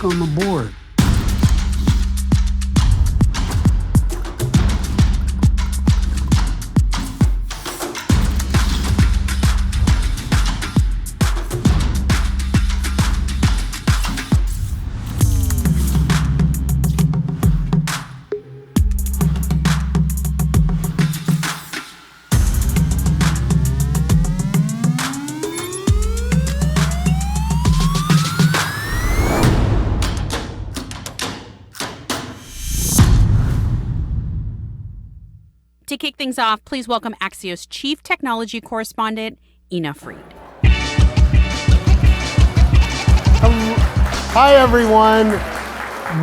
back on the board. To kick things off, please welcome Axios Chief Technology Correspondent, Ina Fried. Hi, everyone.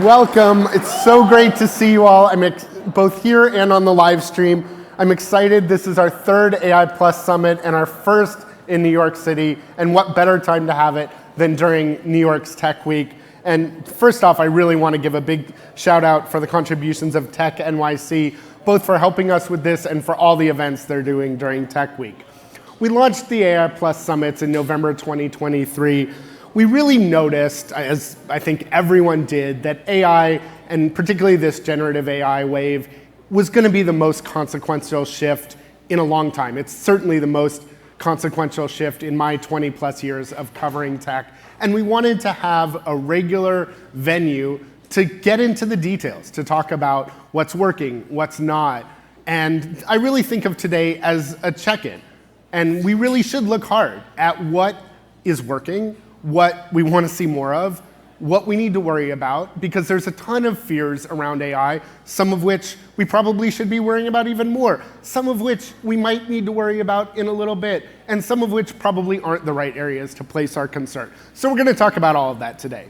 Welcome. It's so great to see you all. I'm both here and on the live stream. I'm excited. This is our third AI Plus Summit and our first in New York City. And what better time to have it than during New York's Tech Week. And first off, I really want to give a big shout out for the contributions of Tech NYC, both for helping us with this and for all the events they're doing during Tech Week. We launched the AI Plus Summits in November 2023. We really noticed, as I think everyone did, that AI, and particularly this generative AI wave, was going to be the most consequential shift in a long time. It's certainly the most consequential shift in my 20 plus years of covering tech. And we wanted to have a regular venue to get into the details, to talk about what's working, what's not. And I really think of today as a check-in. And we really should look hard at what is working, what we want to see more of, what we need to worry about, because there's a ton of fears around AI, some of which we probably should be worrying about even more, some of which we might need to worry about in a little bit, and some of which probably aren't the right areas to place our concern. So we're going to talk about all of that today.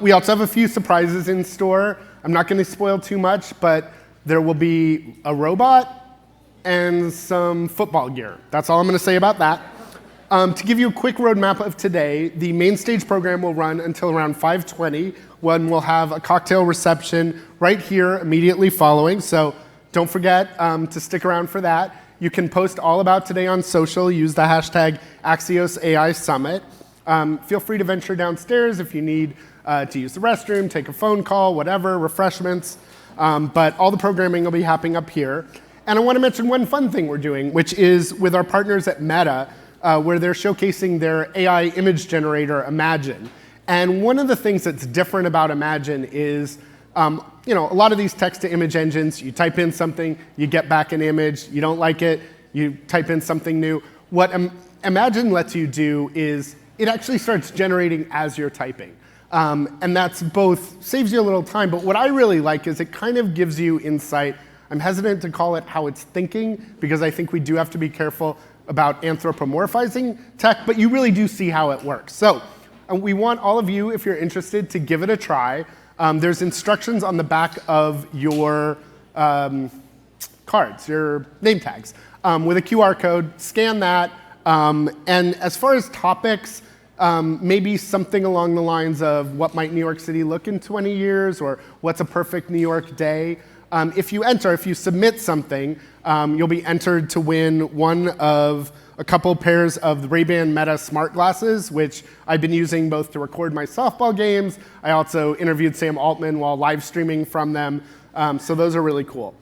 We also have a few surprises in store. I'm not going to spoil too much, but there will be a robot and some football gear. That's all I'm going to say about that. To give you a quick roadmap of today, the main stage program will run until around 5:20, when we'll have a cocktail reception right here immediately following. So don't forget to stick around for that. You can post all about today on social. Use the hashtag Axios AI Summit. Feel free to venture downstairs if you need to use the restroom, take a phone call, whatever, refreshments. But all the programming will be happening up here. And I want to mention one fun thing we're doing, which is with our partners at Meta, where they're showcasing their AI image generator, Imagine. And one of the things that's different about Imagine is, a lot of these text-to-image engines, you type in something, you get back an image, you don't like it, you type in something new. What Imagine lets you do is it actually starts generating as you're typing. And that's both saves you a little time, but what I really like is it kind of gives you insight. I'm hesitant to call it how it's thinking, because I think we do have to be careful about anthropomorphizing tech, but you really do see how it works. So we want all of you, if you're interested, to give it a try. There's instructions on the back of your cards, your name tags, with a QR code. Scan that. And as far as topics, maybe something along the lines of what might New York City look in 20 years, or what's a perfect New York day. If you submit something, you'll be entered to win one of a couple pairs of the Ray-Ban Meta smart glasses, which I've been using both to record my softball games. I also interviewed Sam Altman while live streaming from them. So those are really cool.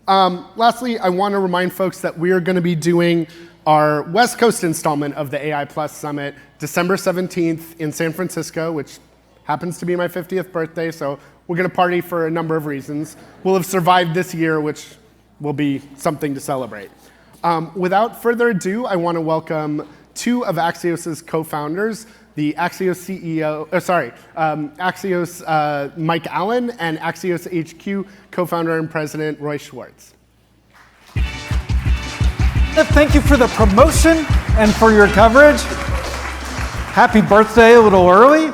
Lastly, I want to remind folks that we are going to be doing our West Coast installment of the AI Plus Summit, December 17th in San Francisco, which happens to be my 50th birthday, so we're going to party for a number of reasons. We'll have survived this year, which will be something to celebrate. Without further ado, I want to welcome two of Axios' co-founders, the Axios Axios Mike Allen and Axios HQ co-founder and president Roy Schwartz. Thank you for the promotion and for your coverage. Happy birthday a little early.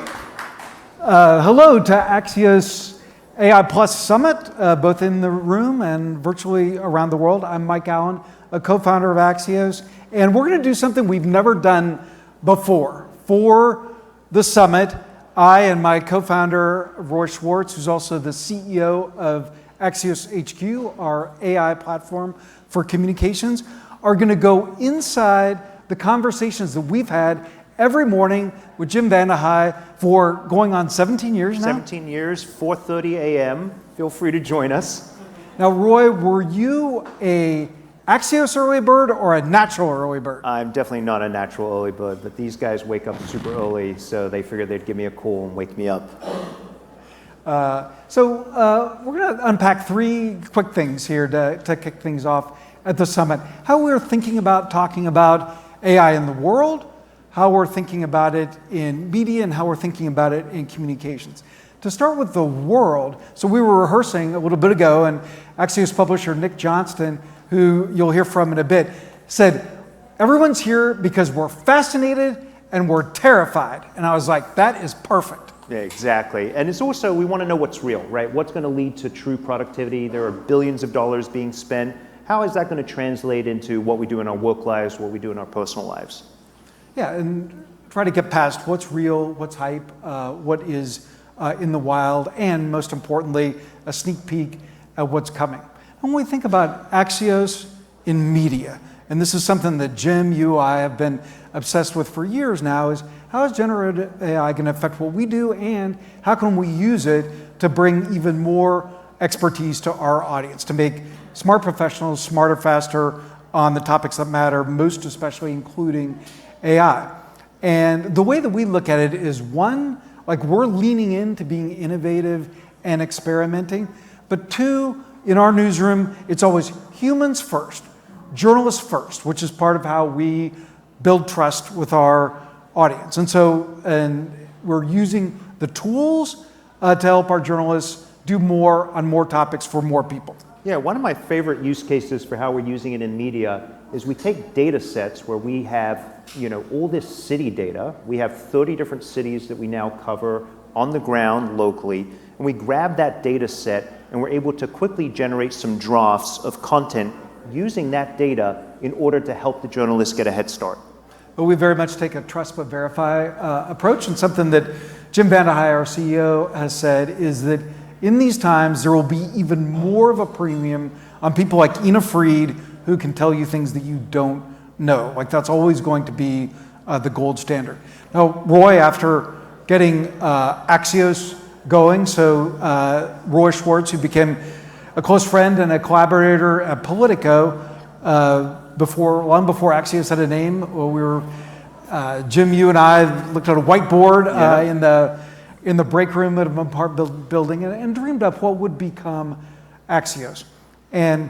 Hello to Axios AI Plus Summit, both in the room and virtually around the world. I'm Mike Allen, a co-founder of Axios, and we're going to do something we've never done before. For the summit, I and my co-founder, Roy Schwartz, who's also the CEO of Axios HQ, our AI platform for communications, are going to go inside the conversations that we've had every morning with Jim Vandehei for going on 17 years now. 17 years, 4:30 a.m. Feel free to join us. Now, Roy, were you a Axios early bird or a natural early bird? I'm definitely not a natural early bird, but these guys wake up super early, so they figured they'd give me a call and wake me up. We're going to unpack three quick things here to kick things off at the summit. How we're thinking about talking about AI in the world, how we're thinking about it in media, and how we're thinking about it in communications. To start with the world, so we were rehearsing a little bit ago, and Axios publisher Nick Johnston, who you'll hear from in a bit, said, everyone's here because we're fascinated and we're terrified. And I was like, that is perfect. Yeah, exactly. And it's also, we want to know what's real, right? What's going to lead to true productivity? There are billions of dollars being spent. How is that going to translate into what we do in our work lives, what we do in our personal lives? Yeah, and try to get past what's real, what's hype, what is in the wild, and most importantly, a sneak peek at what's coming. And when we think about Axios in media, and this is something that Jim, you, I have been obsessed with for years now, is how is generative AI going to affect what we do, and how can we use it to bring even more expertise to our audience, to make smart professionals smarter, faster on the topics that matter, most especially including AI. And the way that we look at it is, one, like we're leaning into being innovative and experimenting, but two, in our newsroom, it's always humans first, journalists first, which is part of how we build trust with our audience. And we're using the tools to help our journalists do more on more topics for more people. Yeah, one of my favorite use cases for how we're using it in media is we take data sets where we have, all this city data. We have 30 different cities that we now cover on the ground locally, and we grab that data set and we're able to quickly generate some drafts of content using that data in order to help the journalists get a head start. But we very much take a trust but verify approach, and something that Jim Vandehei, our CEO, has said is that in these times, there will be even more of a premium on people like Ina Fried, who can tell you things that you don't know. Like, that's always going to be the gold standard. Now, Roy, after getting Axios going, so Roy Schwartz, who became a close friend and a collaborator at Politico, long before Axios had a name, Jim, you and I looked at a whiteboard in the break room at an apartment building and dreamed up what would become Axios. And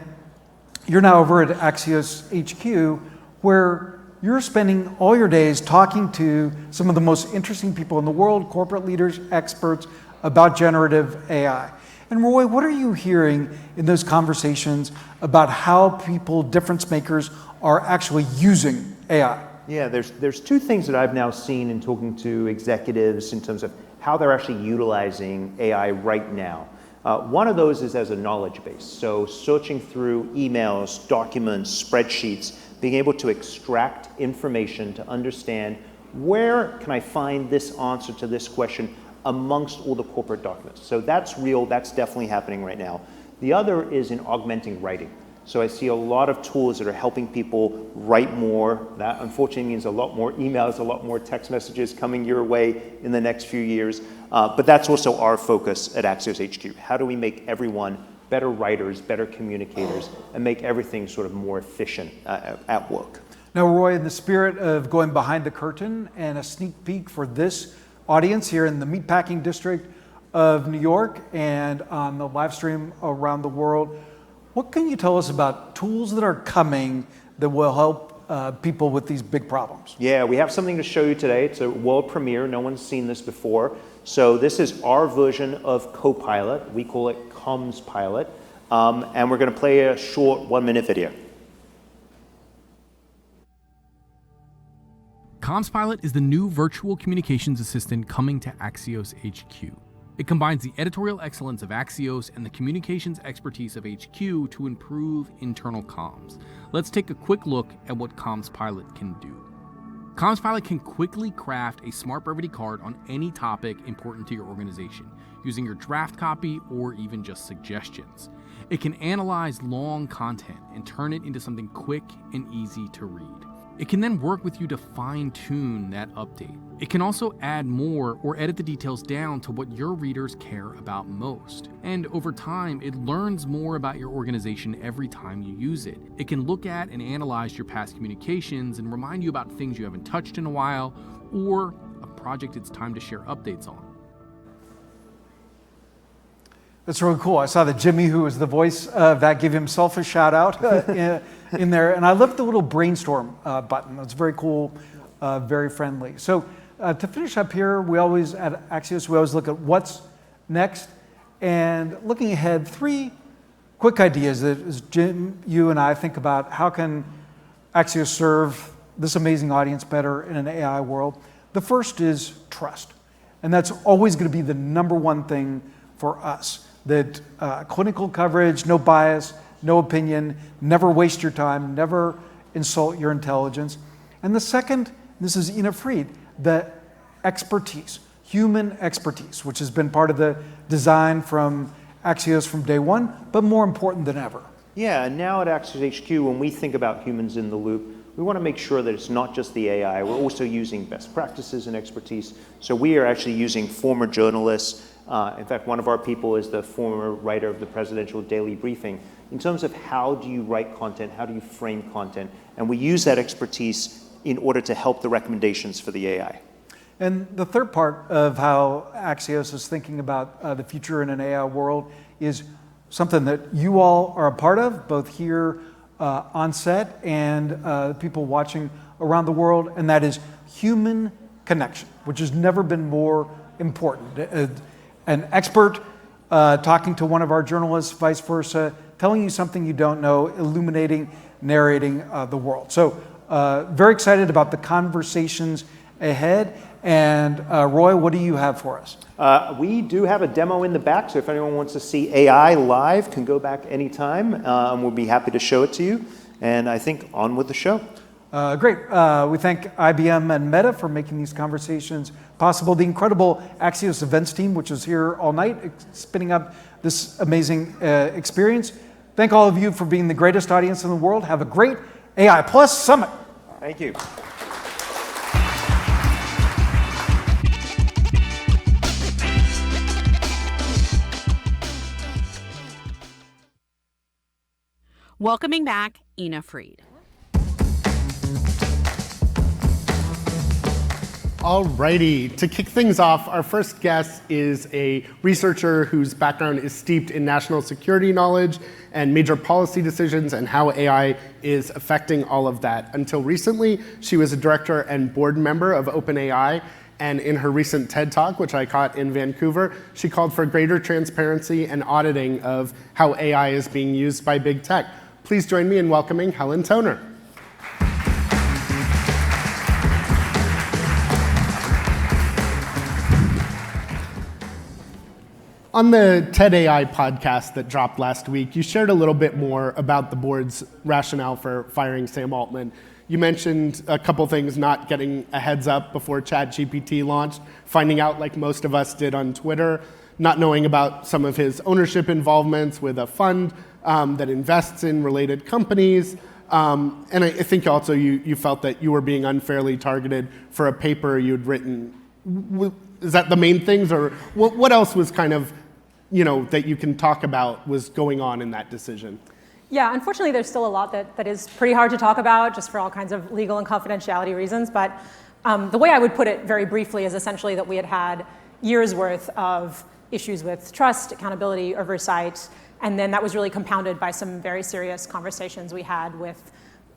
you're now over at Axios HQ, where you're spending all your days talking to some of the most interesting people in the world, corporate leaders, experts, about generative AI. And Roy, what are you hearing in those conversations about how people, difference makers, are actually using AI? Yeah, there's two things that I've now seen in talking to executives in terms of how they're actually utilizing AI right now. One of those is as a knowledge base. So searching through emails, documents, spreadsheets, being able to extract information to understand where can I find this answer to this question amongst all the corporate documents. So that's real, that's definitely happening right now. The other is in augmenting writing. So I see a lot of tools that are helping people write more. That unfortunately means a lot more emails, a lot more text messages coming your way in the next few years. But that's also our focus at Axios HQ. How do we make everyone better writers, better communicators, and make everything sort of more efficient at work? Now, Roy, in the spirit of going behind the curtain and a sneak peek for this audience here in the Meatpacking District of New York and on the live stream around the world, what can you tell us about tools that are coming that will help people with these big problems? Yeah, we have something to show you today. It's a world premiere. No one's seen this before. So this is our version of Copilot. We call it Comms Pilot. And we're going to play a short 1-minute video. Comms Pilot is the new virtual communications assistant coming to Axios HQ. It combines the editorial excellence of Axios and the communications expertise of HQ to improve internal comms. Let's take a quick look at what Comms Pilot can do. Comms Pilot can quickly craft a smart brevity card on any topic important to your organization, using your draft copy or even just suggestions. It can analyze long content and turn it into something quick and easy to read. It can then work with you to fine-tune that update. It can also add more or edit the details down to what your readers care about most. And over time, it learns more about your organization every time you use it. It can look at and analyze your past communications and remind you about things you haven't touched in a while, or a project it's time to share updates on. That's really cool. I saw that Jimmy, who was the voice of that, gave himself a shout out in there. And I love the little brainstorm button. That's very cool, very friendly. So to finish up here, we always, at Axios, we always look at what's next. And looking ahead, 3 quick ideas that, as Jim, you and I think about how can Axios serve this amazing audience better in an AI world. The first is trust. And that's always going to be the number one thing for us. That clinical coverage, no bias, no opinion, never waste your time, never insult your intelligence. And the second, this is Ina Fried, the expertise, human expertise, which has been part of the design from Axios from day one, but more important than ever. Yeah, and now at Axios HQ, when we think about humans in the loop, we want to make sure that it's not just the AI. We're also using best practices and expertise. So we are actually using former journalists. In fact, one of our people is the former writer of the Presidential Daily Briefing. In terms of how do you write content, how do you frame content, and we use that expertise in order to help the recommendations for the AI. And the third part of how Axios is thinking about the future in an AI world is something that you all are a part of, both here on set and people watching around the world, and that is human connection, which has never been more important. An expert talking to one of our journalists, vice versa, telling you something you don't know, illuminating, narrating the world. So very excited about the conversations ahead. And Roy, what do you have for us? We do have a demo in the back, so if anyone wants to see AI live, can go back anytime, and we'll be happy to show it to you. And I think on with the show. Great. We thank IBM and Meta for making these conversations possible. The incredible Axios events team, which is here all night, spinning up this amazing experience. Thank all of you for being the greatest audience in the world. Have a great AI Plus Summit. Thank you. Welcoming back Ina Fried. Alrighty, to kick things off, our first guest is a researcher whose background is steeped in national security knowledge and major policy decisions and how AI is affecting all of that. Until recently, she was a director and board member of OpenAI, and in her recent TED Talk, which I caught in Vancouver, she called for greater transparency and auditing of how AI is being used by big tech. Please join me in welcoming Helen Toner. On the TED AI podcast that dropped last week, you shared a little bit more about the board's rationale for firing Sam Altman. You mentioned a couple things, not getting a heads up before ChatGPT launched, finding out like most of us did on Twitter, not knowing about some of his ownership involvements with a fund that invests in related companies. And I think also you felt that you were being unfairly targeted for a paper you'd written. Is that the main things, or what else was kind of, that you can talk about was going on in that decision? Yeah, unfortunately, there's still a lot that is pretty hard to talk about, just for all kinds of legal and confidentiality reasons. But the way I would put it very briefly is essentially that we had years worth of issues with trust, accountability, oversight, and then that was really compounded by some very serious conversations we had with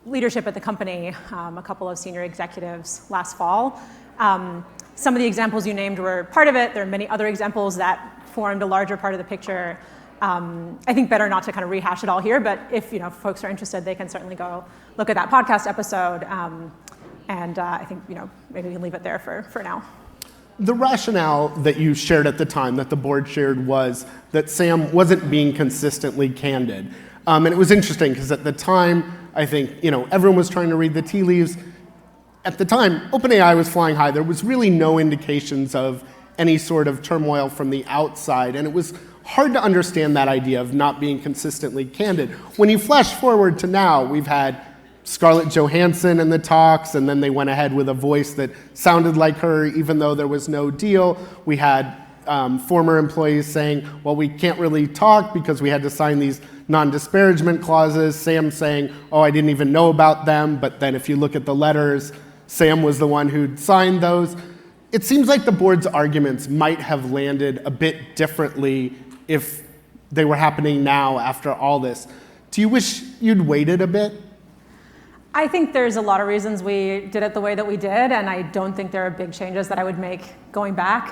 leadership at the company, a couple of senior executives last fall. Some of the examples you named were part of it. There are many other examples that formed a larger part of the picture. I think better not to kind of rehash it all here, but if folks are interested, they can certainly go look at that podcast episode. And I think maybe we can leave it there for now. The rationale that you shared at the time, that the board shared, was that Sam wasn't being consistently candid. And it was interesting because at the time, I think everyone was trying to read the tea leaves. At the time, OpenAI was flying high. There was really no indications of any sort of turmoil from the outside, and it was hard to understand that idea of not being consistently candid. When you flash forward to now, we've had Scarlett Johansson in the talks, and then they went ahead with a voice that sounded like her, even though there was no deal. We had former employees saying, well, we can't really talk because we had to sign these non-disparagement clauses. Sam saying, oh, I didn't even know about them. But then if you look at the letters, Sam was the one who'd signed those. It seems like the board's arguments might have landed a bit differently if they were happening now after all this. Do you wish you'd waited a bit? I think there's a lot of reasons we did it the way that we did, and I don't think there are big changes that I would make going back,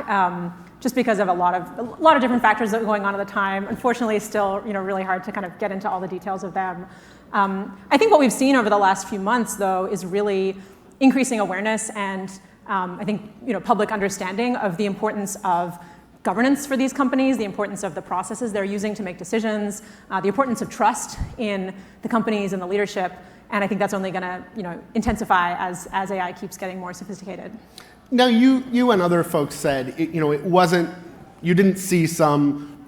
just because of a lot of different factors that were going on at the time. Unfortunately, it's still really hard to kind of get into all the details of them. I think what we've seen over the last few months, though, is really increasing awareness and I think public understanding of the importance of governance for these companies, the importance of the processes they're using to make decisions, the importance of trust in the companies and the leadership. And I think that's only going to intensify as AI keeps getting more sophisticated. Now, you and other folks said it wasn't. You didn't see some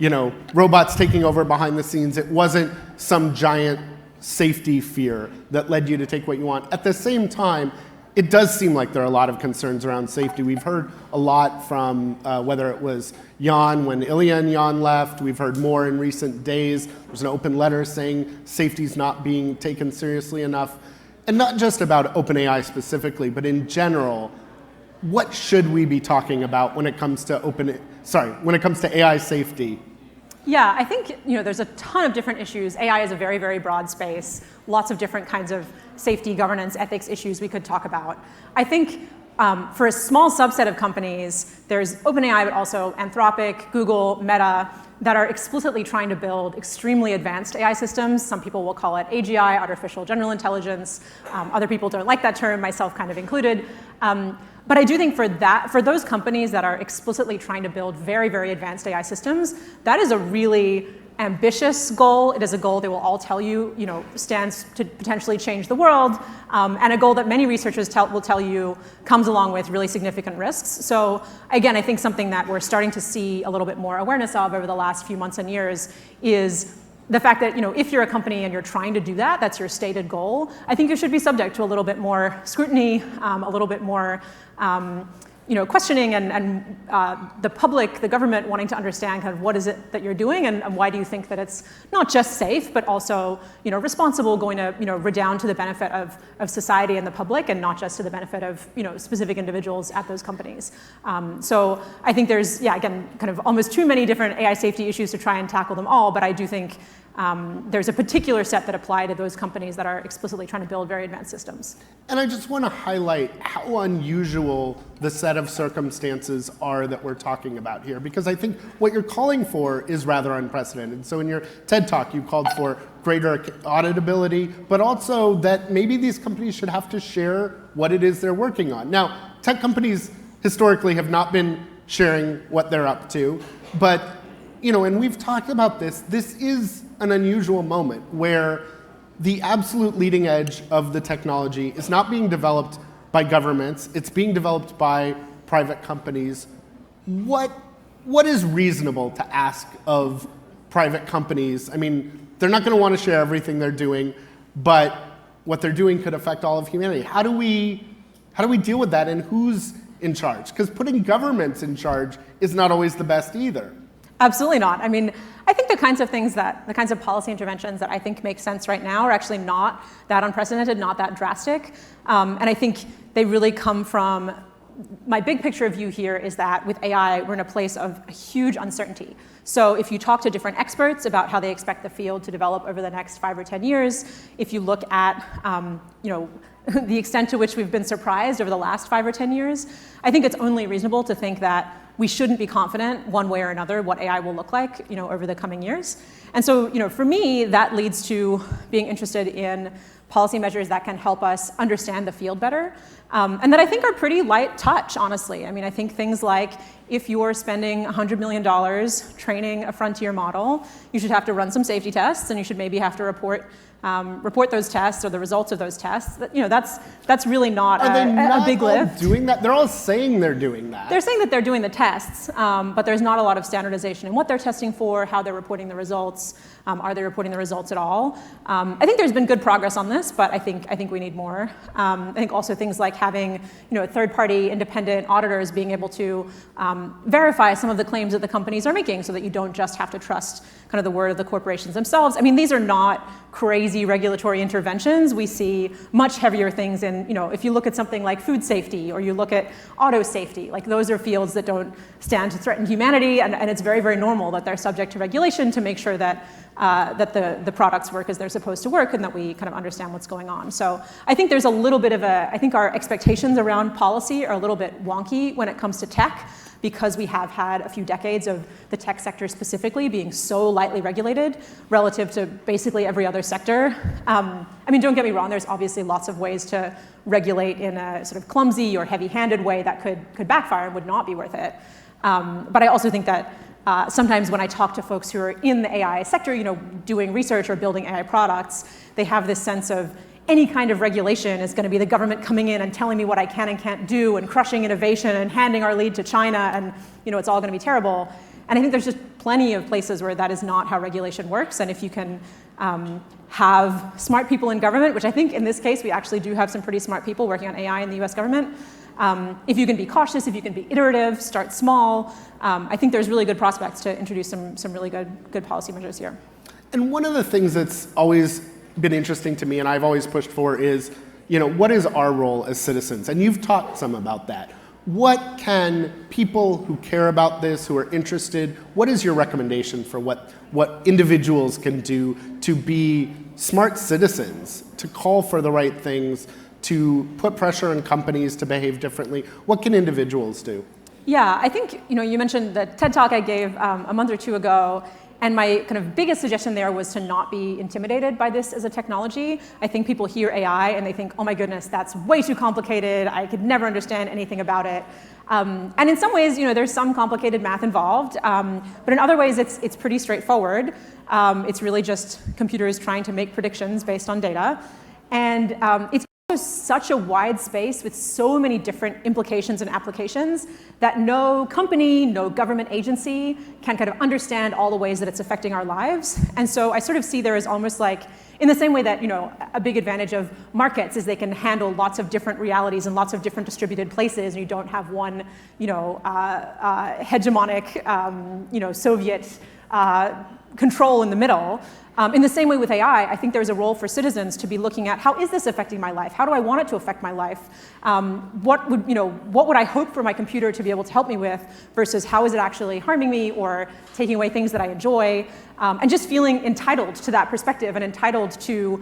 robots taking over behind the scenes. It wasn't some giant safety fear that led you to take what you want. At the same time, it does seem like there are a lot of concerns around safety. We've heard a lot from whether it was Jan when Ilya and Jan left. We've heard more in recent days. There's an open letter saying safety's not being taken seriously enough. And not just about OpenAI specifically, but in general, what should we be talking about when it comes to AI safety? Yeah, I think there's a ton of different issues. AI is a very, very broad space. Lots of different kinds of safety, governance, ethics issues we could talk about. I think for a small subset of companies, there's OpenAI, but also Anthropic, Google, Meta, that are explicitly trying to build extremely advanced AI systems. Some people will call it AGI, artificial general intelligence. Other people don't like that term, myself kind of included. But I do think for those companies that are explicitly trying to build very, very advanced AI systems, that is a really ambitious goal. It is a goal they will all tell you, stands to potentially change the world, and a goal that many researchers will tell you comes along with really significant risks. So again, I think something that we're starting to see a little bit more awareness of over the last few months and years is the fact that if you're a company and you're trying to do that, that's your stated goal, I think you should be subject to a little bit more scrutiny, a little bit more questioning, and the public, the government wanting to understand kind of what is it that you're doing and why do you think that it's not just safe, but also responsible, going to redound to the benefit of society and the public, and not just to the benefit of specific individuals at those companies. So I think there's again kind of almost too many different AI safety issues to try and tackle them all, but I do think there's a particular set that apply to those companies that are explicitly trying to build very advanced systems. And I just want to highlight how unusual the set of circumstances are that we're talking about here, because I think what you're calling for is rather unprecedented. So in your TED Talk, you called for greater auditability, but also that maybe these companies should have to share what it is they're working on. Now, tech companies historically have not been sharing what they're up to, but and we've talked about this. This is an unusual moment where the absolute leading edge of the technology is not being developed by governments. It's being developed by private companies. What is reasonable to ask of private companies? I mean, they're not going to want to share everything they're doing, but what they're doing could affect all of humanity. How do we deal with that, and who's in charge? Because putting governments in charge is not always the best either. Absolutely not. I mean, I think the kinds of policy interventions that I think make sense right now are actually not that unprecedented, not that drastic. And I think they really come from, my big picture view here is that with AI, we're in a place of a huge uncertainty. So if you talk to different experts about how they expect the field to develop over the next 5 or 10 years, if you look at, the extent to which we've been surprised over the last 5 or 10 years, I think it's only reasonable to think that we shouldn't be confident one way or another what AI will look like, over the coming years. And so, for me, that leads to being interested in policy measures that can help us understand the field better, and that I think are pretty light touch, honestly. I mean, I think things like if you're spending $100 million training a frontier model, you should have to run some safety tests, and you should maybe have to report those tests or the results of those tests. That's really not a big lift. Doing that? They're all saying they're doing that. They're saying that they're doing the tests, but there's not a lot of standardization in what they're testing for, how they're reporting the results. Are they reporting the results at all? I think there's been good progress on bonus, but I think we need more. I think also things like having third-party independent auditors being able to verify some of the claims that the companies are making, so that you don't just have to trust kind of the word of the corporations themselves. I mean, these are not crazy regulatory interventions. We see much heavier things in, if you look at something like food safety or you look at auto safety, like those are fields that don't stand to threaten humanity, and it's very, very normal that they're subject to regulation to make sure that the products work as they're supposed to work and that we kind of understand what's going on. So I think there's a little bit of I think our expectations around policy are a little bit wonky when it comes to tech, because we have had a few decades of the tech sector specifically being so lightly regulated relative to basically every other sector. I mean, don't get me wrong, there's obviously lots of ways to regulate in a sort of clumsy or heavy-handed way that could backfire and would not be worth it. But I also think that sometimes when I talk to folks who are in the AI sector, doing research or building AI products, they have this sense of any kind of regulation is going to be the government coming in and telling me what I can and can't do and crushing innovation and handing our lead to China, and it's all going to be terrible. And I think there's just plenty of places where that is not how regulation works. And if you can have smart people in government, which I think in this case we actually do have some pretty smart people working on AI in the US government, if you can be cautious, if you can be iterative, start small, I think there's really good prospects to introduce some really good policy measures here. And one of the things that's always been interesting to me and I've always pushed for is, what is our role as citizens? And you've talked some about that. What can people who care about this, who are interested, what is your recommendation for what individuals can do to be smart citizens, to call for the right things, to put pressure on companies to behave differently? What can individuals do? Yeah, I think, you mentioned the TED Talk I gave a month or two ago, and my kind of biggest suggestion there was to not be intimidated by this as a technology. I think people hear AI and they think, oh my goodness, that's way too complicated. I could never understand anything about it. And in some ways, there's some complicated math involved, but in other ways, it's pretty straightforward. It's really just computers trying to make predictions based on data. And it's such a wide space with so many different implications and applications that no company, no government agency can kind of understand all the ways that it's affecting our lives. And so I sort of see there as almost like, in the same way that a big advantage of markets is they can handle lots of different realities and lots of different distributed places, and you don't have one hegemonic Soviet control in the middle. In the same way with AI, I think there's a role for citizens to be looking at, how is this affecting my life? How do I want it to affect my life? What would I hope for my computer to be able to help me with versus how is it actually harming me or taking away things that I enjoy? And just feeling entitled to that perspective and entitled to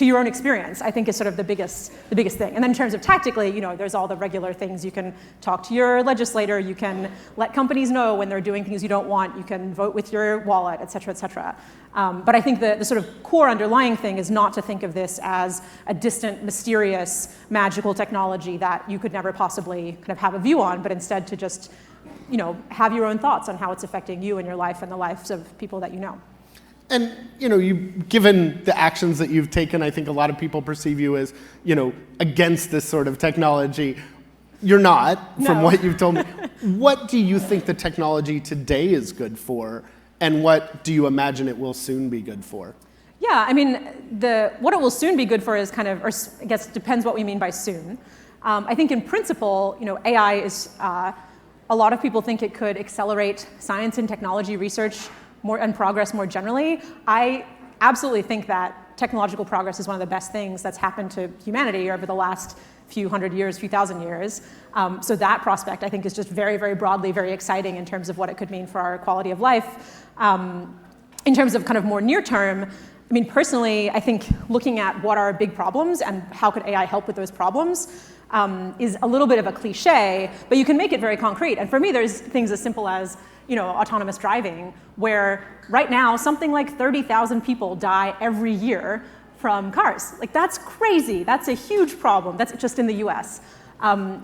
your own experience, I think is sort of the biggest thing. And then in terms of tactically, there's all the regular things. You can talk to your legislator, you can let companies know when they're doing things you don't want, you can vote with your wallet, et cetera, et cetera. But I think the sort of core underlying thing is not to think of this as a distant, mysterious, magical technology that you could never possibly kind of have a view on, but instead to just, have your own thoughts on how it's affecting you and your life and the lives of people that you know. And given the actions that you've taken, I think a lot of people perceive you as, against this sort of technology. You're not, from what you've told me. What do you think the technology today is good for, and what do you imagine it will soon be good for? Yeah, I mean, what it will soon be good for is kind of, or I guess depends what we mean by soon. I think in principle, AI is, a lot of people think it could accelerate science and technology research and progress more generally. I absolutely think that technological progress is one of the best things that's happened to humanity over the last few hundred years, few thousand years. So that prospect, I think, is just very, very broadly very exciting in terms of what it could mean for our quality of life. In terms of kind of more near term, I mean, personally, I think looking at what are big problems and how could AI help with those problems is a little bit of a cliche, but you can make it very concrete. And for me, there's things as simple as autonomous driving, where right now something like 30,000 people die every year from cars. Like, that's crazy. That's a huge problem. That's just in the US.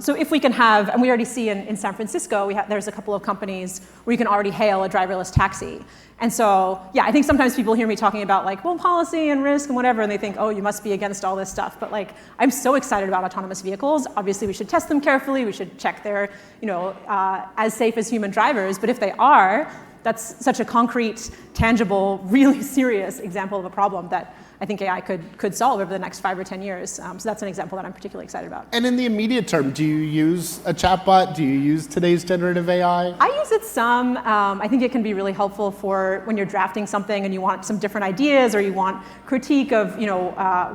So if we can have, and we already see in San Francisco, there's a couple of companies where you can already hail a driverless taxi. And so, yeah, I think sometimes people hear me talking about policy and risk and whatever, and they think, oh, you must be against all this stuff. But I'm so excited about autonomous vehicles. Obviously, we should test them carefully. We should check they're, as safe as human drivers. But if they are, that's such a concrete, tangible, really serious example of a problem that I think AI could solve over the next 5 or 10 years. So that's an example that I'm particularly excited about. And in the immediate term, do you use a chatbot? Do you use today's generative AI? I use it some. I think it can be really helpful for when you're drafting something and you want some different ideas or you want critique of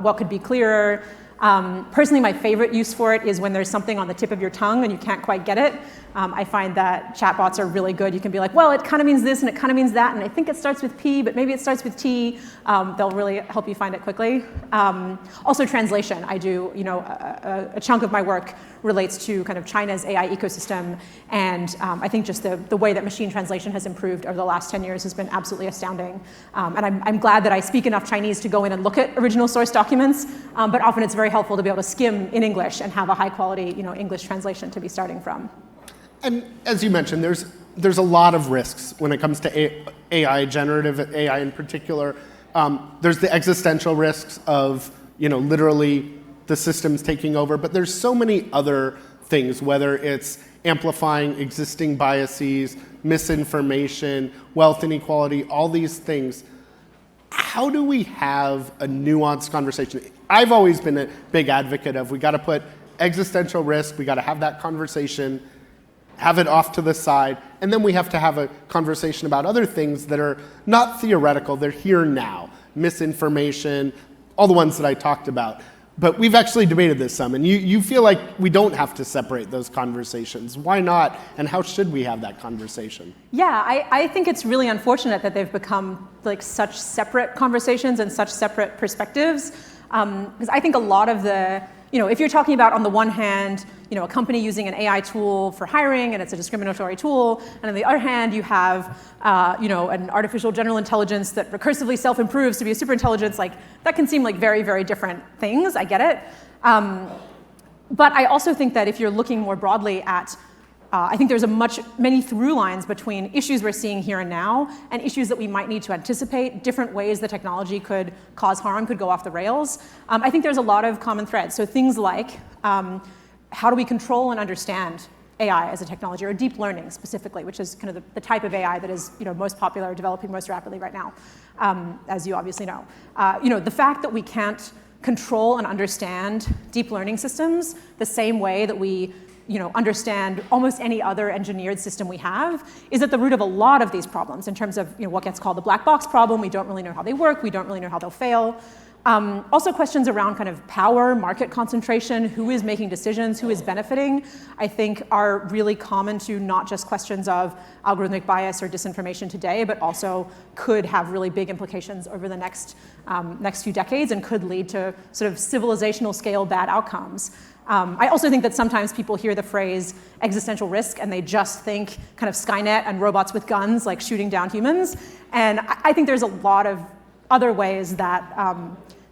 what could be clearer. Personally, my favorite use for it is when there's something on the tip of your tongue and you can't quite get it. I find that chatbots are really good. You can be like, well, it kind of means this and it kind of means that, and I think it starts with P, but maybe it starts with T. They'll really help you find it quickly. Also translation. I do, a chunk of my work relates to kind of China's AI ecosystem, and I think just the way that machine translation has improved over the last 10 years has been absolutely astounding. And I'm glad that I speak enough Chinese to go in and look at original source documents, but often it's very helpful to be able to skim in English and have a high quality, English translation to be starting from. And as you mentioned, there's a lot of risks when it comes to AI, generative AI in particular. There's the existential risks of, literally the systems taking over, but there's so many other things, whether it's amplifying existing biases, misinformation, wealth inequality, all these things. How do we have a nuanced conversation? I've always been a big advocate of we got to put existential risk, we got to have that conversation, have it off to the side, and then we have to have a conversation about other things that are not theoretical, they're here now. Misinformation, all the ones that I talked about. But we've actually debated this some, and you feel like we don't have to separate those conversations. Why not, and how should we have that conversation? Yeah, I think it's really unfortunate that they've become like such separate conversations and such separate perspectives, because I think a lot of the, if you're talking about on the one hand, a company using an AI tool for hiring and it's a discriminatory tool, and on the other hand, you have, an artificial general intelligence that recursively self-improves to be a superintelligence, like that can seem like very, very different things. I get it. But I also think that if you're looking more broadly at, I think there's many through lines between issues we're seeing here and now and issues that we might need to anticipate, different ways the technology could cause harm, could go off the rails. I think there's a lot of common threads. So things like, how do we control and understand AI as a technology, or deep learning specifically, which is kind of the type of AI that is most popular, developing most rapidly right now, as you obviously know. The fact that we can't control and understand deep learning systems the same way that we understand almost any other engineered system we have is at the root of a lot of these problems in terms of what gets called the black box problem. We don't really know how they work. We don't really know how they'll fail. Also questions around kind of power, market concentration, who is making decisions, who is benefiting, I think are really common to not just questions of algorithmic bias or disinformation today, but also could have really big implications over the next few decades and could lead to sort of civilizational scale bad outcomes. I also think that sometimes people hear the phrase existential risk and they just think kind of Skynet and robots with guns like shooting down humans. And I think there's a lot of other ways that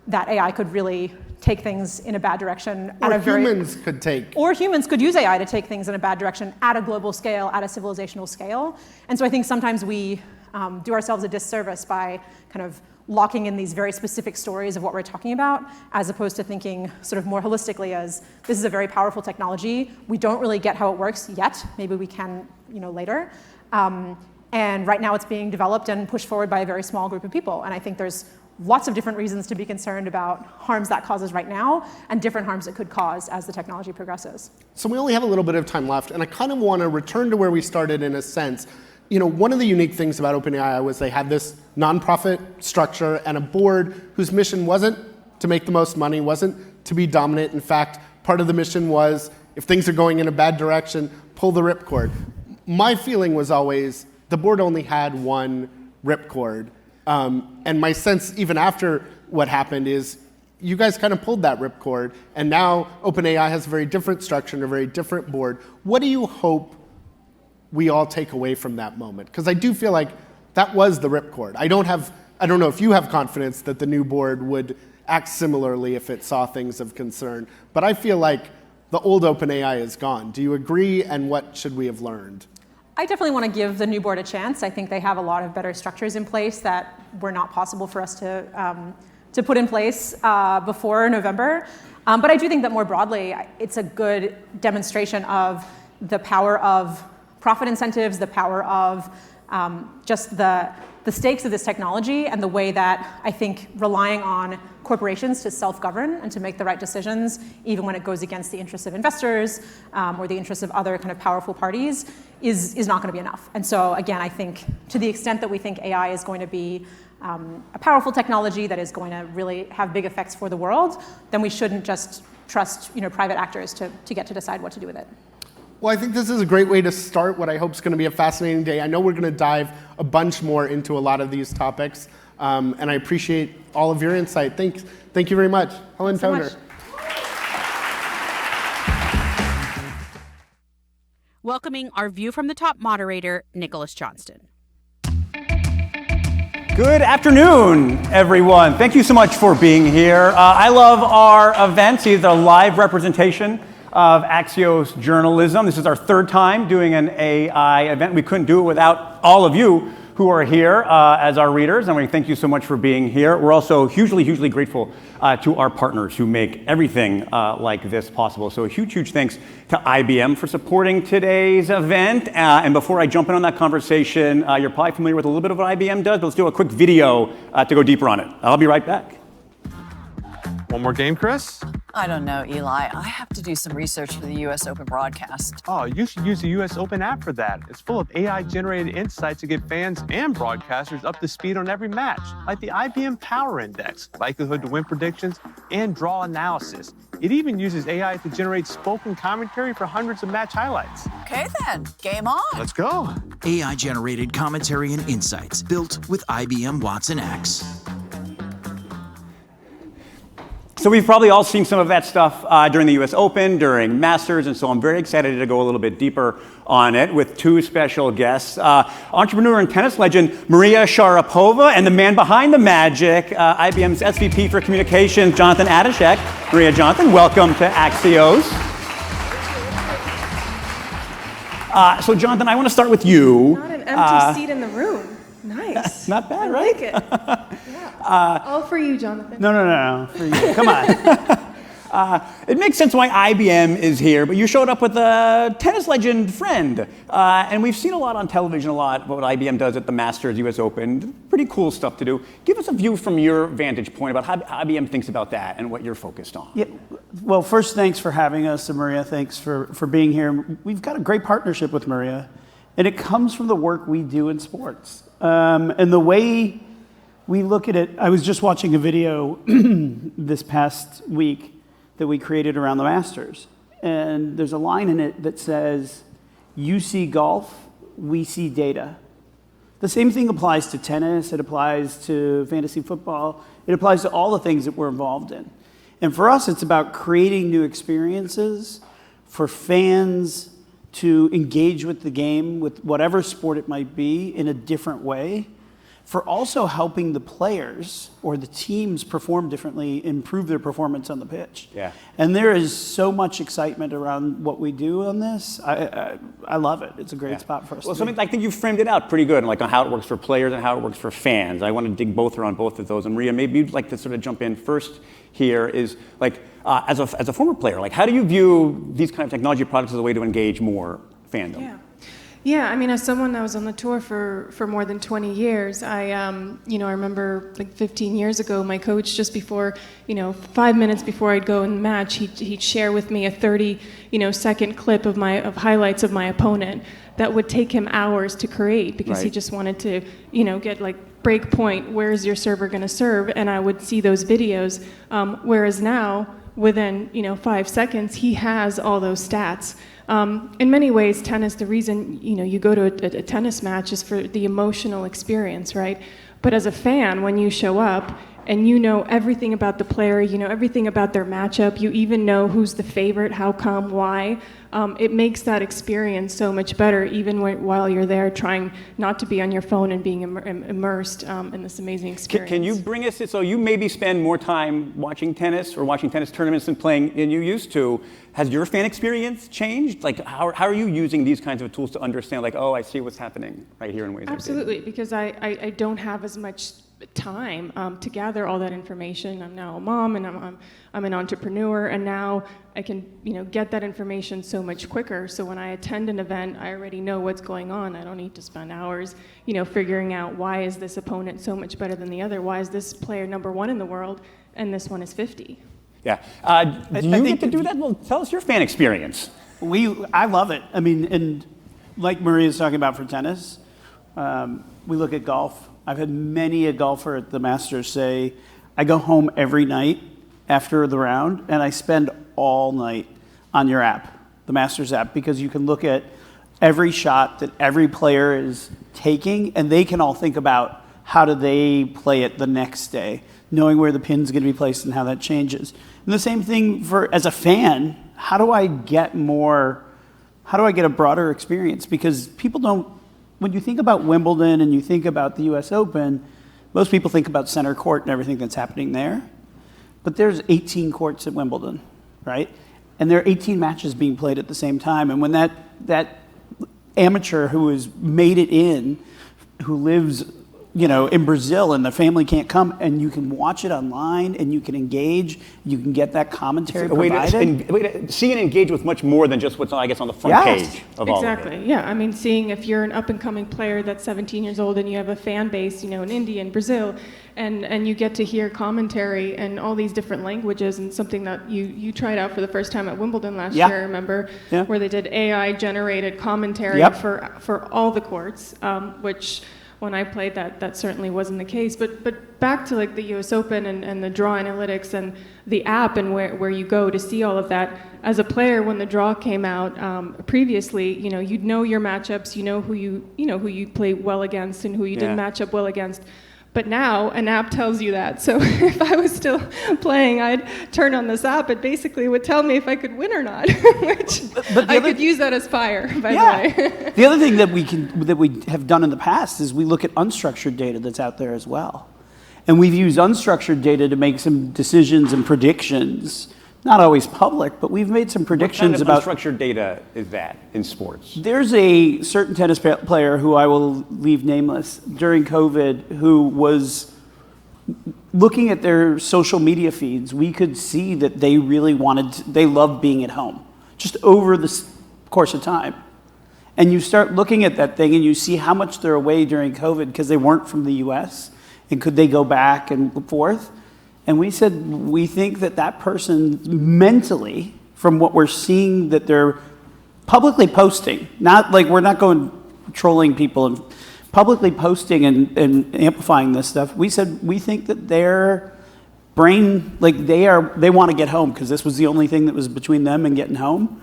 that AI could really take things in a bad direction. Or humans could take. Or humans could use AI to take things in a bad direction at a global scale, at a civilizational scale. And so I think sometimes we do ourselves a disservice by kind of locking in these very specific stories of what we're talking about, as opposed to thinking sort of more holistically as this is a very powerful technology. We don't really get how it works yet. Maybe we can, later. And right now it's being developed and pushed forward by a very small group of people. And I think there's lots of different reasons to be concerned about harms that causes right now and different harms it could cause as the technology progresses. So we only have a little bit of time left, and I kind of want to return to where we started in a sense. One of the unique things about OpenAI was they had this nonprofit structure and a board whose mission wasn't to make the most money, wasn't to be dominant. In fact, part of the mission was, if things are going in a bad direction, pull the ripcord. My feeling was always the board only had one ripcord. And my sense, even after what happened, is you guys kind of pulled that ripcord, and now OpenAI has a very different structure and a very different board. What do you hope we all take away from that moment? Because I do feel like that was the ripcord. I don't know if you have confidence that the new board would act similarly if it saw things of concern, but I feel like the old OpenAI is gone. Do you agree, and what should we have learned? I definitely want to give the new board a chance. I think they have a lot of better structures in place that were not possible for us to put in place before November. But I do think that more broadly, it's a good demonstration of the power of profit incentives, the power of just the stakes of this technology and the way that I think relying on corporations to self-govern and to make the right decisions, even when it goes against the interests of investors or the interests of other kind of powerful parties, is not going to be enough. And so again, I think to the extent that we think AI is going to be a powerful technology that is going to really have big effects for the world, then we shouldn't just trust private actors to get to decide what to do with it. Well, I think this is a great way to start what I hope is going to be a fascinating day. I know we're going to dive a bunch more into a lot of these topics, and I appreciate all of your insight. Thank you very much. Helen Toder. Welcoming our View from the Top moderator, Nicholas Johnston. Good afternoon, everyone. Thank you so much for being here. I love our events. These are a live representation of Axios journalism. This is our third time doing an AI event. We couldn't do it without all of you who are here as our readers, and we thank you so much for being here. We're also hugely, hugely grateful to our partners who make everything like this possible. So a huge, huge thanks to IBM for supporting today's event. And before I jump in on that conversation, you're probably familiar with a little bit of what IBM does, but let's do a quick video to go deeper on it. I'll be right back. One more game, Chris? I don't know, Eli. I have to do some research for the U.S. Open broadcast. Oh, you should use the U.S. Open app for that. It's full of AI-generated insights to get fans and broadcasters up to speed on every match, like the IBM Power Index, likelihood to win predictions, and draw analysis. It even uses AI to generate spoken commentary for hundreds of match highlights. Okay then, game on. Let's go. AI-generated commentary and insights built with IBM Watson X. So we've probably all seen some of that stuff during the US Open, during Masters, and so I'm very excited to go a little bit deeper on it with two special guests. Entrepreneur and tennis legend Maria Sharapova and the man behind the magic, IBM's SVP for Communications, Jonathan Adashek. Maria, Jonathan, welcome to Axios. So Jonathan, I want to start with you. Not an empty seat in the room. Nice. Not bad, I right? like it. Yeah. All for you, Jonathan. No, for you. Come on. It makes sense why IBM is here, but you showed up with a tennis legend friend. And we've seen a lot on television, a lot what IBM does at the Masters, US Open. Pretty cool stuff to do. Give us a view from your vantage point about how IBM thinks about that and what you're focused on. Yeah. Well, first, thanks for having us, and Maria, thanks for being here. We've got a great partnership with Maria, and it comes from the work we do in sports. And the way we look at it, I was just watching a video this past week that we created around the Masters. And there's a line in it that says, you see golf, we see data. The same thing applies to tennis, it applies to fantasy football, it applies to all the things that we're involved in. And for us, it's about creating new experiences for fans to engage with the game, with whatever sport it might be, in a different way, for also helping the players or the teams perform differently, improve their performance on the pitch. Yeah. And there is so much excitement around what we do on this. I love it. It's a great spot for us. Well, something I think you framed it out pretty good, like on how it works for players and how it works for fans. I want to dig both around both of those. And Maria, maybe you'd like to sort of jump in first here is like, as a former player, like how do you view these kind of technology products as a way to engage more fandom? Yeah, I mean, as someone that was on the tour for more than 20 years, I remember like 15 years ago, my coach, just before, 5 minutes before I'd go in the match, he'd share with me a 30, second clip of highlights of my opponent that would take him hours to create because he just wanted to, get like break point, where's your server going to serve? And I would see those videos. Whereas now, within 5 seconds, he has all those stats. In many ways, tennis, the reason you go to a tennis match is for the emotional experience, right? But as a fan, when you show up and you know everything about the player, you know everything about their matchup, you even know who's the favorite, how come, why, it makes that experience so much better, even while you're there trying not to be on your phone and being immersed in this amazing experience. Can you bring us, so you maybe spend more time watching tennis or watching tennis tournaments than playing than you used to. Has your fan experience changed? Like, how are you using these kinds of tools to understand, like, oh, I see what's happening right here in ways? Absolutely, because I don't have as much time to gather all that information. I'm now a mom, and I'm an entrepreneur, and now I can get that information so much quicker. So when I attend an event, I already know what's going on. I don't need to spend hours figuring out why is this opponent so much better than the other. Why is this player number 1 in the world and this one is 50? Yeah. Do you get to do that? Well, tell us your fan experience. I love it. I mean, and like Maria's talking about for tennis, we look at golf. I've had many a golfer at the Masters say, I go home every night after the round and I spend all night on your app, the Masters app, because you can look at every shot that every player is taking and they can all think about how do they play it the next day, knowing where the pin's going to be placed and how that changes. And the same thing as a fan, how do I get a broader experience? Because people don't, when you think about Wimbledon and you think about the US Open, most people think about center court and everything that's happening there. But there's 18 courts at Wimbledon, right? And there are 18 matches being played at the same time. And when that amateur who has made it in, who lives in Brazil and the family can't come, and you can watch it online and you can engage, you can get that commentary provided. See and engage with much more than just what's, I guess, on the front page of all of it. Exactly, yeah. I mean, seeing if you're an up-and-coming player that's 17 years old and you have a fan base, in India and Brazil, and you get to hear commentary in all these different languages, and something that you tried out for the first time at Wimbledon last year, I remember, where they did AI-generated commentary for all the courts, which when I played that certainly wasn't the case. But back to like the US Open and the draw analytics and the app and where you go to see all of that. As a player, when the draw came out previously, you'd know your matchups, who you play well against and who you didn't match up well against. But now an app tells you that. So if I was still playing, I'd turn on this app. It basically would tell me if I could win or not, which I could use that as fire, by the way. The other thing that we have done in the past is we look at unstructured data that's out there as well. And we've used unstructured data to make some decisions and predictions. Not always public, but we've made some predictions about... What kind of unstructured data is that in sports? There's a certain tennis player who I will leave nameless during COVID who was looking at their social media feeds. We could see that they really they loved being at home, just over the course of time. And you start looking at that thing and you see how much they're away during COVID because they weren't from the US, and could they go back and forth? And we said, we think that person mentally, from what we're seeing that they're publicly posting, not like we're not going trolling people and publicly posting and amplifying this stuff. We said, we think that their brain, they want to get home because this was the only thing that was between them and getting home.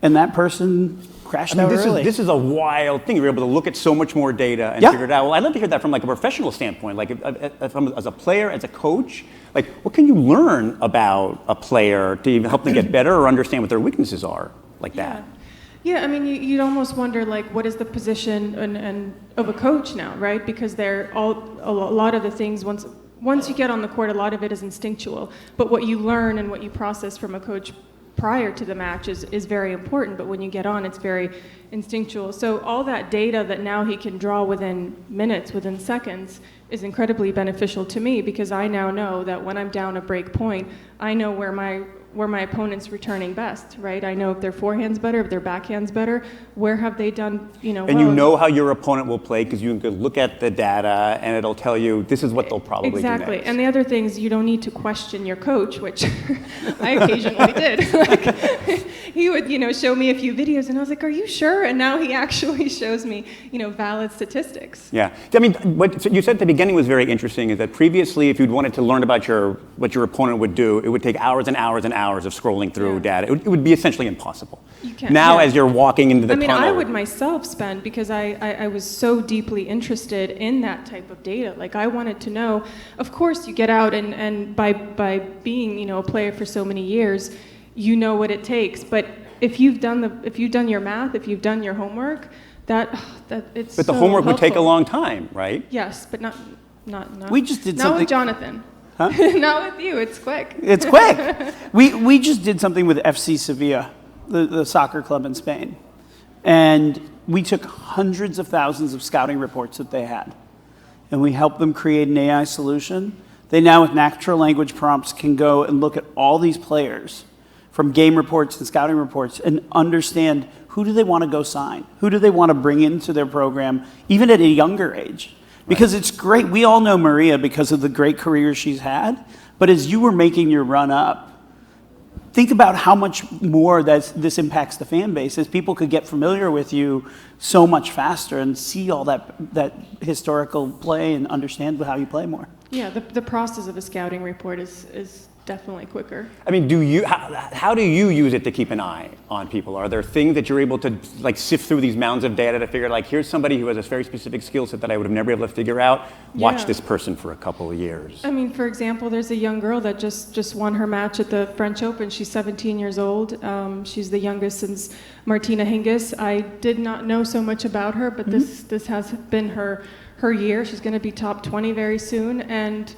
And that person crashed out early. This is a wild thing. You're able to look at so much more data and figure it out. Well, I'd love to hear that from a professional standpoint, as a player, as a coach. What can you learn about a player to even help them get better or understand what their weaknesses are that? Yeah, I mean, you'd almost wonder, what is the position of a coach now, right? Because a lot of the things, once you get on the court, a lot of it is instinctual. But what you learn and what you process from a coach prior to the match is very important, but when you get on, it's very instinctual. So all that data that now he can draw within minutes, within seconds, is incredibly beneficial to me because I now know that when I'm down a break point, I know where my opponent's returning best, right? I know if their forehand's better, if their backhand's better, where have they done, And you know how your opponent will play because you can look at the data and it'll tell you this is what they'll probably do next. Exactly. And the other things, you don't need to question your coach, which I occasionally did. He would, show me a few videos and I was like, are you sure? And now he actually shows me, valid statistics. Yeah. I mean, what you said at the beginning was very interesting is that previously, if you'd wanted to learn about what your opponent would do, it would take hours and hours and hours of scrolling through data. It would be essentially impossible. You can't. Now, as you're walking into the tunnel. I would myself spend, because I was so deeply interested in that type of data. I wanted to know, of course, you get out and by being, a player for so many years, you know what it takes. But if you've done your math, if you've done your homework, it's But the homework would take a long time, right? Yes, but not. We just did not something. with Jonathan. Huh? Not with you. It's quick. It's quick. We just did something with FC Sevilla, the soccer club in Spain, and we took hundreds of thousands of scouting reports that they had, and we help them create an AI solution, they now with natural language prompts can go and look at all these players from game reports and scouting reports and understand who do they want to go sign, who do they want to bring into their program, even at a younger age. Because it's great. We all know Maria because of the great career she's had. But as you were making your run up, think about how much more this impacts the fan base, as people could get familiar with you so much faster and see all that historical play and understand how you play more. Yeah, the process of a scouting report is definitely quicker. I mean, how do you use it to keep an eye on people? Are there things that you're able to like sift through these mounds of data to figure like, here's somebody who has a very specific skill set that I would have never been able to figure out? Watch this person for a couple of years. I mean, for example, there's a young girl that just won her match at the French Open. She's 17 years old. She's the youngest since Martina Hingis. I did not know so much about her, but this has been her year. She's going to be top 20 very soon. And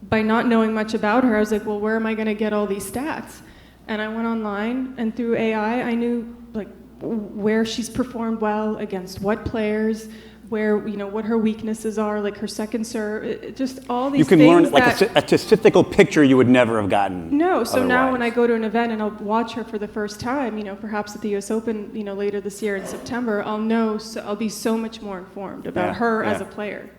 by not knowing much about her, I was like, well, where am I going to get all these stats? And I went online, and through AI, I knew like where she's performed well against what players, where what her weaknesses are, like her second serve, just all these things. You can learn like a statistical picture you would never have gotten. No, so now when I go to an event and I'll watch her for the first time, perhaps at the U.S. Open, later this year in September, I'll be so much more informed about her as a player.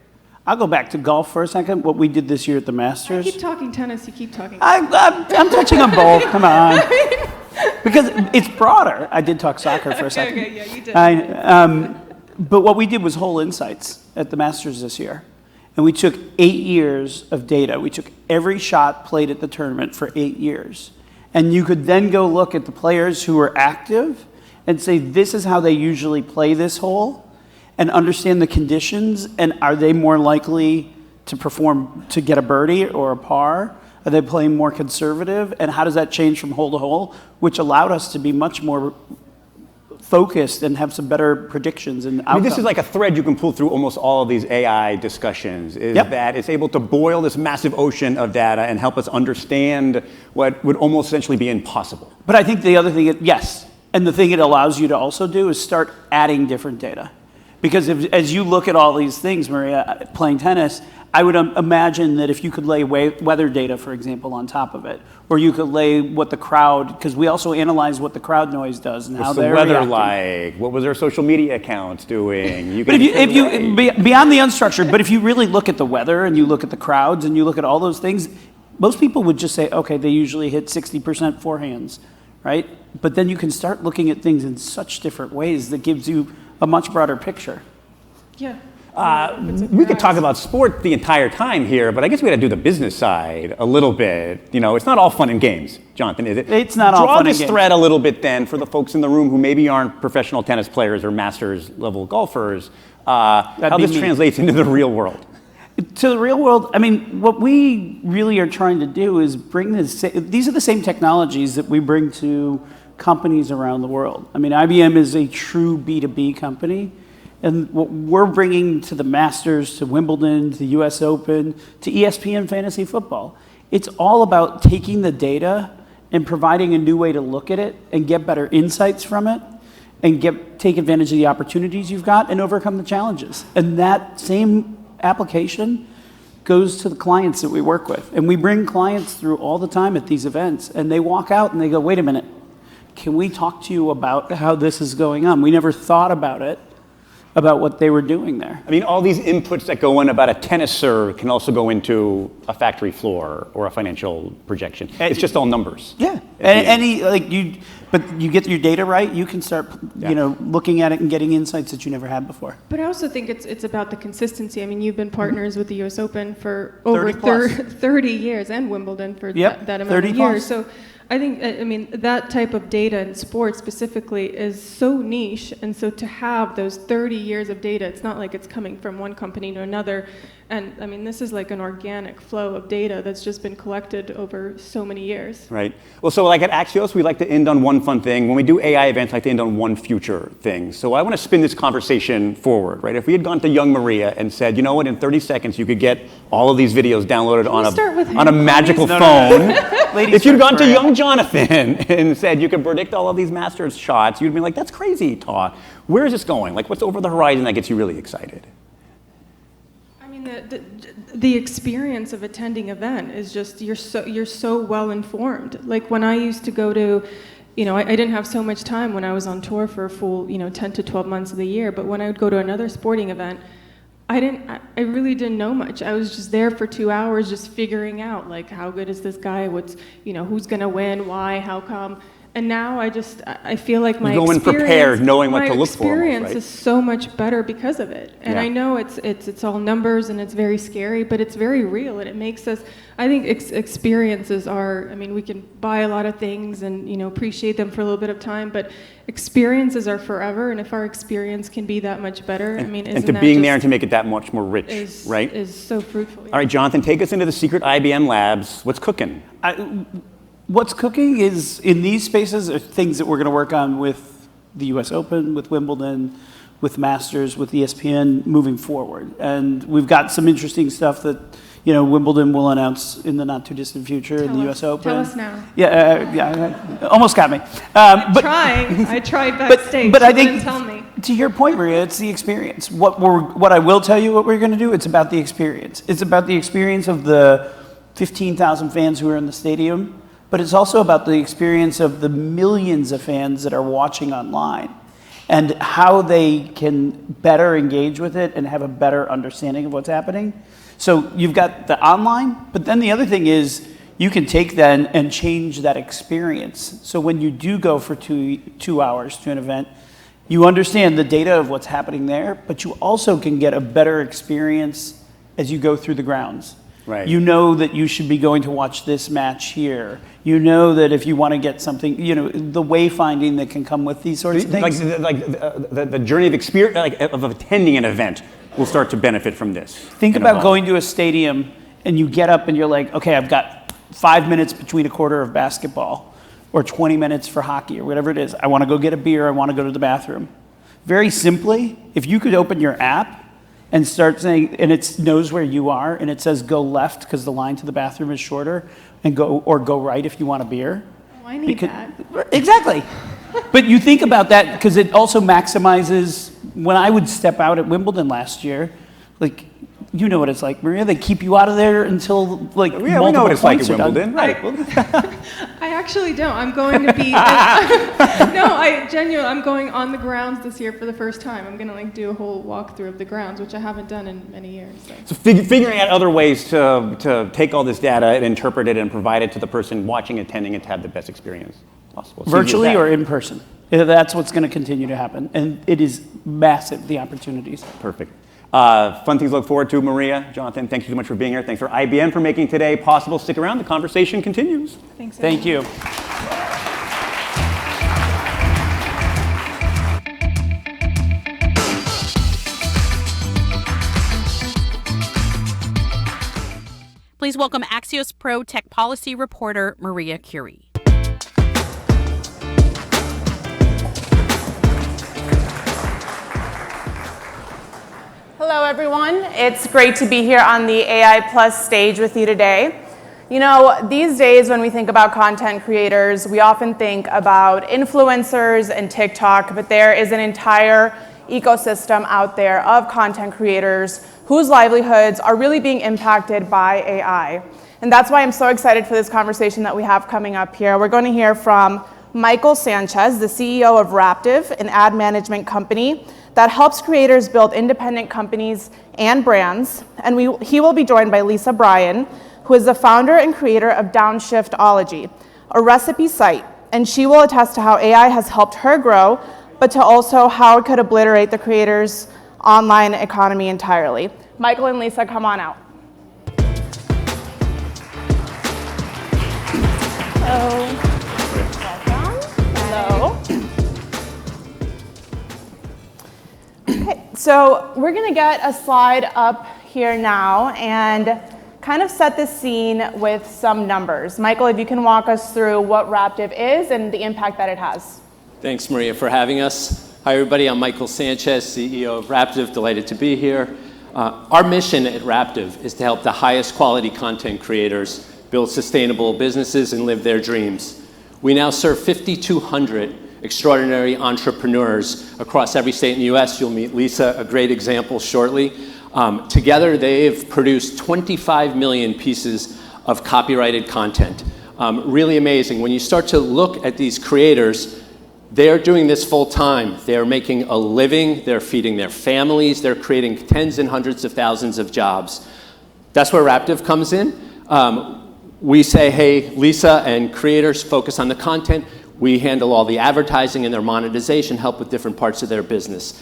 I'll go back to golf for a second, what we did this year at the Masters. I keep talking tennis, you keep talking I'm touching on both, come on. Because it's broader. I did talk soccer for a second. Okay, yeah, you did. But what we did was whole insights at the Masters this year. And we took 8 years of data. We took every shot played at the tournament for 8 years. And you could then go look at the players who were active and say, this is how they usually play this hole, and understand the conditions, and are they more likely to perform to get a birdie or a par? Are they playing more conservative? And how does that change from hole to hole? Which allowed us to be much more focused and have some better predictions and outcomes. I mean, this is like a thread you can pull through almost all of these AI discussions, is that it's able to boil this massive ocean of data and help us understand what would almost essentially be impossible. But I think the other thing, yes, and the thing it allows you to also do is start adding different data. Because as you look at all these things, Maria, playing tennis, I would imagine that if you could lay weather data, for example, on top of it, or you could lay what the crowd, because we also analyze what the crowd noise does and how they're weather reacting. like? What was their social media accounts doing? But if you beyond the unstructured, but if you really look at the weather and you look at the crowds and you look at all those things, most people would just say, okay, they usually hit 60% forehands, right? But then you can start looking at things in such different ways that gives you a much broader picture. Yeah. We could talk about sport the entire time here, but I guess we got to do the business side a little bit. It's not all fun and games, Jonathan, is it? It's not all fun and games. Draw this thread a little bit then for the folks in the room who maybe aren't professional tennis players or masters level golfers, how this translates into the real world. To the real world, I mean, what we really are trying to do is bring these are the same technologies that we bring to companies around the world. I mean, IBM is a true B2B company, and what we're bringing to the Masters, to Wimbledon, to the US Open, to ESPN Fantasy Football, it's all about taking the data and providing a new way to look at it and get better insights from it and take advantage of the opportunities you've got and overcome the challenges. And that same application goes to the clients that we work with. And we bring clients through all the time at these events, and they walk out and they go, wait a minute, can we talk to you about how this is going on? We never thought about it, about what they were doing there. I mean, all these inputs that go in about a tennis serve can also go into a factory floor or a financial projection. It's just all numbers. Yeah, but you get your data right, you can start, looking at it and getting insights that you never had before. But I also think it's about the consistency. I mean, you've been partners with the U.S. Open for over 30 years, and Wimbledon for that amount of years. So I think, that type of data in sports specifically is so niche, and so to have those 30 years of data, it's not like it's coming from one company to another, and this is like an organic flow of data that's just been collected over so many years. Right. Well, so like at Axios, we like to end on one fun thing. When we do AI events, I like to end on one future thing. So I want to spin this conversation forward, right? If we had gone to young Maria and said, you know what, in 30 seconds you could get all of these videos downloaded on a magical phone. If you'd gone to young Jonathan and said you could predict all of these Masters shots, you'd be like, that's crazy talk. Where is this going? Like, what's over the horizon that gets you really excited? the experience of attending event is just you're so well informed. Like when I used to go to, I didn't have so much time when I was on tour for a full 10 to 12 months of the year. But when I would go to another sporting event, I really didn't know much. I was just there for 2 hours, just figuring out like how good is this guy? What's who's gonna win? Why? How come? And now I feel like my experience, prepared, knowing what to look for. My experience is so much better because of it. And I know it's all numbers and it's very scary, but it's very real and it makes us. I think experiences are. I mean, we can buy a lot of things and appreciate them for a little bit of time, but experiences are forever. And if our experience can be that much better, and to being there and to make it that much more rich, right? Is so fruitful. All right, Jonathan, take us into the secret IBM labs. What's cooking? What's cooking is, in these spaces, are things that we're going to work on with the US Open, with Wimbledon, with Masters, with ESPN moving forward. And we've got some interesting stuff that, Wimbledon will announce in the not too distant future in the US Open. Tell us now. Yeah, almost got me. I tried backstage. But I think, tell me. To your point, Maria, it's the experience. What I will tell you what we're going to do, it's about the experience. It's about the experience of the 15,000 fans who are in the stadium. But it's also about the experience of the millions of fans that are watching online and how they can better engage with it and have a better understanding of what's happening. So you've got the online, but then the other thing is you can take that and change that experience. So when you do go for 2 hours to an event, you understand the data of what's happening there, but you also can get a better experience as you go through the grounds. Right. You know that you should be going to watch this match here. You know that if you want to get something, the wayfinding that can come with these sorts of things. The journey of experience, of attending an event, will start to benefit from this. Think about going to a stadium and you get up and you're like, okay, I've got 5 minutes between a quarter of basketball or 20 minutes for hockey or whatever it is. I want to go get a beer. I want to go to the bathroom. Very simply, if you could open your app and start saying, and it knows where you are, and it says go left because the line to the bathroom is shorter, and go right if you want a beer. Oh, I need that. Exactly. But you think about that because it also maximizes. When I would step out at Wimbledon last year, like, you know what it's like, Maria. They keep you out of there until we know what it's like at Wimbledon, right? I actually don't. I'm going to be. I'm going on the grounds this year for the first time. I'm going to do a whole walkthrough of the grounds, which I haven't done in many years. So figuring out other ways to take all this data and interpret it and provide it to the person watching, attending, and to have the best experience possible. Virtually or in person. That's what's going to continue to happen, and it is massive, the opportunities. Perfect. Fun things to look forward to. Maria, Jonathan, thank you so much for being here. Thanks for IBM for making today possible. Stick around. The conversation continues. Thanks. Thank you. Please welcome Axios Pro Tech Policy Reporter Maria Curie. Hello, everyone. It's great to be here on the AI Plus stage with you today. These days when we think about content creators, we often think about influencers and TikTok, but there is an entire ecosystem out there of content creators whose livelihoods are really being impacted by AI. And that's why I'm so excited for this conversation that we have coming up here. We're going to hear from Michael Sanchez, the CEO of Raptive, an ad management company that helps creators build independent companies and brands. And he will be joined by Lisa Bryan, who is the founder and creator of Downshiftology, a recipe site. And she will attest to how AI has helped her grow, but to also how it could obliterate the creators' online economy entirely. Michael and Lisa, come on out. Hello. Okay, so we're going to get a slide up here now and kind of set the scene with some numbers. Michael, if you can walk us through what Raptive is and the impact that it has. Thanks, Maria, for having us. Hi, everybody. I'm Michael Sanchez, CEO of Raptive. Delighted to be here. Our mission at Raptive is to help the highest quality content creators build sustainable businesses and live their dreams. We now serve 5,200 extraordinary entrepreneurs across every state in the US. You'll meet Lisa, a great example, shortly. Together, they've produced 25 million pieces of copyrighted content. Really amazing. When you start to look at these creators, they're doing this full time. They're making a living, they're feeding their families, they're creating tens and hundreds of thousands of jobs. That's where Raptive comes in. We say, hey, Lisa and creators focus on the content. We handle all the advertising and their monetization, help with different parts of their business.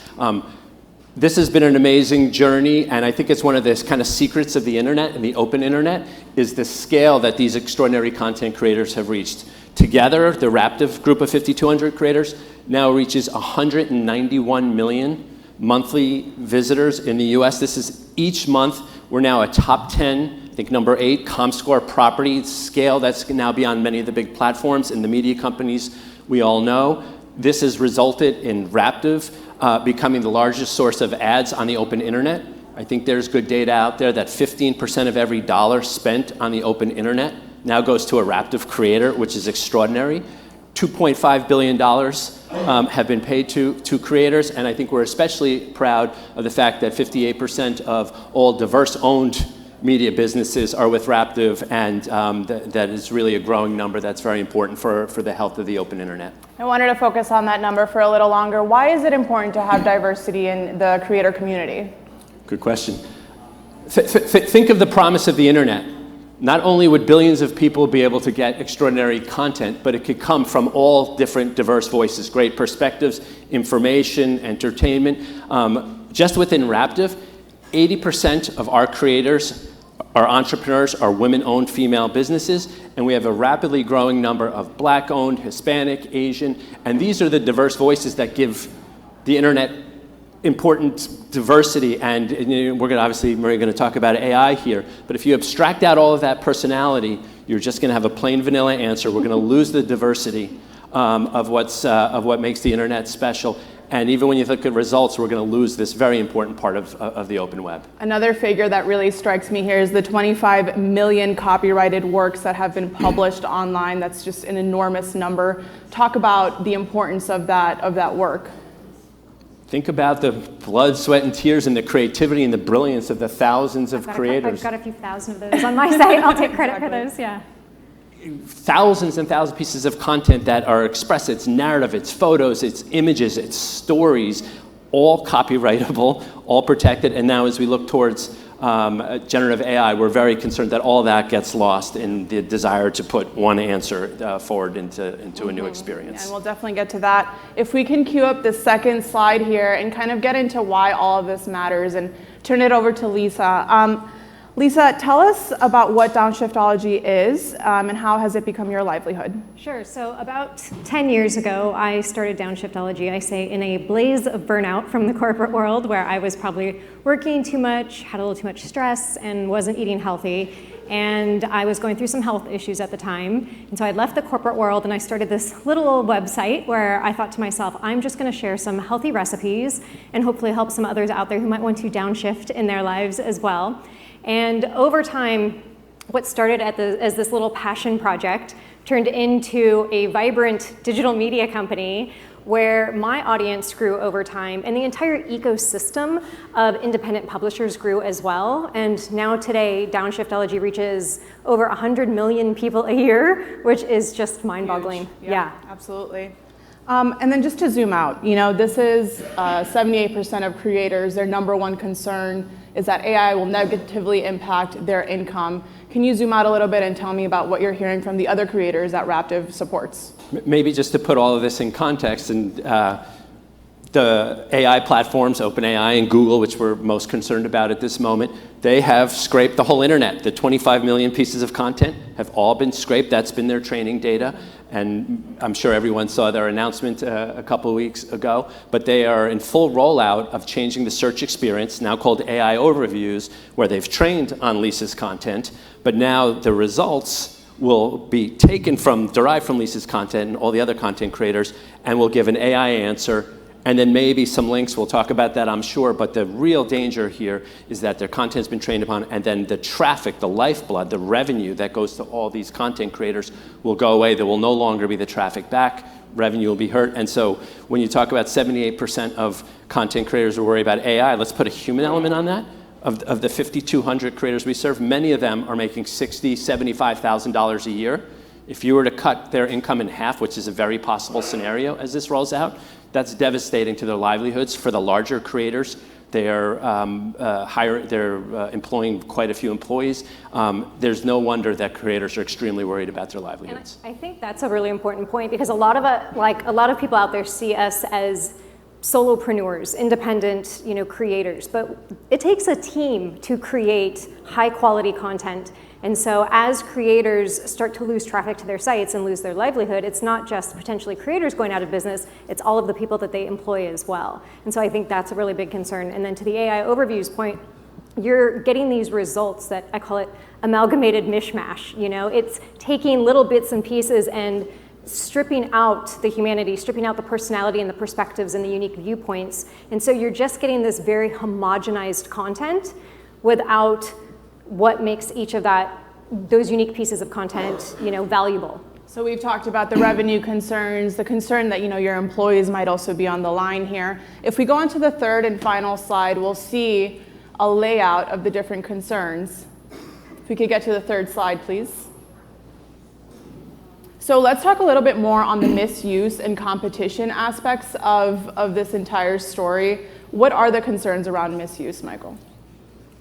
This has been an amazing journey, and I think it's one of the kind of secrets of the internet and the open internet is the scale that these extraordinary content creators have reached. Together, the Raptive group of 5,200 creators now reaches 191 million monthly visitors in the US. This is each month. We're now a top 10, I think number 8, ComScore property scale that's now beyond many of the big platforms and the media companies we all know. This has resulted in Raptive becoming the largest source of ads on the open internet. I think there's good data out there that 15% of every dollar spent on the open internet now goes to a Raptive creator, which is extraordinary. $2.5 billion have been paid to creators, and I think we're especially proud of the fact that 58% of all diverse-owned media businesses are with Raptive, and that is really a growing number that's very important for the health of the open internet. I wanted to focus on that number for a little longer. Why is it important to have diversity in the creator community? Good question. Think of the promise of the internet. Not only would billions of people be able to get extraordinary content, but it could come from all different diverse voices, great perspectives, information, entertainment. Just within Raptive, 80% of our creators, our entrepreneurs, are women-owned female businesses, and we have a rapidly growing number of Black-owned, Hispanic, Asian, and these are the diverse voices that give the internet important diversity. And we're going to obviously, Maria, going to talk about AI here, but if you abstract out all of that personality, you're just going to have a plain vanilla answer. We're going to lose the diversity of what makes the internet special. And even when you look at results, we're going to lose this very important part of the open web. Another figure that really strikes me here is the 25 million copyrighted works that have been published online. That's just an enormous number. Talk about the importance of that work. Think about the blood, sweat, and tears and the creativity and the brilliance of the thousands of creators. I've got a few thousand of those on my site. I'll take credit for those, yeah. Thousands and thousands of pieces of content that are expressed. It's narrative, it's photos, it's images, it's stories, all copyrightable, all protected. And now as we look towards generative AI, we're very concerned that all that gets lost in the desire to put one answer forward into a new experience. And we'll definitely get to that. If we can cue up the second slide here and kind of get into why all of this matters and turn it over to Lisa. Lisa, tell us about what downshiftology is and how has it become your livelihood? Sure. So about 10 years ago, I started downshiftology, I say, in a blaze of burnout from the corporate world where I was probably working too much, had a little too much stress, and wasn't eating healthy. And I was going through some health issues at the time. And so I left the corporate world and I started this little old website where I thought to myself, I'm just going to share some healthy recipes and hopefully help some others out there who might want to downshift in their lives as well. And over time, what started as this little passion project turned into a vibrant digital media company where my audience grew over time and the entire ecosystem of independent publishers grew as well. And now today, downshiftology reaches over 100 million people a year, which is just mind-boggling. Yeah, absolutely. And then just to zoom out, this is 78% of creators, their number one concern is that AI will negatively impact their income. Can you zoom out a little bit and tell me about what you're hearing from the other creators that Raptive supports? Maybe just to put all of this in context, and the AI platforms, OpenAI and Google, which we're most concerned about at this moment, they have scraped the whole internet. The 25 million pieces of content have all been scraped. That's been their training data. And I'm sure everyone saw their announcement a couple of weeks ago. But they are in full rollout of changing the search experience, now called AI Overviews, where they've trained on Lisa's content. But now the results will be derived from Lisa's content and all the other content creators, and will give an AI answer. And then maybe some links, we'll talk about that, I'm sure, but the real danger here is that their content's been trained upon, and then the traffic, the lifeblood, the revenue that goes to all these content creators will go away. There will no longer be the traffic back, revenue will be hurt. And so when you talk about 78% of content creators are worried about AI, let's put a human element on that. Of the 5,200 creators we serve, many of them are making $60,000, $75,000 a year. If you were to cut their income in half, which is a very possible scenario as this rolls out, that's devastating to their livelihoods. For the larger creators, they're employing quite a few employees. There's no wonder that creators are extremely worried about their livelihoods. And I think that's a really important point, because a lot of people out there see us as solopreneurs, independent, creators, but it takes a team to create high quality content. And so as creators start to lose traffic to their sites and lose their livelihood, it's not just potentially creators going out of business, it's all of the people that they employ as well. And so I think that's a really big concern. And then to the AI overviews point, you're getting these results that I call it amalgamated mishmash. It's taking little bits and pieces and stripping out the humanity, stripping out the personality and the perspectives and the unique viewpoints. And so you're just getting this very homogenized content without what makes each of those unique pieces of content, valuable. So we've talked about the revenue concerns, the concern that your employees might also be on the line here. If we go on to the third and final slide, we'll see a layout of the different concerns. If we could get to the third slide, please. So let's talk a little bit more on the misuse and competition aspects of this entire story. What are the concerns around misuse, Michael?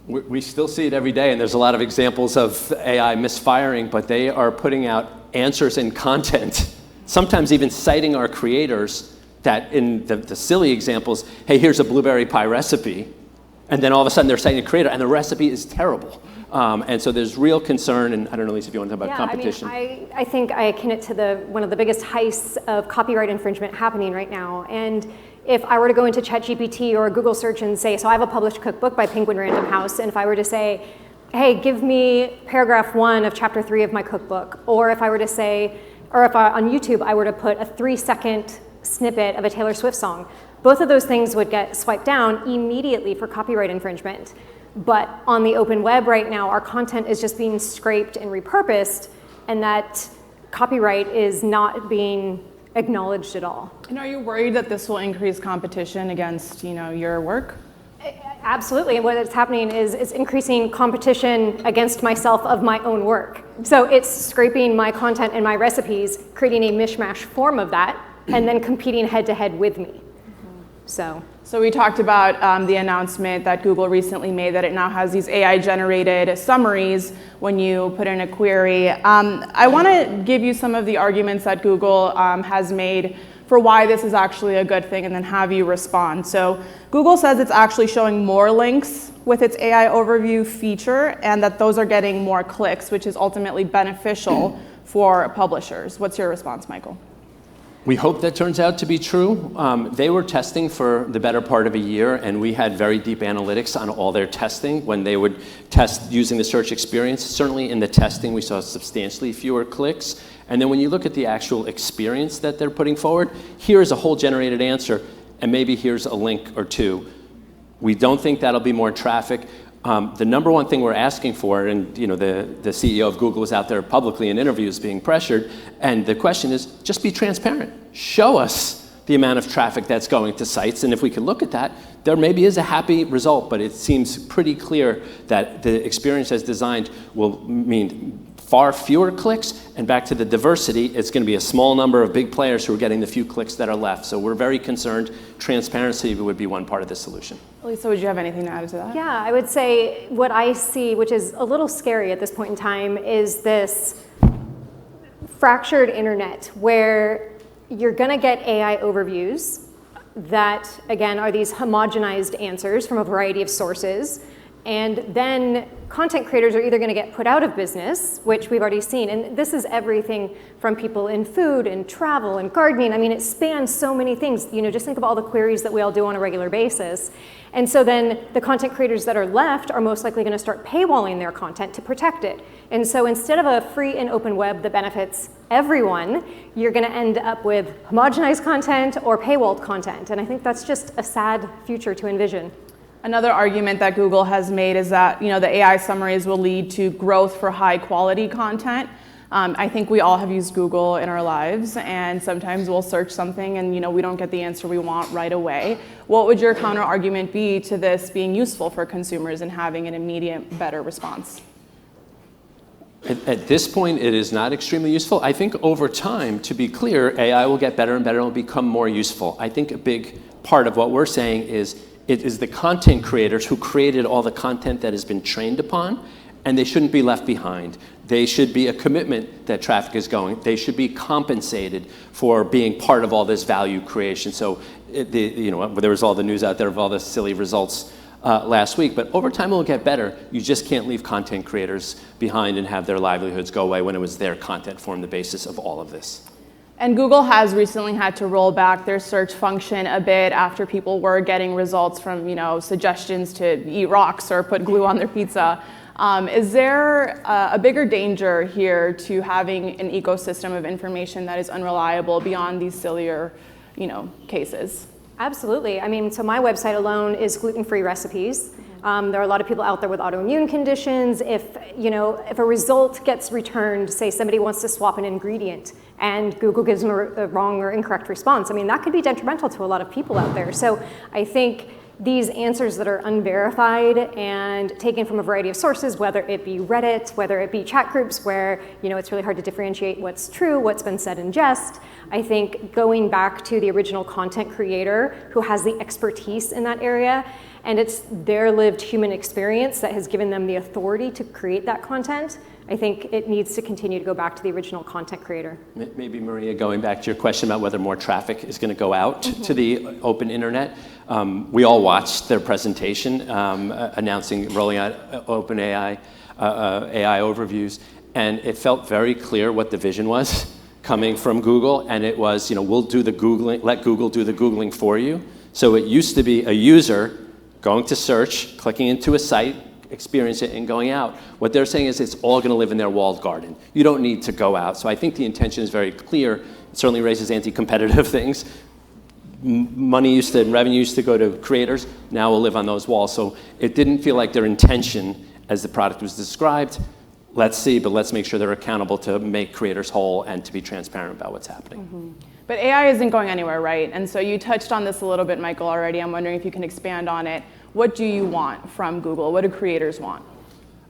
We still see it every day, and there's a lot of examples of AI misfiring, but they are putting out answers in content, sometimes even citing our creators that in the silly examples, hey, here's a blueberry pie recipe, and then all of a sudden they're citing a creator, and the recipe is terrible. And so there's real concern, and I don't know, Lisa, if you want to talk about competition. I think I akin it to one of the biggest heists of copyright infringement happening right now. And if I were to go into ChatGPT or a Google search and say, so I have a published cookbook by Penguin Random House, and if I were to say, hey, give me paragraph 1 of chapter 3 of my cookbook, or if I were to say, on YouTube, I were to put a 3-second snippet of a Taylor Swift song, both of those things would get swiped down immediately for copyright infringement. But on the open web right now, our content is just being scraped and repurposed, and that copyright is not being acknowledged at all. And are you worried that this will increase competition against, your work? Absolutely. And what is happening is it's increasing competition against myself of my own work. So it's scraping my content and my recipes, creating a mishmash form of that, and then competing head to head with me. So we talked about the announcement that Google recently made that it now has these AI-generated summaries when you put in a query. I want to give you some of the arguments that Google has made for why this is actually a good thing, and then have you respond. So Google says it's actually showing more links with its AI overview feature, and that those are getting more clicks, which is ultimately beneficial for publishers. What's your response, Michael? We hope that turns out to be true. They were testing for the better part of a year, and we had very deep analytics on all their testing when they would test using the search experience. Certainly in the testing, we saw substantially fewer clicks. And then when you look at the actual experience that they're putting forward, here's a whole generated answer, and maybe here's a link or two. We don't think that'll be more traffic. The number one thing we're asking for, and the CEO of Google is out there publicly in interviews being pressured, and the question is, just be transparent. Show us the amount of traffic that's going to sites, and if we can look at that, there maybe is a happy result, but it seems pretty clear that the experience as designed will mean far fewer clicks, and back to the diversity, it's going to be a small number of big players who are getting the few clicks that are left. So we're very concerned. Transparency would be one part of the solution. Lisa, would you have anything to add to that? Yeah, I would say what I see, which is a little scary at this point in time, is this fractured internet where you're going to get AI overviews that, again, are these homogenized answers from a variety of sources. And then content creators are either going to get put out of business, which we've already seen. And this is everything from people in food and travel and gardening. I mean, it spans so many things. Just think of all the queries that we all do on a regular basis. And so then the content creators that are left are most likely going to start paywalling their content to protect it. And so instead of a free and open web that benefits everyone, you're going to end up with homogenized content or paywalled content. And I think that's just a sad future to envision. Another argument that Google has made is that the AI summaries will lead to growth for high quality content. I think we all have used Google in our lives, and sometimes we'll search something and we don't get the answer we want right away. What would your counter argument be to this being useful for consumers and having an immediate, better response? At this point, it is not extremely useful. I think over time, to be clear, AI will get better and better and will become more useful. I think a big part of what we're saying is it is the content creators who created all the content that has been trained upon, and they shouldn't be left behind. They should be a commitment that traffic is going. They should be compensated for being part of all this value creation. So, there was all the news out there of all the silly results last week, but over time it will get better. You just can't leave content creators behind and have their livelihoods go away when it was their content formed the basis of all of this. And Google has recently had to roll back their search function a bit after people were getting results from, suggestions to eat rocks or put glue on their pizza. Is there a bigger danger here to having an ecosystem of information that is unreliable beyond these sillier, cases? Absolutely. I mean, so my website alone is gluten-free recipes. There are a lot of people out there with autoimmune conditions. If a result gets returned, say somebody wants to swap an ingredient and Google gives them a wrong or incorrect response, I mean, that could be detrimental to a lot of people out there. So I think these answers that are unverified and taken from a variety of sources, whether it be Reddit, whether it be chat groups where it's really hard to differentiate what's true, what's been said in jest, I think going back to the original content creator who has the expertise in that area, and it's their lived human experience that has given them the authority to create that content, I think it needs to continue to go back to the original content creator. Maybe, Maria, going back to your question about whether more traffic is going to go out to the open internet, we all watched their presentation rolling out OpenAI AI overviews, and it felt very clear what the vision was coming from Google, and it was, we'll do the Googling, let Google do the Googling for you. So it used to be a user going to search, clicking into a site, experience it, and going out. What they're saying is it's all going to live in their walled garden. You don't need to go out. So I think the intention is very clear. It certainly raises anti-competitive things. Money and revenue used to go to creators. Now will live on those walls. So it didn't feel like their intention as the product was described. Let's see, but let's make sure they're accountable to make creators whole and to be transparent about what's happening. But AI isn't going anywhere, right? And so you touched on this a little bit, Michael, already. I'm wondering if you can expand on it. What do you want from Google? What do creators want?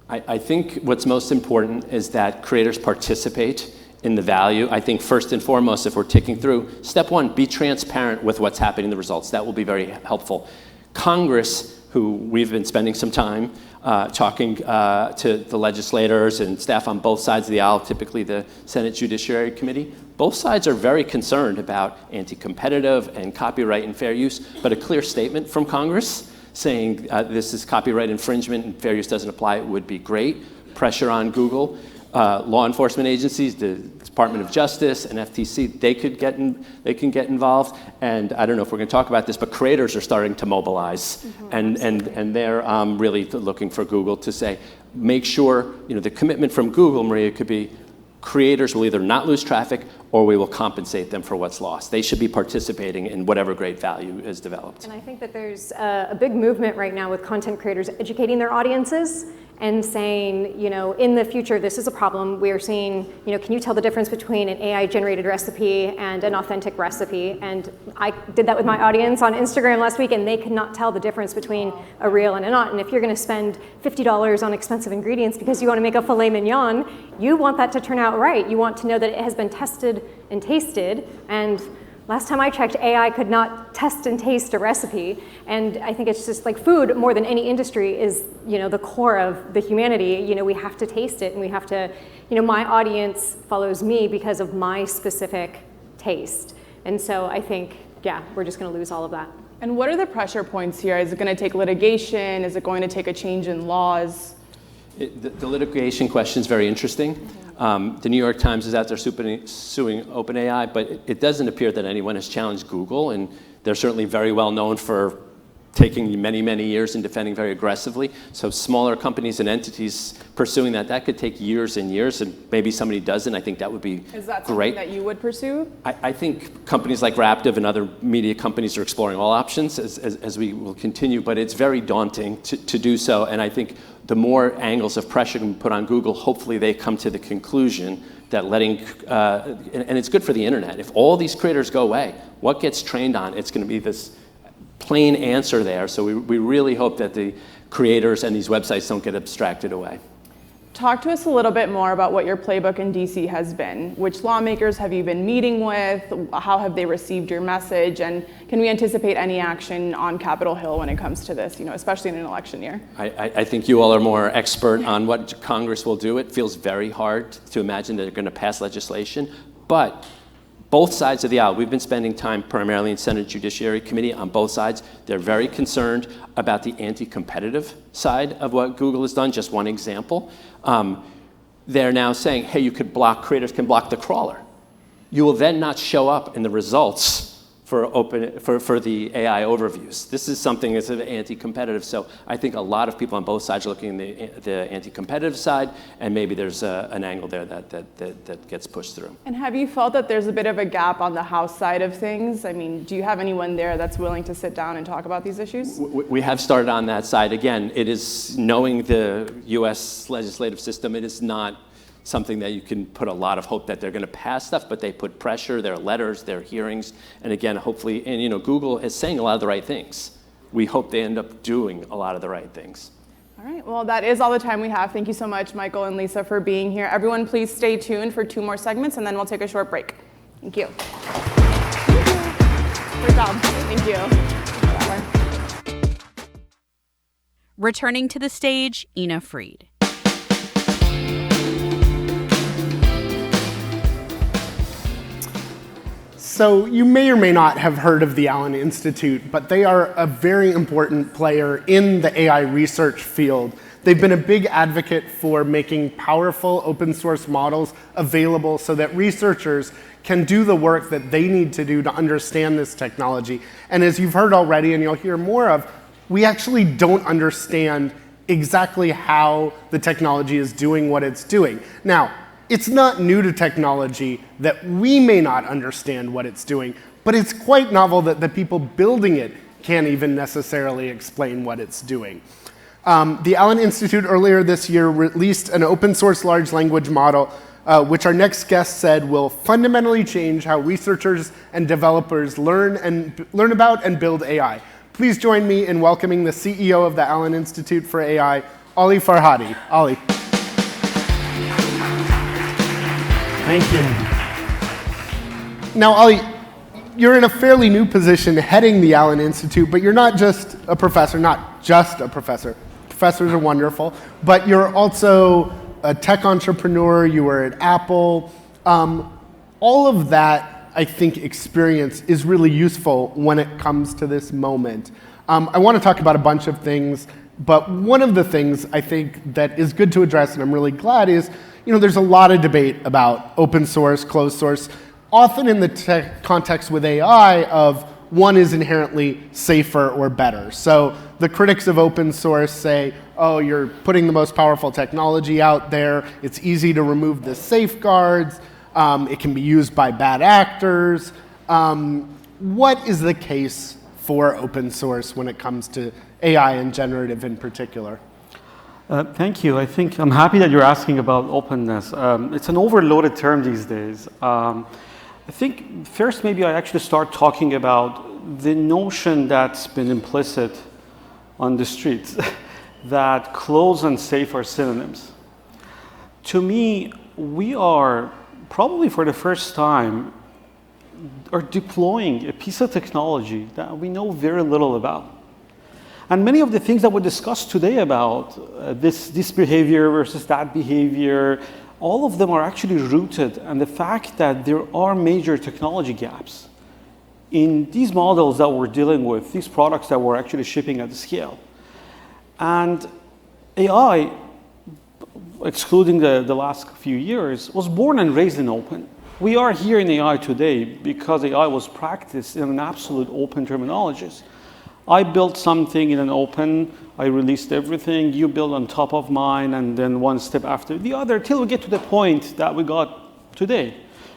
I think what's most important is that creators participate in the value. I think first and foremost, if we're ticking through, step one, be transparent with what's happening in the results. That will be very helpful. Congress, who we've been spending some time talking to the legislators and staff on both sides of the aisle, typically the Senate Judiciary Committee, both sides are very concerned about anti-competitive and copyright and fair use, but a clear statement from Congress saying this is copyright infringement and fair use doesn't apply would be great. Pressure on Google. Law enforcement agencies, the Department of Justice and FTC, they can get involved. And I don't know if we're going to talk about this, but creators are starting to mobilize, and they're really looking for Google to say, make sure the commitment from Google, Maria, could be creators will either not lose traffic or we will compensate them for what's lost. They should be participating in whatever great value is developed. And I think that there's a big movement right now with content creators educating their audiences and saying, in the future, this is a problem. We are seeing, can you tell the difference between an AI-generated recipe and an authentic recipe? And I did that with my audience on Instagram last week, and they could not tell the difference between a real and a not. And if you're going to spend $50 on expensive ingredients because you want to make a filet mignon, you want that to turn out right. You want to know that it has been tested and tasted. And last time I checked, AI could not test and taste a recipe. And I think it's just like food, more than any industry, is the core of the humanity. We have to taste it, and we have to, my audience follows me because of my specific taste. And so I think, we're just going to lose all of that. And what are the pressure points here? Is it going to take litigation? Is it going to take a change in laws? The litigation question is very interesting. The New York Times is out there suing OpenAI, but it doesn't appear that anyone has challenged Google, and they're certainly very well known for taking many, many years and defending very aggressively. So smaller companies and entities pursuing that could take years and years, and maybe somebody doesn't. I think that would be Is that great. something that you would pursue? I think companies like Raptive and other media companies are exploring all options as we will continue, but it's very daunting to do so. And I think the more angles of pressure can be put on Google, hopefully they come to the conclusion that letting, and it's good for the internet. If all these creators go away, what gets trained on? It's going to be this plain answer there. So we really hope that the creators and these websites don't get abstracted away. Talk to us a little bit more about what your playbook in DC has been. Which lawmakers have you been meeting with? How have they received your message? And can we anticipate any action on Capitol Hill when it comes to this, especially in an election year? I think you all are more expert on what Congress will do. It feels very hard to imagine that they're going to pass legislation, but both sides of the aisle, we've been spending time primarily in Senate Judiciary Committee on both sides. They're very concerned about the anti-competitive side of what Google has done. Just one example. They're now saying, hey, creators can block the crawler. You will then not show up in the results for the AI overviews. This is something that's anti-competitive. So I think a lot of people on both sides are looking at the anti-competitive side, and maybe there's an angle there that gets pushed through. And have you felt that there's a bit of a gap on the House side of things? I mean, do you have anyone there that's willing to sit down and talk about these issues? We have started on that side. Again, it is knowing the US legislative system, it is not something that you can put a lot of hope that they're going to pass stuff, but they put pressure, their letters, their hearings, and again, hopefully, and Google is saying a lot of the right things. We hope they end up doing a lot of the right things. All right, well, that is all the time we have. Thank you so much, Michael and Lisa, for being here. Everyone, please stay tuned for 2 more segments, and then we'll take a short break. Thank you. Great job. Thank you. Returning to the stage, Ina Fried. So you may or may not have heard of the Allen Institute, but they are a very important player in the AI research field. They've been a big advocate for making powerful open source models available so that researchers can do the work that they need to do to understand this technology. And as you've heard already, and you'll hear more of, we actually don't understand exactly how the technology is doing what it's doing. Now, it's not new to technology that we may not understand what it's doing, but it's quite novel that the people building it can't even necessarily explain what it's doing. The Allen Institute earlier this year released an open source large language model, which our next guest said will fundamentally change how researchers and developers learn about and build AI. Please join me in welcoming the CEO of the Allen Institute for AI, Ali Farhadi. Ali. Thank you. Now, Ali, you're in a fairly new position heading the Allen Institute, but you're not just a professor, Professors are wonderful, but you're also a tech entrepreneur, you were at Apple. All of that, I think, experience is really useful when it comes to this moment. I want to talk about a bunch of things, but one of the things I think that is good to address, and I'm really glad, is there's a lot of debate about open source, closed source, often in the context with AI of one is inherently safer or better. So the critics of open source say, oh, you're putting the most powerful technology out there, it's easy to remove the safeguards, it can be used by bad actors. What is the case for open source when it comes to AI and generative in particular? Thank you. I think I'm happy that you're asking about openness. It's an overloaded term these days. I think first maybe I actually start talking about the notion that's been implicit on the streets that closed and safe are synonyms. To me, we are probably for the first time are deploying a piece of technology that we know very little about. And many of the things that we discussed today about this behavior versus that behavior, all of them are actually rooted in the fact that there are major technology gaps in these models that we're dealing with, these products that we're actually shipping at scale. And AI, excluding the last few years, was born and raised in open. We are here in AI today because AI was practiced in an absolute open terminologies. I built something in an open, I released everything, you build on top of mine, and then one step after the other, till we get to the point that we got today.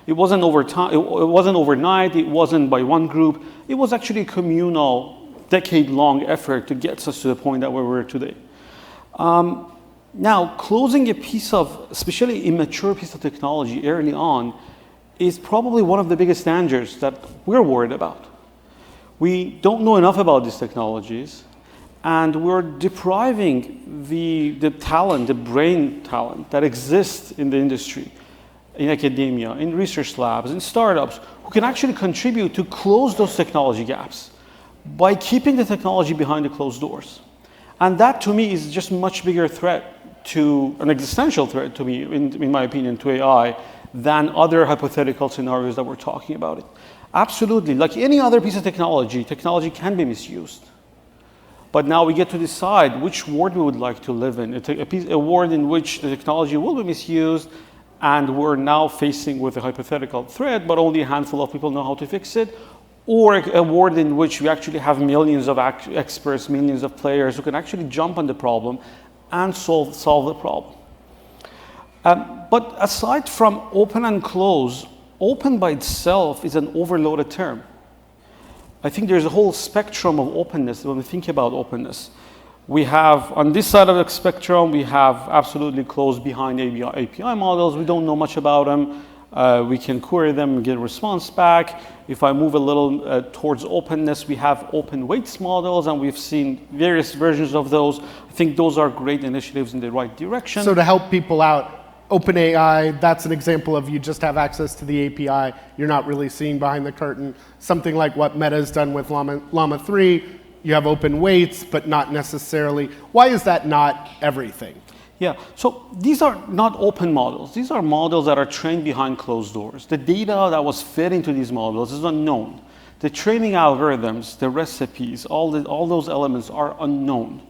It wasn't over time, it wasn't overnight, it wasn't by one group, it was actually a communal, decade-long effort to get us to the point that we were today. Now, closing a piece of, especially immature piece of technology early on, is probably one of the biggest dangers that we're worried about. We don't know enough about these technologies, and we're depriving the talent, the brain talent that exists in the industry, in academia, in research labs, in startups, who can actually contribute to close those technology gaps by keeping the technology behind the closed doors. And that, to me, is just a much bigger threat to, an existential threat to me, in my opinion, to AI, than other hypothetical scenarios that we're talking about it. Absolutely, like any other piece of technology, technology can be misused. But now we get to decide which world we would like to live in. A world in which the technology will be misused, and we're now facing with a hypothetical threat, but only a handful of people know how to fix it, or a world in which we actually have millions of experts, millions of players who can actually jump on the problem and solve the problem. But aside from open and close, open by itself is an overloaded term. I think there's a whole spectrum of openness when we think about openness. We have, on this side of the spectrum, we have absolutely closed behind API models. We don't know much about them. We can query them and get a response back. If I move a little towards openness, we have open weights models, and we've seen various versions of those. I think those are great initiatives in the right direction. So to help people out, OpenAI, that's an example of you just have access to the API. You're not really seeing behind the curtain. Something like what Meta's done with Llama 3, you have open weights, but not necessarily. Why is that not everything? Yeah, so these are not open models. These are models that are trained behind closed doors. The data that was fed into these models is unknown. The training algorithms, the recipes, all those elements are unknown.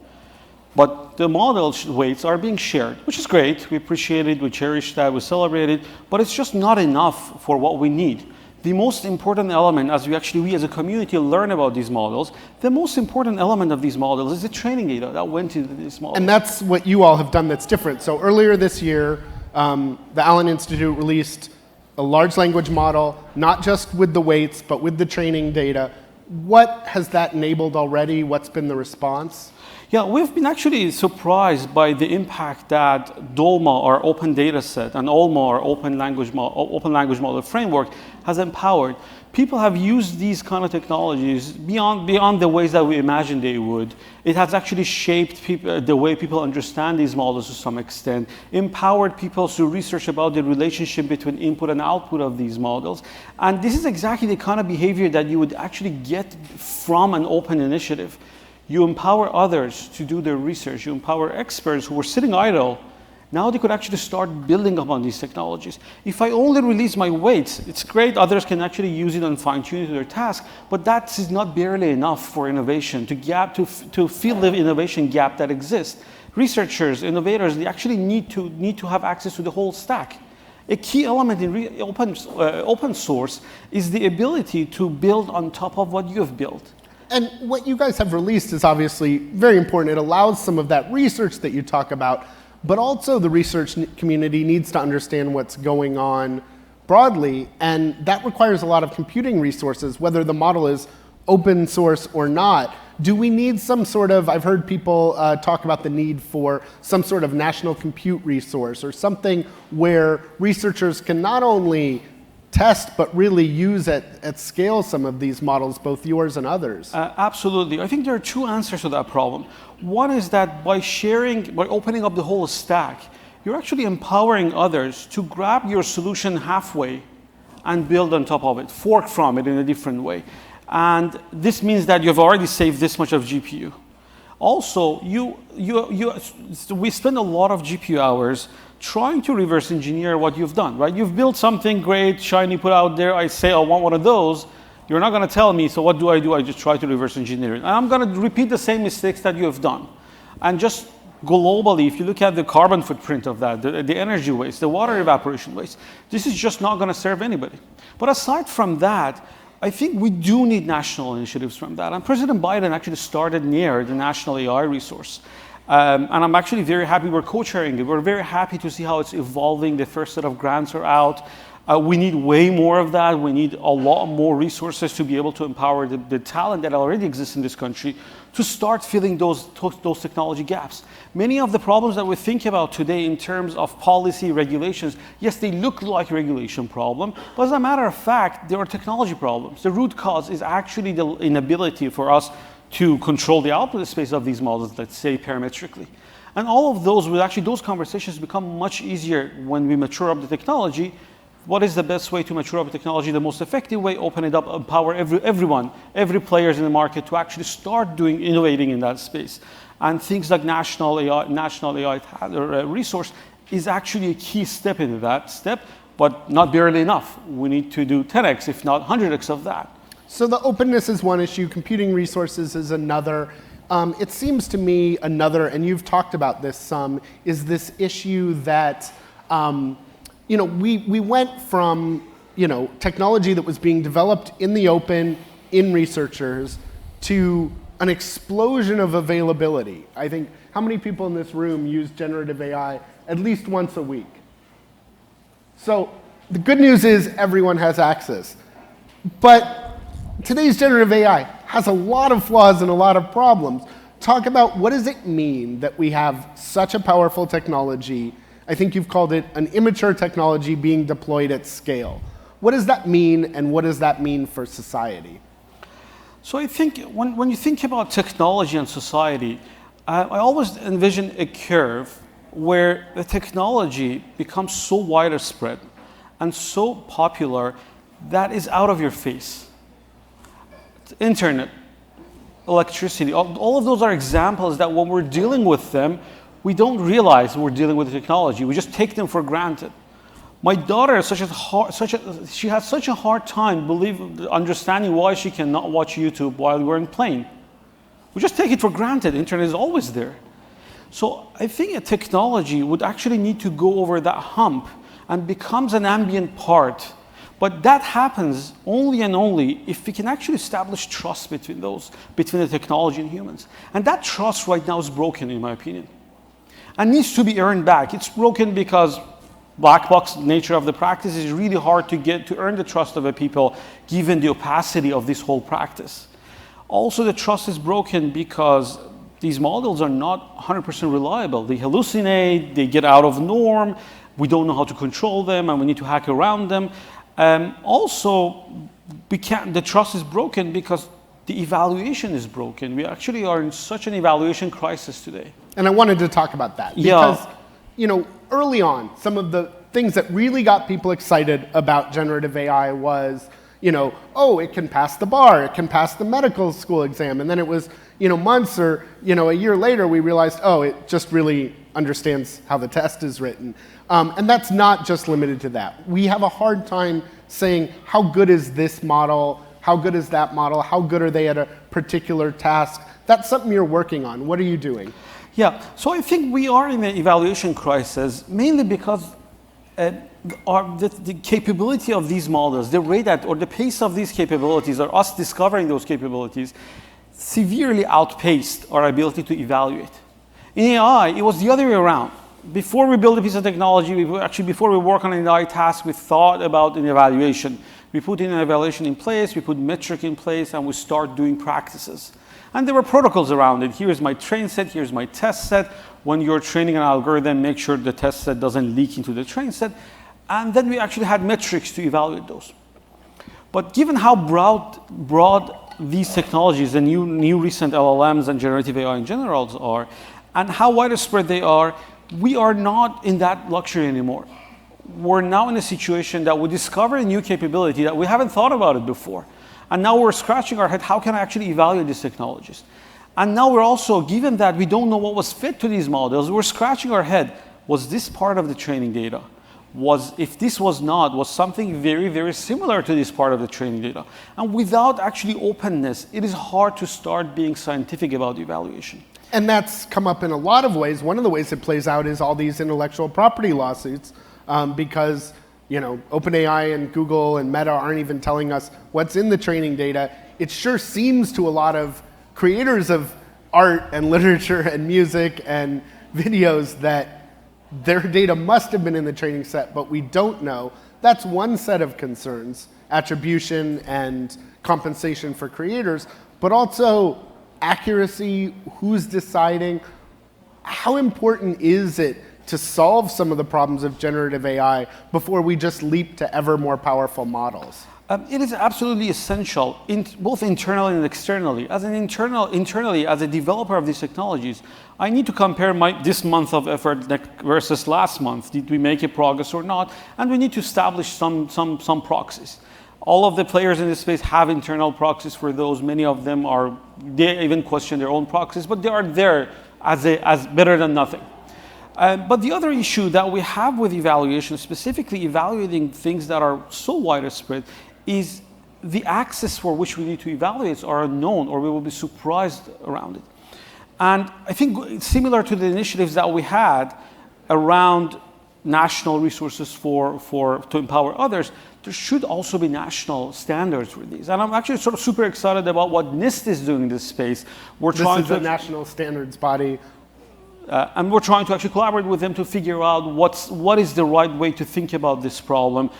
But the model weights are being shared, which is great. We appreciate it, we cherish that, we celebrate it, but it's just not enough for what we need. The most important element, as we as a community learn about these models, the most important element of these models is the training data that went into these models. And that's what you all have done that's different. So earlier this year, the Allen Institute released a large language model, not just with the weights, but with the training data. What has that enabled already? What's been the response? Yeah, we've been actually surprised by the impact that DOLMA, our open data set, and OLMA, our open language model framework, has empowered. People have used these kind of technologies beyond the ways that we imagined they would. It has actually shaped the way people understand these models to some extent, empowered people to research about the relationship between input and output of these models. And this is exactly the kind of behavior that you would actually get from an open initiative. You empower others to do their research. You empower experts who were sitting idle. Now they could actually start building upon these technologies. If I only release my weights, it's great. Others can actually use it and fine-tune it to their task, but that is not barely enough for innovation, to fill the innovation gap that exists. Researchers, innovators, they actually need to have access to the whole stack. A key element in open source is the ability to build on top of what you have built. And what you guys have released is obviously very important. It allows some of that research that you talk about, but also the research community needs to understand what's going on broadly, and that requires a lot of computing resources, whether the model is open source or not. Do we need some sort of, I've heard people talk about the need for some sort of national compute resource or something where researchers can not only test, but really use at scale some of these models, both yours and others? Absolutely. I think there are two answers to that problem. One is that by opening up the whole stack, you're actually empowering others to grab your solution halfway and build on top of it, fork from it in a different way. And this means that you've already saved this much of GPU. Also, we spend a lot of GPU hours trying to reverse engineer what you've done, right? You've built something great, shiny, put out there. I say, I want one of those. You're not going to tell me, so what do? I just try to reverse engineer it. And I'm going to repeat the same mistakes that you have done. And just globally, if you look at the carbon footprint of that, the energy waste, the water evaporation waste, this is just not going to serve anybody. But aside from that, I think we do need national initiatives from that. And President Biden actually started near the National AI Resource. And I'm actually very happy we're co-chairing it. We're very happy to see how it's evolving. The first set of grants are out. We need way more of that. We need a lot more resources to be able to empower the talent that already exists in this country to start filling those technology gaps. Many of the problems that we think about today in terms of policy regulations, yes, they look like regulation problem, but as a matter of fact, they are technology problems. The root cause is actually the inability for us to control the output space of these models, let's say parametrically. And all of those, those conversations become much easier when we mature up the technology. What is the best way to mature up technology? The most effective way, open it up, empower everyone, every player in the market to actually start innovating in that space. And things like National AI Resource is actually a key step in that step, but not barely enough. We need to do 10x, if not 100x of that. So the openness is one issue, computing resources is another. It seems to me another, and you've talked about this some, is this issue that we went from technology that was being developed in the open, in researchers, to an explosion of availability. I think, how many people in this room use generative AI at least once a week? So the good news is everyone has access. But today's generative AI has a lot of flaws and a lot of problems. Talk about what does it mean that we have such a powerful technology. I think you've called it an immature technology being deployed at scale. What does that mean, and what does that mean for society? So I think when you think about technology and society, I always envision a curve where the technology becomes so widespread and so popular that is out of your face. Internet, electricity, all of those are examples that when we're dealing with them, we don't realize we're dealing with the technology. We just take them for granted. My daughter she has such a hard time understanding why she cannot watch YouTube while we're in plane. We just take it for granted. Internet is always there. So I think a technology would actually need to go over that hump and becomes an ambient part. But that happens only and only if we can actually establish trust between the technology and humans. And that trust right now is broken, in my opinion, and needs to be earned back. It's broken because black box nature of the practice is really hard to earn the trust of the people, given the opacity of this whole practice. Also, the trust is broken because these models are not 100% reliable. They hallucinate, they get out of norm, we don't know how to control them, and we need to hack around them. Also, the trust is broken because the evaluation is broken. We actually are in such an evaluation crisis today. And I wanted to talk about that because, early on, some of the things that really got people excited about generative AI was, it can pass the bar, it can pass the medical school exam. And then it was, months or, a year later, we realized, it just really understands how the test is written. And that's not just limited to that. We have a hard time saying, how good is this model? How good is that model? How good are they at a particular task? That's something you're working on. What are you doing? Yeah, so I think we are in an evaluation crisis, mainly because the capability of these models, the rate or the pace of these capabilities, or us discovering those capabilities, severely outpaced our ability to evaluate. In AI, it was the other way around. Before we build a piece of technology, before we work on an AI task, we thought about an evaluation. We put in an evaluation in place, we put metric in place, and we start doing practices. And there were protocols around it. Here's my train set, here's my test set. When you're training an algorithm, make sure the test set doesn't leak into the train set. And then we actually had metrics to evaluate those. But given how broad these technologies, the new recent LLMs and generative AI in general are, and how widespread they are, we are not in that luxury anymore. We're now in a situation that we discover a new capability that we haven't thought about it before. And now we're scratching our head, how can I actually evaluate these technologies? And now we're also, given that we don't know what was fit to these models, we're scratching our head, was this part of the training data? If this was not, was something very, very similar to this part of the training data? And without actually openness, it is hard to start being scientific about evaluation. And that's come up in a lot of ways. One of the ways it plays out is all these intellectual property lawsuits because OpenAI and Google and Meta aren't even telling us what's in the training data, it sure seems to a lot of creators of art and literature and music and videos that their data must have been in the training set, but we don't know. That's one set of concerns, attribution and compensation for creators, but also accuracy, who's deciding. How important is it to solve some of the problems of generative AI before we just leap to ever more powerful models? It is absolutely essential, both internally and externally. Internally, as a developer of these technologies, I need to compare this month of effort versus last month. Did we make a progress or not? And we need to establish some proxies. All of the players in this space have internal proxies for those. Many of them they even question their own proxies, but they are there as better than nothing. But the other issue that we have with evaluation, specifically evaluating things that are so widespread, is the axis for which we need to evaluate are unknown, or we will be surprised around it. And I think similar to the initiatives that we had around national resources to empower others, there should also be national standards for these. And I'm actually sort of super excited about what NIST is doing in this space. This is a national standards body. And we're trying to actually collaborate with them to figure out what is the right way to think about this problem.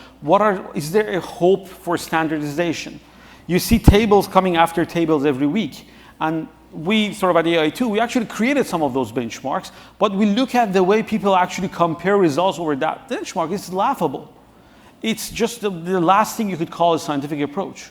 Is there a hope for standardization? You see tables coming after tables every week. And we sort of at AI2, we actually created some of those benchmarks, but we look at the way people actually compare results over that benchmark. It's laughable. It's just the last thing you could call a scientific approach.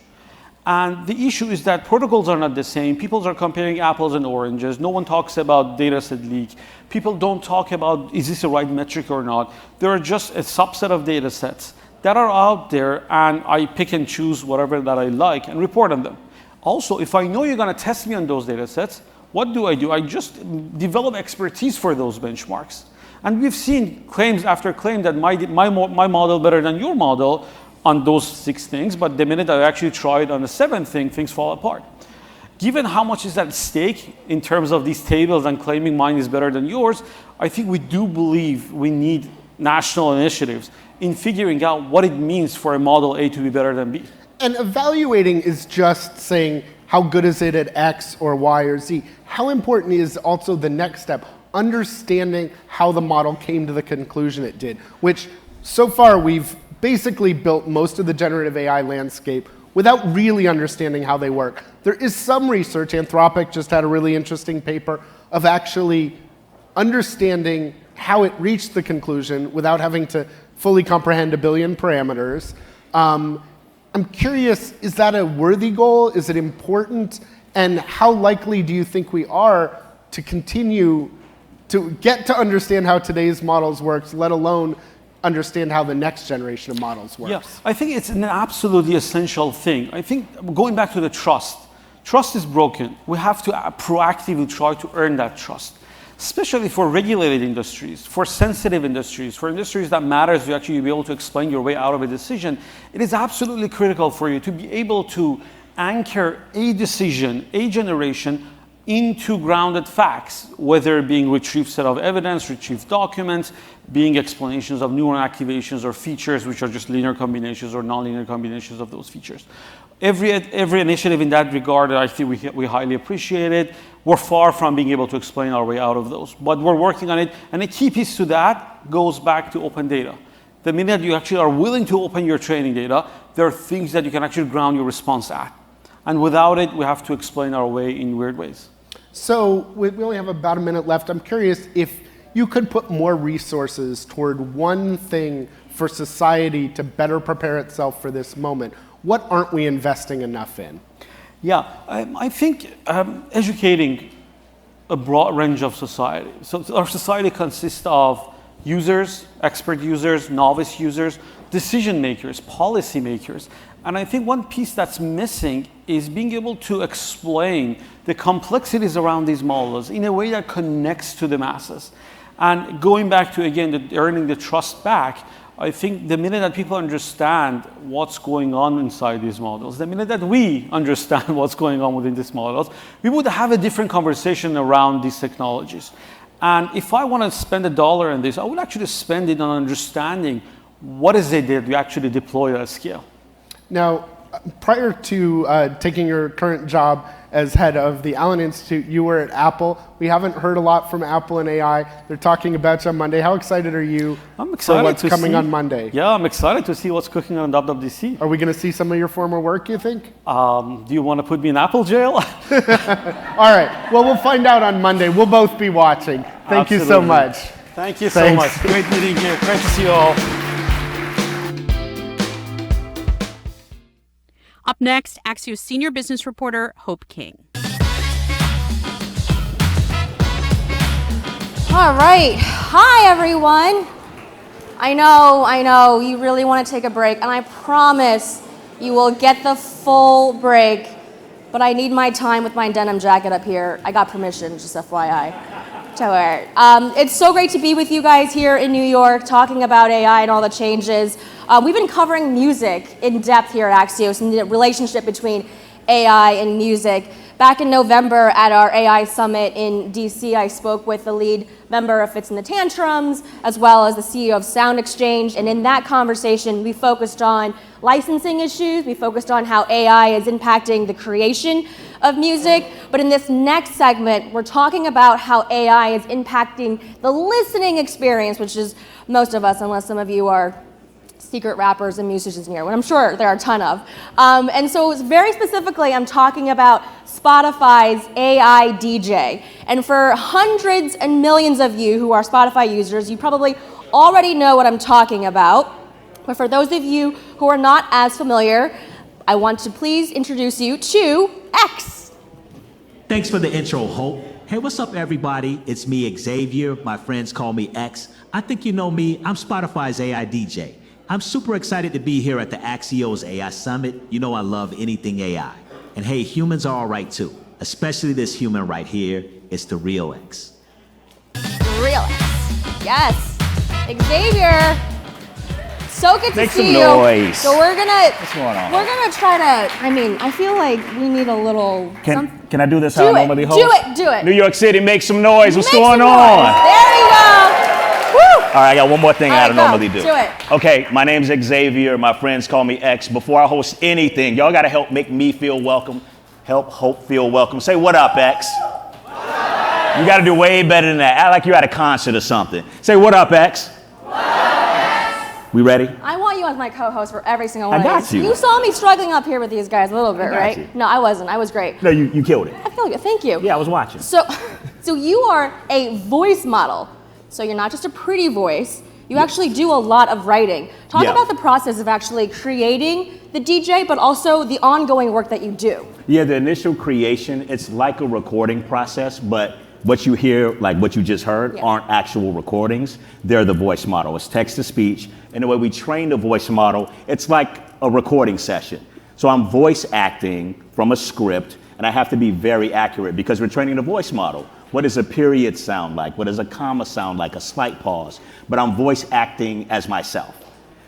And the issue is that protocols are not the same. People are comparing apples and oranges. No one talks about data set leak. People don't talk about, is this a right metric or not? There are just a subset of data sets that are out there, and I pick and choose whatever that I like and report on them. Also, if I know you're going to test me on those data sets, what do? I just develop expertise for those benchmarks. And we've seen claims after claim that my model better than your model on those 6 things, but the minute I actually try it on the 7th thing, things fall apart. Given how much is at stake in terms of these tables and claiming mine is better than yours, I think we do believe we need national initiatives in figuring out what it means for a model A to be better than B. And evaluating is just saying, how good is it at X or Y or Z? How important is also the next step, understanding how the model came to the conclusion it did, which so far we've basically built most of the generative AI landscape without really understanding how they work. There is some research, Anthropic just had a really interesting paper, of actually understanding how it reached the conclusion without having to fully comprehend 1 billion parameters. I'm curious, is that a worthy goal? Is it important? And how likely do you think we are to continue to get to understand how today's models works, let alone understand how the next generation of models works? Yeah, I think it's an absolutely essential thing. I think going back to the trust is broken. We have to proactively try to earn that trust, especially for regulated industries, for sensitive industries, for industries that matters to actually be able to explain your way out of a decision. It is absolutely critical for you to be able to anchor a decision, a generation, into grounded facts, whether being retrieved set of evidence, retrieved documents, being explanations of neuron activations or features, which are just linear combinations or nonlinear combinations of those features. Every initiative in that regard, I think we highly appreciate it. We're far from being able to explain our way out of those, but we're working on it. And a key piece to that goes back to open data. The minute you actually are willing to open your training data, there are things that you can actually ground your response at. And without it, we have to explain our way in weird ways. So we only have about a minute left. I'm curious if you could put more resources toward one thing for society to better prepare itself for this moment. What aren't we investing enough in? Yeah, I think educating a broad range of society. So our society consists of users, expert users, novice users, decision makers, policy makers. And I think one piece that's missing is being able to explain the complexities around these models in a way that connects to the masses. And going back to, again, earning the trust back, I think the minute that people understand what's going on inside these models, the minute that we understand what's going on within these models, we would have a different conversation around these technologies. And if I want to spend $1 on this, I would actually spend it on understanding what is it that you actually deploy at scale? Now, prior to taking your current job as head of the Allen Institute, you were at Apple. We haven't heard a lot from Apple and AI. They're talking about you on Monday. How excited are you for what's coming on Monday? Yeah, I'm excited to see what's cooking on WWDC. Are we going to see some of your former work, you think? Do you want to put me in Apple jail? All right. Well, we'll find out on Monday. We'll both be watching. Thank you so much. Thank you so much. Great meeting here. Great to see you all. Up next, Axios senior business reporter Hope King. All right. Hi, everyone. I know, you really want to take a break, and I promise you will get the full break, but I need my time with my denim jacket up here. I got permission, just FYI. It's so great to be with you guys here in New York, talking about AI and all the changes. We've been covering music in depth here at Axios and the relationship between AI and music. Back in November at our AI Summit in DC, I spoke with the lead member of Fits in the Tantrums, as well as the CEO of Sound Exchange. And in that conversation, we focused on licensing issues. We focused on how AI is impacting the creation of music. But in this next segment, we're talking about how AI is impacting the listening experience, which is most of us, unless some of you are secret rappers and musicians here, when I'm sure there are a ton of. And so very specifically, I'm talking about Spotify's AI DJ. And for hundreds and millions of you who are Spotify users, you probably already know what I'm talking about. But for those of you who are not as familiar, I want to please introduce you to X. Thanks for the intro, Hope. Hey, what's up, everybody? It's me, Xavier. My friends call me X. I think you know me. I'm Spotify's AI DJ. I'm super excited to be here at the Axios AI Summit. You know I love anything AI. And hey, humans are all right too, especially this human right here. It's the real X. Real X. Yes. Xavier. So good to Make see some you. noise. So we're gonna What's going on? We're gonna try to. I mean, I feel like we need a little. Can I do this how I normally host? Do it. New York City, make some noise. What's Make going some on? noise. There you go. Woo! All right, I got one more thing I gotta normally do. Do it. Okay, my name's Xavier. My friends call me X. Before I host anything, y'all gotta help make me feel welcome. Help Hope feel welcome. Say what up, X. You gotta do way better than that. Act like you're at a concert or something. Say what up, X. We ready? I want you as my co-host for every single one I got you. You saw me struggling up here with these guys a little bit, got right? you. No, I wasn't. I was great. No, you killed it. I feel good. Thank you. Yeah, I was watching. So you are a voice model. So you're not just a pretty voice. You actually do a lot of writing. Talk about the process of actually creating the DJ, but also the ongoing work that you do. Yeah, the initial creation, it's like a recording process, but what you hear, like what you just heard, aren't actual recordings. They're the voice model. It's text to speech. And the way we train the voice model, it's like a recording session. So I'm voice acting from a script, and I have to be very accurate because we're training the voice model. What does a period sound like? What does a comma sound like? A slight pause. But I'm voice acting as myself.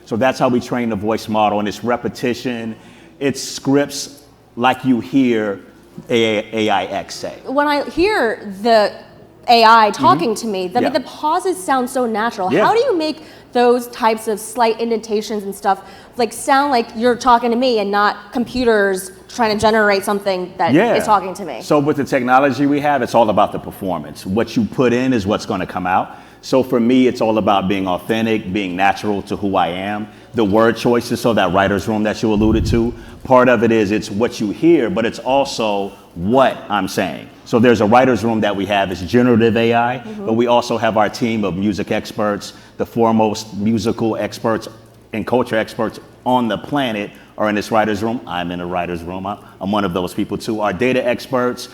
So that's how we train the voice model, and it's repetition. It's scripts like you hear AIX say. When I hear the AI talking to me, the pauses sound so natural. Yeah. How do you make those types of slight indentations and stuff like sound like you're talking to me and not computers trying to generate something that is talking to me? So with the technology we have, it's all about the performance. What you put in is what's going to come out. So for me, it's all about being authentic, being natural to who I am. The word choices, so that writer's room that you alluded to, part of it is it's what you hear, but it's also what I'm saying. So there's a writer's room that we have, it's generative AI, but we also have our team of music experts, the foremost musical experts and culture experts on the planet are in this writer's room. I'm in a writer's room. I'm one of those people too. Our data experts,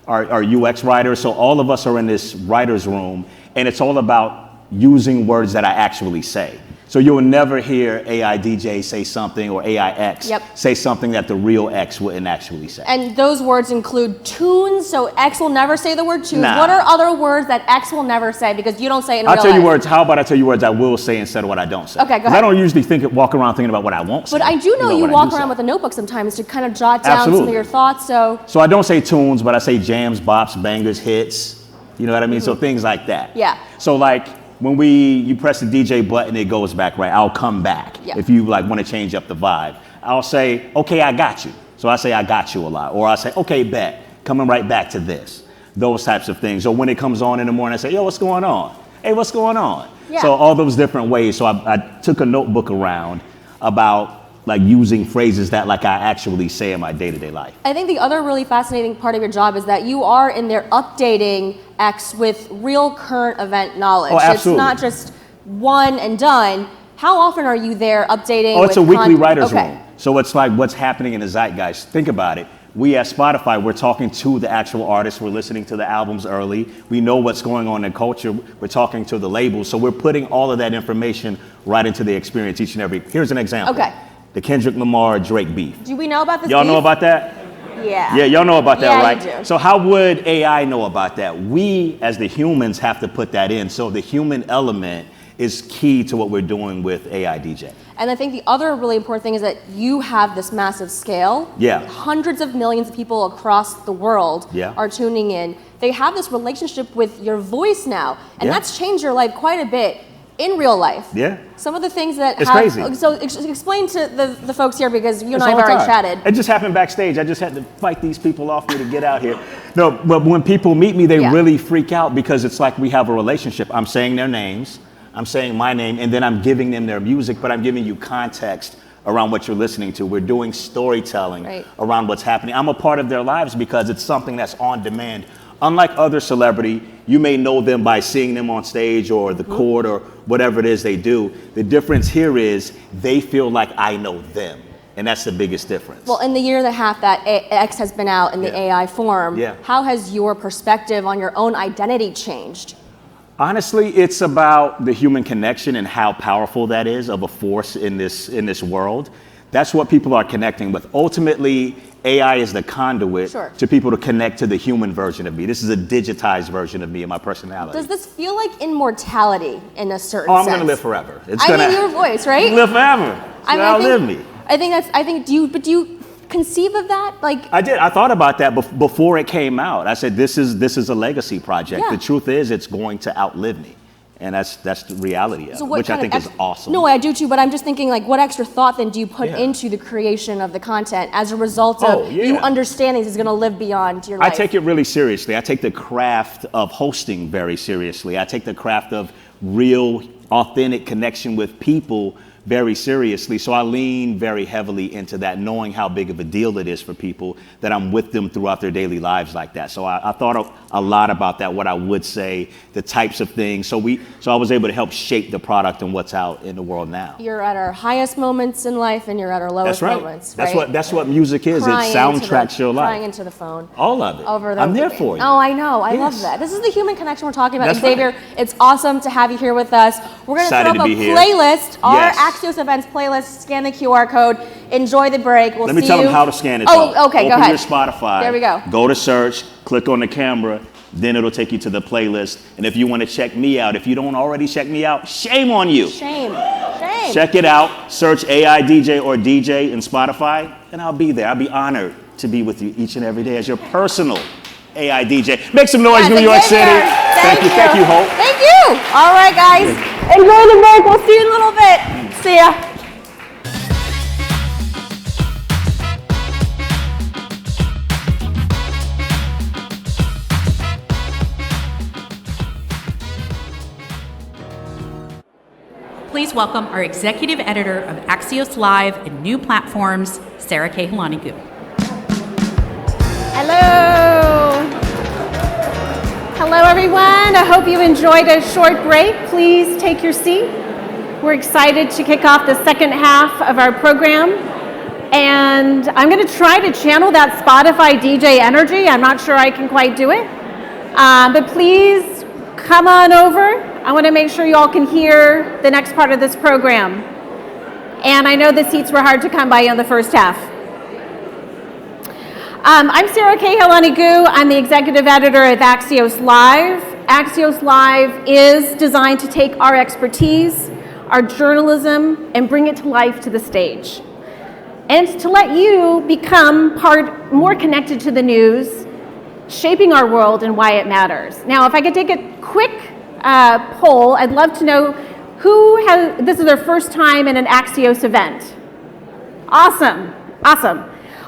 our UX writers, so all of us are in this writer's room, and it's all about using words that I actually say. So you'll never hear AI DJ say something or AIX say something that the real X wouldn't actually say. And those words include tunes, so X will never say the word tunes. Nah. What are other words that X will never say because you don't say it in real I'll tell you life? words. How about I tell you words I will say instead of what I don't say? Okay, go 'Cause ahead. I don't usually walk around thinking about what I won't say. But I do know you what I walk do around say. with a notebook sometimes to kind of jot down some of your thoughts, so. So I don't say tunes, but I say jams, bops, bangers, hits. You know what I mean? So things like that. Yeah. So like when you press the DJ button, it goes back, right? I'll come back. Yeah. If you like want to change up the vibe. I'll say, okay, I got you. So I say, I got you a lot. Or I say, okay, bet, coming right back to this. Those types of things. Or when it comes on in the morning, I say, yo, what's going on? Hey, what's going on? Yeah. So all those different ways. So I took a notebook around about like using phrases that like I actually say in my day-to-day life. I think the other really fascinating part of your job is that you are in there updating X with real current event knowledge. Oh, absolutely. It's not just one and done. How often are you there updating? Oh, it's a weekly writer's okay. room. So it's like what's happening in the zeitgeist. Think about it. We at Spotify, we're talking to the actual artists. We're listening to the albums early. We know what's going on in culture. We're talking to the labels. So we're putting all of that information right into the experience each and every. Here's an example. Okay. The Kendrick Lamar Drake beef. Do we know about this? Y'all know beef? about that? Yeah. Yeah, y'all know about that, Yeah, right? you do. So how would AI know about that? We, as the humans, have to put that in. So the human element is key to what we're doing with AI DJ. And I think the other really important thing is that you have this massive scale. Yeah. Hundreds of millions of people across the world Yeah. are tuning in. They have this relationship with your voice now. And Yeah. that's changed your life quite a bit in real life. Yeah. Some of the things that It's have, crazy. So explain to the folks here, because you and It's I have all the already time. chatted. It just happened backstage. I just had to fight these people off me to get out here. No, but when people meet me, they Yeah. really freak out because it's like we have a relationship. I'm saying their names, I'm saying my name, and then I'm giving them their music, but I'm giving you context around what you're listening to. We're doing storytelling Right. around what's happening. I'm a part of their lives because it's something that's on demand. Unlike other celebrity, you may know them by seeing them on stage or the court or whatever it is they do. The difference here is they feel like I know them. And that's the biggest difference. Well, in the year and a half that X has been out in the Yeah. AI form, Yeah. how has your perspective on your own identity changed? Honestly, it's about the human connection and how powerful that is of a force in this world. That's what people are connecting with. Ultimately, AI is the conduit Sure. to people to connect to the human version of me. This is a digitized version of me and my personality. Does this feel like immortality in a certain Oh, I'm sense? going to live forever. It's I gonna mean, your voice, right? live forever. I mean, Outlive me. do you conceive of that? Like, I did. I thought about that before it came out. I said, this is a legacy project. Yeah. The truth is, it's going to outlive me. And that's the reality of so it, what which I kind think of is awesome. No, I do too, but I'm just thinking, like, what extra thought then do you put Yeah. into the creation of the content as a result of Oh, yeah. you understanding this is going to live beyond your I life? take it really seriously. I take the craft of hosting very seriously. I take the craft of real, authentic connection with people very seriously. So I lean very heavily into that, knowing how big of a deal it is for people that I'm with them throughout their daily lives like that. So I thought a lot about that, what I would say, the types of things. So I was able to help shape the product and what's out in the world now. You're at our highest moments in life and you're at our lowest That's right. moments, That's what music is. Crying It soundtracks your life. Crying into the phone. All of it. I'm there for you. Oh, I know. I love Yes. that. This is the human connection we're talking about. That's Xavier, right. it's awesome to have you here with us. We're going to Excited throw to up a be here. playlist, our Yes. Axios Events playlist. Scan the QR code. Enjoy the break. We'll Let me see tell you. them how to scan it. Oh, though. okay. Open Go ahead. your Spotify. There we go. Go to search, click on the camera, then it'll take you to the playlist. And if you want to check me out, if you don't already check me out, shame on you. Shame. Shame. Check it out. Search AI DJ or DJ in Spotify, and I'll be there. I'll be honored to be with you each and every day as your personal AI DJ. Make some noise, New York City. Thank you. Thank you, Hope. Thank you. All right, guys. Enjoy the break. We'll see you in a little bit. See ya. Please welcome our executive editor of Axios Live and new platforms, Sarah K. Halanigu. Hello. Hello, everyone. I hope you enjoyed a short break. Please take your seat. We're excited to kick off the second half of our program. And I'm going to try to channel that Spotify DJ energy. I'm not sure I can quite do it. But please come on over. I want to make sure you all can hear the next part of this program. And I know the seats were hard to come by in the first half. I'm Sarah K. Halanigu. I'm the executive editor at Axios Live. Axios Live is designed to take our expertise, our journalism, and bring it to life to the stage. And to let you become more connected to the news, shaping our world and why it matters. Now, if I could take a quick poll. I'd love to know this is their first time in an Axios event. Awesome, awesome.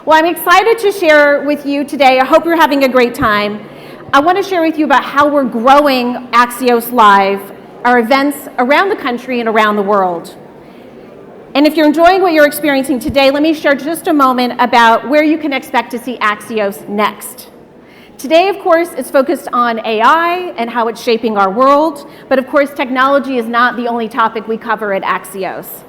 Well, I'm excited to share with you today. I hope you're having a great time. I want to share with you about how we're growing Axios Live, our events around the country and around the world. And if you're enjoying what you're experiencing today, let me share just a moment about where you can expect to see Axios next. Today, of course, is focused on AI and how it's shaping our world, but of course, technology is not the only topic we cover at Axios.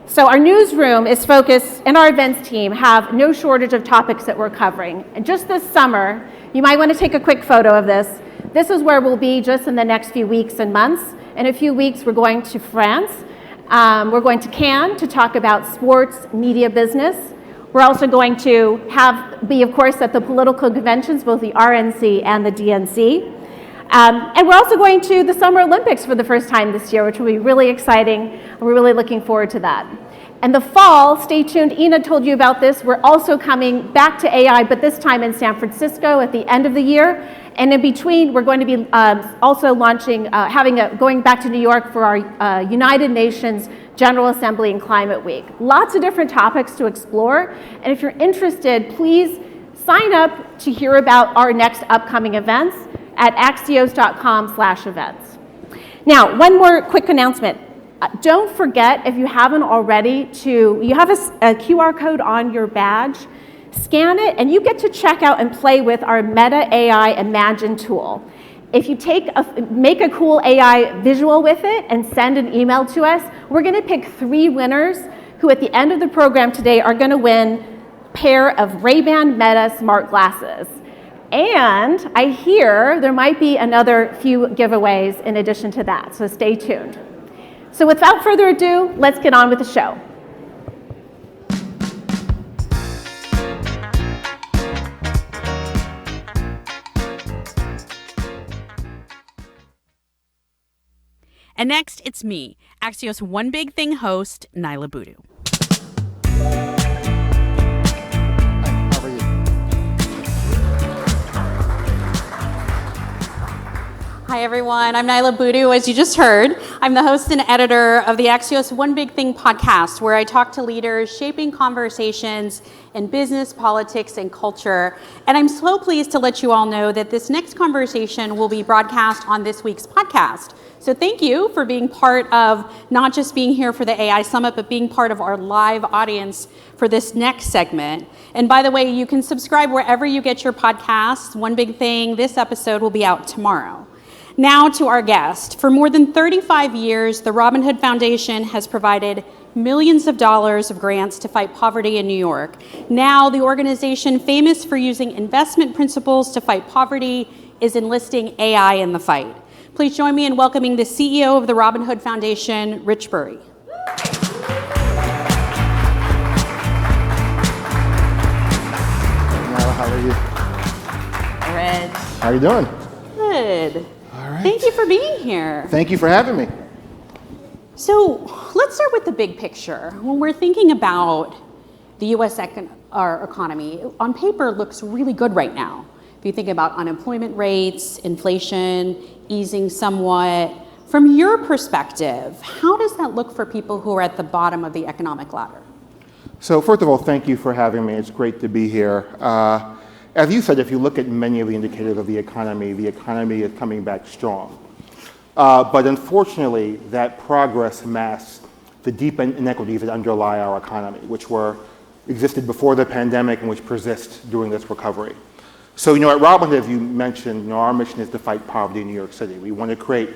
So our newsroom is focused, and our events team have no shortage of topics that we're covering. And just this summer, you might want to take a quick photo of this. This is where we'll be just in the next few weeks and months. In a few weeks, we're going to France. We're going to Cannes to talk about sports, media, business. We're also going to be, of course, at the political conventions, both the RNC and the DNC. And we're also going to the Summer Olympics for the first time this year, which will be really exciting. We're really looking forward to that. And the fall, stay tuned, Ina told you about this, we're also coming back to AI, but this time in San Francisco at the end of the year. And in between, we're going to be also launching, going back to New York for our United Nations General Assembly and Climate Week. Lots of different topics to explore. And if you're interested, please sign up to hear about our next upcoming events at axios.com/events. Now, one more quick announcement. Don't forget, if you haven't already, you have a QR code on your badge. Scan it, and you get to check out and play with our Meta AI Imagine tool. If you make a cool AI visual with it and send an email to us, we're going to pick 3 winners who at the end of the program today are going to win a pair of Ray-Ban Meta smart glasses. And I hear there might be another few giveaways in addition to that, so stay tuned. So without further ado, let's get on with the show. And next, it's me, Axios One Big Thing host, Naila Boodoo. How are you? Hi, everyone. I'm Naila Boodoo, as you just heard. I'm the host and editor of the Axios One Big Thing podcast, where I talk to leaders shaping conversations in business, politics, and culture. And I'm so pleased to let you all know that this next conversation will be broadcast on this week's podcast. So thank you for being part of not just being here for the AI Summit, but being part of our live audience for this next segment. And by the way, you can subscribe wherever you get your podcasts. One Big Thing, this episode will be out tomorrow. Now to our guest. For more than 35 years, the Robin Hood Foundation has provided millions of dollars of grants to fight poverty in New York. Now, the organization, famous for using investment principles to fight poverty, is enlisting AI in the fight. Please join me in welcoming the CEO of the Robin Hood Foundation, Rich Burry. How are you? Rich. How are you doing? Good. All right. Thank you for being here. Thank you for having me. So let's start with the big picture. When we're thinking about the U.S. our economy, on paper, it looks really good right now. If you think about unemployment rates, inflation easing somewhat, from your perspective, how does that look for people who are at the bottom of the economic ladder? So first of all, thank you for having me. It's great to be here. As you said, if you look at many of the indicators of the economy is coming back strong. But unfortunately, that progress masks the deep inequities that underlie our economy, which existed before the pandemic and which persist during this recovery. So, at Robin Hood, as you mentioned, our mission is to fight poverty in New York City. We want to create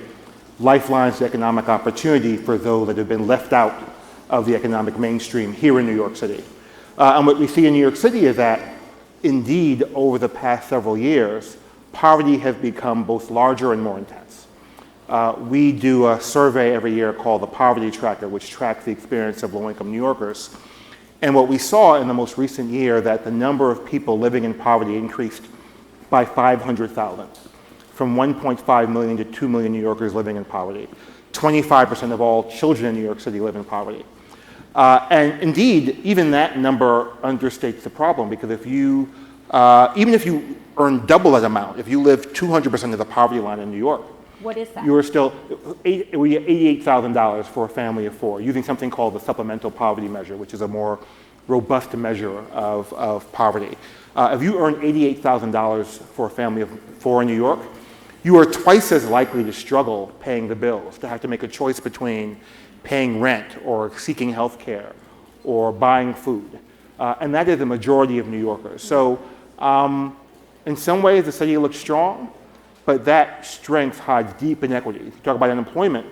lifelines to economic opportunity for those that have been left out of the economic mainstream here in New York City. And what we see in New York City is that, indeed, over the past several years, poverty has become both larger and more intense. We do a survey every year called the Poverty Tracker, which tracks the experience of low-income New Yorkers. And what we saw in the most recent year, that the number of people living in poverty increased by 500,000, from 1.5 million to 2 million New Yorkers living in poverty. 25% of all children in New York City live in poverty. And indeed, even that number understates the problem, because even if you earn double that amount, if you live 200% of the poverty line in New York, What is that? You are still, it would get $88,000 for a family of 4, using something called the supplemental poverty measure, which is a more robust measure of poverty. If you earn $88,000 for a family of 4 in New York, you are twice as likely to struggle paying the bills, to have to make a choice between paying rent or seeking health care or buying food. And that is the majority of New Yorkers. So in some ways, the city looks strong, but that strength hides deep inequity. You talk about unemployment.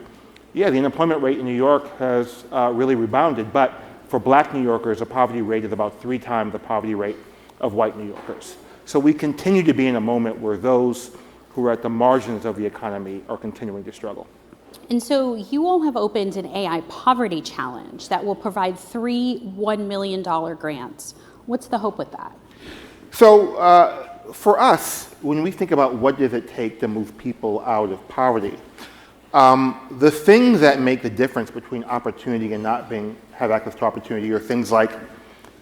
Yeah, the unemployment rate in New York has really rebounded, but for black New Yorkers, the poverty rate is about 3 times the poverty rate of white New Yorkers. So we continue to be in a moment where those who are at the margins of the economy are continuing to struggle. And so you all have opened an AI poverty challenge that will provide 3 $1 million grants. What's the hope with that? So for us, when we think about what does it take to move people out of poverty, the things that make the difference between opportunity and not have access to opportunity are things like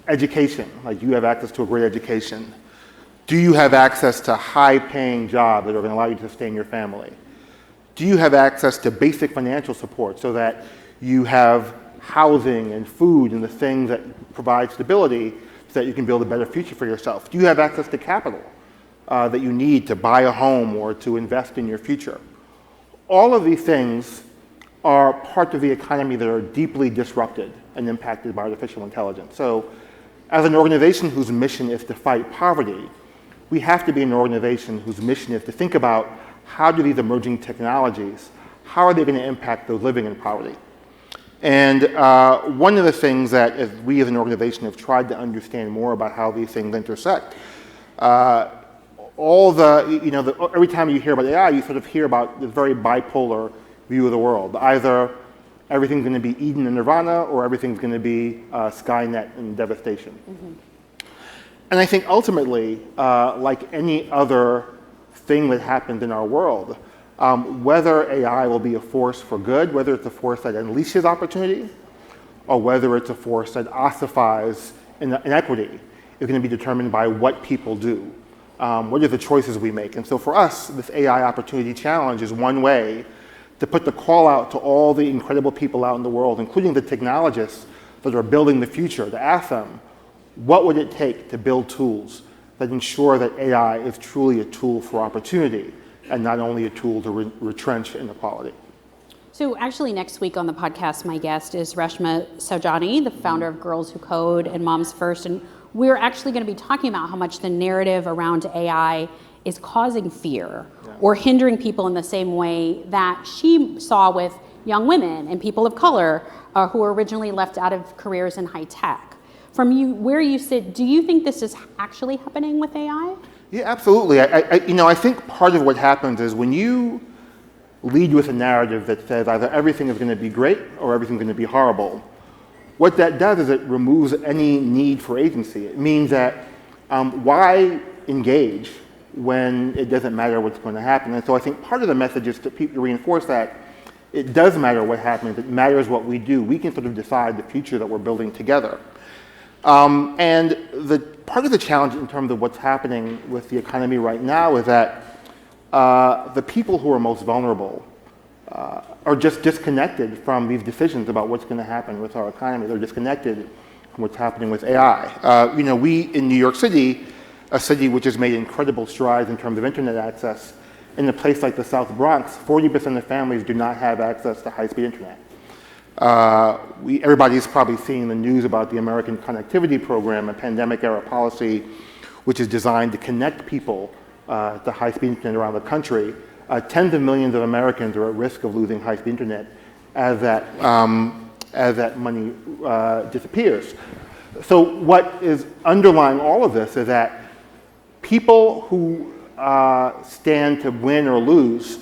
education, like you have access to a great education. Do you have access to high-paying jobs that are going to allow you to sustain your family? Do you have access to basic financial support so that you have housing and food and the things that provide stability so that you can build a better future for yourself? Do you have access to capital that you need to buy a home or to invest in your future? All of these things are parts of the economy that are deeply disrupted and impacted by artificial intelligence. So as an organization whose mission is to fight poverty, we have to be an organization whose mission is to think about how do these emerging technologies, how are they going to impact those living in poverty? And one of the things that we as an organization have tried to understand more about how these things intersect, every time you hear about AI, you sort of hear about this very bipolar view of the world. Either everything's going to be Eden and Nirvana, or everything's going to be Skynet and devastation. Mm-hmm. And I think ultimately, like any other thing that happens in our world, whether AI will be a force for good, whether it's a force that unleashes opportunity, or whether it's a force that ossifies inequity, is going to be determined by what people do. What are the choices we make? And so for us, this AI Opportunity Challenge is one way to put the call out to all the incredible people out in the world, including the technologists that are building the future, to ask them, what would it take to build tools that ensure that AI is truly a tool for opportunity and not only a tool to retrench inequality? So actually next week on the podcast, my guest is Reshma Saujani, the founder of Girls Who Code and Moms First. And we're actually going to be talking about how much the narrative around AI is causing fear or hindering people in the same way that she saw with young women and people of color who were originally left out of careers in high tech. From you, where you sit, do you think this is actually happening with AI? Yeah, absolutely. I think part of what happens is when you lead with a narrative that says either everything is going to be great or everything's going to be horrible, what that does is it removes any need for agency. It means that why engage when it doesn't matter what's going to happen? And so I think part of the message is to reinforce that it does matter what happens. It matters what we do. We can sort of decide the future that we're building together. And part of the challenge in terms of what's happening with the economy right now is that the people who are most vulnerable are just disconnected from these decisions about what's going to happen with our economy. They're disconnected from what's happening with AI. We in New York City, a city which has made incredible strides in terms of internet access, in a place like the South Bronx, 40% of families do not have access to high-speed internet. Everybody's probably seen the news about the American Connectivity Program, a pandemic-era policy which is designed to connect people to high-speed internet around the country. Tens of millions of Americans are at risk of losing high-speed internet as that money disappears. So what is underlying all of this is that people who stand to win or lose,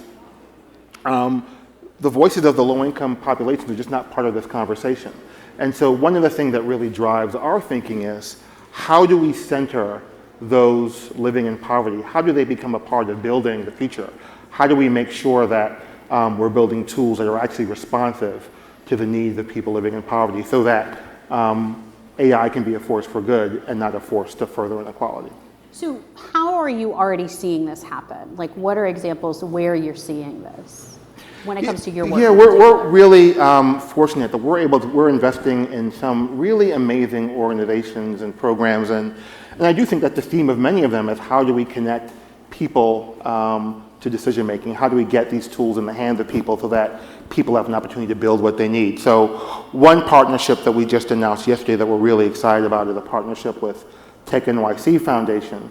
the voices of the low-income population are just not part of this conversation. And so one of the things that really drives our thinking is, how do we center those living in poverty? How do they become a part of building the future? How do we make sure that we're building tools that are actually responsive to the needs of people living in poverty so that AI can be a force for good and not a force to further inequality? So how are you already seeing this happen? Like, what are examples where you're seeing this when it comes to your work? Yeah, we're really fortunate that we're investing in some really amazing organizations and programs, and I do think that the theme of many of them is how do we connect people to decision making? How do we get these tools in the hands of people so that people have an opportunity to build what they need? So one partnership that we just announced yesterday that we're really excited about is a partnership with Tech NYC Foundation,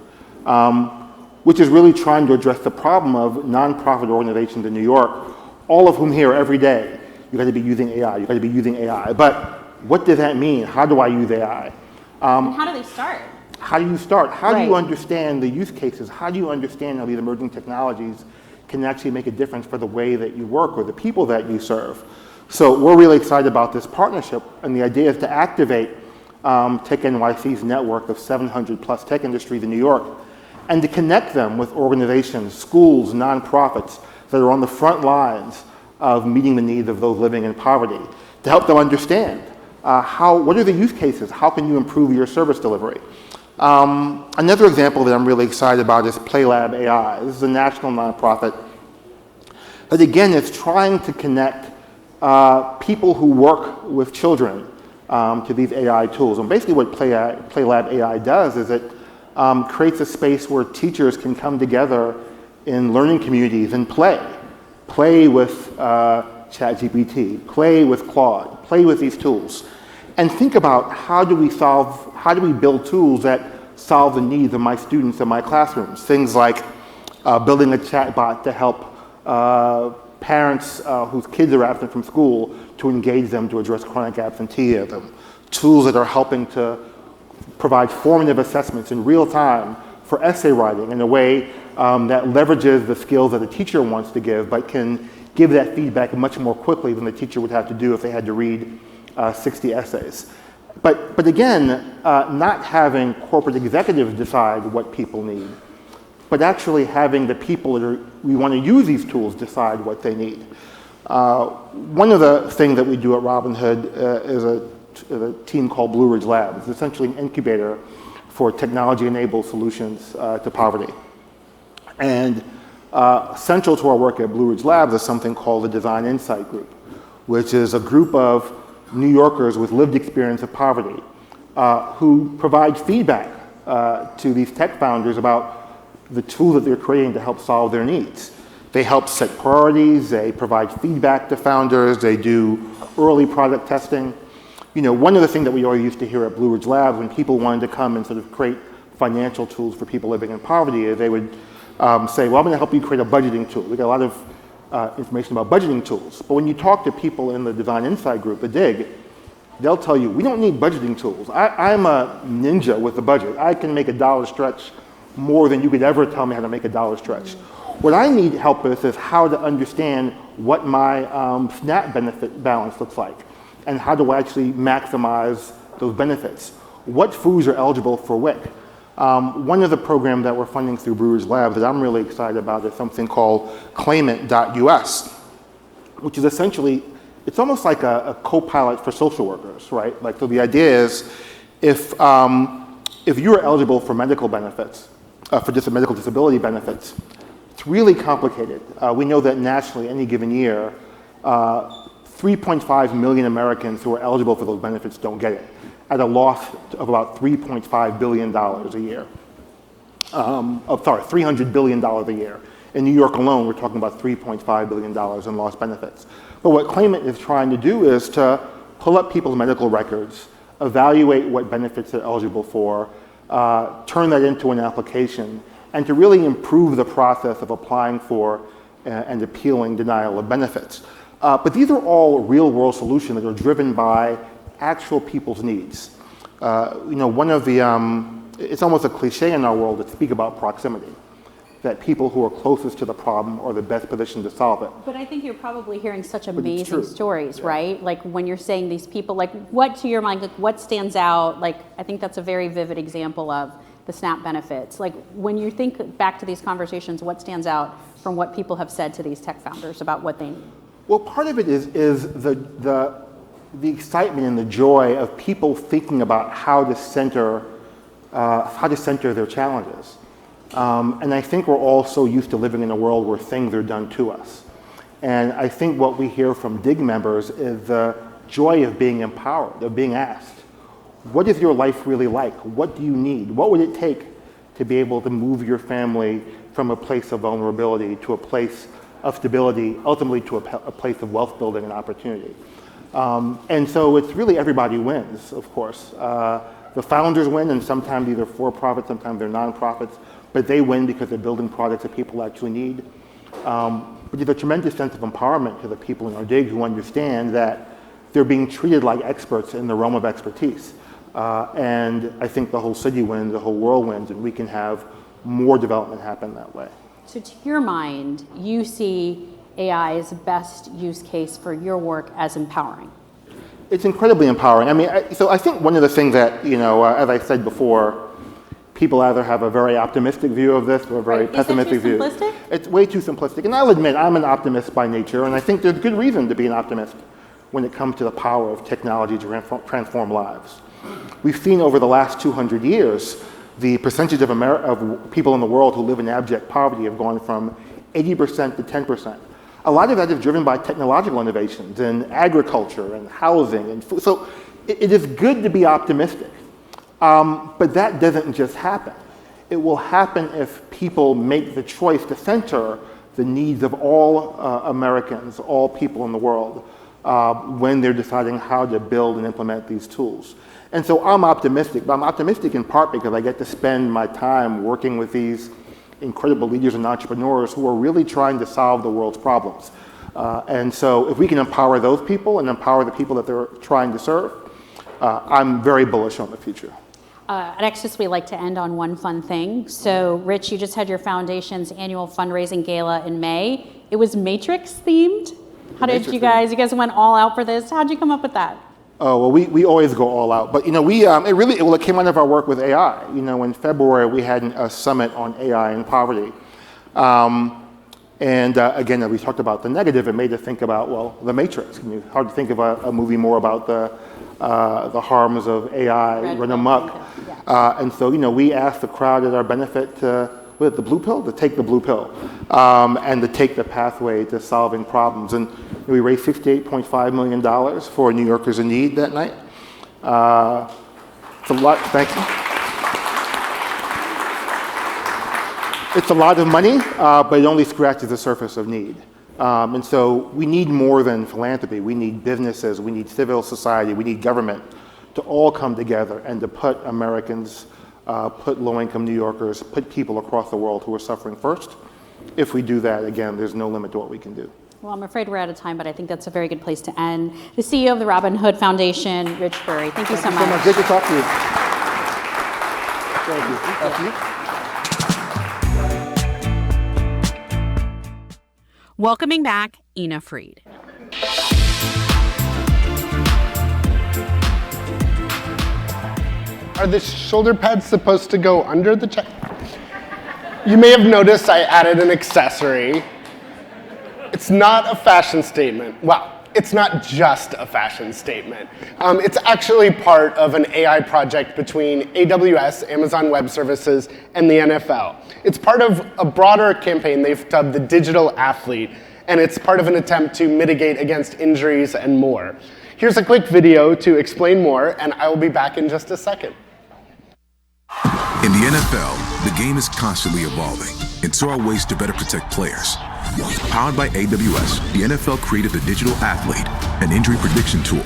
which is really trying to address the problem of nonprofit organizations in New York, all of whom hear every day, you got to be using AI, you got to be using AI. But what does that mean? How do I use AI? And how do they start? How do you start? How do you understand the use cases? How do you understand how these emerging technologies can actually make a difference for the way that you work or the people that you serve? So we're really excited about this partnership, and the idea is to activate Tech NYC's network of 700 plus tech industries in New York, and to connect them with organizations, schools, nonprofits that are on the front lines of meeting the needs of those living in poverty, to help them understand what are the use cases? How can you improve your service delivery? Another example that I'm really excited about is PlayLab AI. This is a national nonprofit that, again, is trying to connect people who work with children to these AI tools. And basically what PlayLab AI does is it creates a space where teachers can come together in learning communities and play with ChatGPT, play with Claude, play with these tools, and think about how do we build tools that solve the needs of my students in my classrooms. Things like building a chatbot to help parents whose kids are absent from school to engage them to address chronic absenteeism. Tools that are helping to provide formative assessments in real time for essay writing in a way that leverages the skills that a teacher wants to give, but can give that feedback much more quickly than the teacher would have to do if they had to read 60 essays. But again, not having corporate executives decide what people need, but actually having the people that we want to use these tools decide what they need. One of the things that we do at Robinhood is a team called Blue Ridge Labs. It's essentially an incubator for technology-enabled solutions to poverty. And central to our work at Blue Ridge Labs is something called the Design Insight Group, which is a group of New Yorkers with lived experience of poverty who provide feedback to these tech founders about the tools that they're creating to help solve their needs. They help set priorities, they provide feedback to founders, they do early product testing. You know, one of the things that we always used to hear at Blue Ridge Labs when people wanted to come and sort of create financial tools for people living in poverty is they would say, well, I'm going to help you create a budgeting tool. We got a lot of information about budgeting tools. But when you talk to people in the Design Insight Group, the DIG, they'll tell you, we don't need budgeting tools. I'm a ninja with the budget. I can make a dollar stretch more than you could ever tell me how to make a dollar stretch. What I need help with is how to understand what my SNAP benefit balance looks like, and how do I actually maximize those benefits. What foods are eligible for WIC? One of the programs that we're funding through Blue Ridge Labs that I'm really excited about is something called Claimant.us, which is essentially, it's almost like a co-pilot for social workers, right? Like, so the idea is if you're eligible for medical benefits, for just medical disability benefits, it's really complicated. We know that nationally, any given year, 3.5 million Americans who are eligible for those benefits don't get it, at a loss of about $3.5 billion a year. $300 billion a year. In New York alone, we're talking about $3.5 billion in lost benefits. But what Claimant is trying to do is to pull up people's medical records, evaluate what benefits they're eligible for, turn that into an application, and to really improve the process of applying for and appealing denial of benefits. But these are all real-world solutions that are driven by actual people's needs. You know, one of the, it's almost a cliche in our world to speak about proximity, that people who are closest to the problem are the best positioned to solve it. But I think you're probably hearing such amazing stories, right? Like when you're saying these people, like what to your mind, like what stands out? Like I think that's a very vivid example of the SNAP benefits. Like when you think back to these conversations, what stands out from what people have said to these tech founders about what they need? Well, part of it is the excitement and the joy of people thinking about how to center their challenges. And I think we're all so used to living in a world where things are done to us. And I think what we hear from DIG members is the joy of being empowered, of being asked, what is your life really like? What do you need? What would it take to be able to move your family from a place of vulnerability to a place of stability, ultimately to a place of wealth building and opportunity? And so it's really everybody wins, of course. The founders win, and sometimes these are for-profit, sometimes they're non-profits, but they win because they're building products that people actually need. But there's a tremendous sense of empowerment to the people in our DIG who understand that they're being treated like experts in the realm of expertise. And I think the whole city wins, the whole world wins, and we can have more development happen that way. So to your mind, you see AI's best use case for your work as empowering? It's incredibly empowering. I mean, so I think one of the things that, as I said before, people either have a very optimistic view of this or a very pessimistic view. Is it too simplistic? It's way too simplistic. And I'll admit, I'm an optimist by nature, and I think there's good reason to be an optimist when it comes to the power of technology to transform lives. We've seen over the last 200 years, the percentage of people in the world who live in abject poverty have gone from 80% to 10%. A lot of that is driven by technological innovations in agriculture and housing and food. So it is good to be optimistic. But that doesn't just happen. It will happen if people make the choice to center the needs of all Americans, all people in the world, when they're deciding how to build and implement these tools. And so I'm optimistic, but I'm optimistic in part because I get to spend my time working with these incredible leaders and entrepreneurs who are really trying to solve the world's problems. And so if we can empower those people and empower the people that they're trying to serve, I'm very bullish on the future. At Axios, we like to end on one fun thing. So, Rich, you just had your foundation's annual fundraising gala in May. It was Matrix themed. How did you guys went all out for this? How'd you come up with that? Oh, well, we always go all out. But, it came out of our work with AI. In February, we had a summit on AI and poverty. Again, we talked about the negative. It made us think about, well, the Matrix. Hard to think of a movie more about the harms of AI run amok. And so, we asked the crowd at our benefit to take the blue pill, and to take the pathway to solving problems. And we raised $68.5 million for New Yorkers in need that night. It's a lot, thank you. It's a lot of money, but it only scratches the surface of need. And so we need more than philanthropy. We need businesses, we need civil society, we need government to all come together and to put Americans, put low-income New Yorkers, put people across the world who are suffering first. If we do that, again, there's no limit to what we can do. Well, I'm afraid we're out of time, but I think that's a very good place to end. The CEO of the Robin Hood Foundation, Rich Burry. Thank you so much. Good to talk to you. Thank you. Thank you. Welcoming back Ina Fried. Are the shoulder pads supposed to go under the chest? You may have noticed I added an accessory. It's not a fashion statement. Well, it's not just a fashion statement. It's actually part of an AI project between AWS, Amazon Web Services, and the NFL. It's part of a broader campaign they've dubbed the Digital Athlete, and it's part of an attempt to mitigate against injuries and more. Here's a quick video to explain more, and I will be back in just a second. In the NFL, the game is constantly evolving, and so are ways to better protect players. Powered by AWS, the NFL created the Digital Athlete, an injury prediction tool.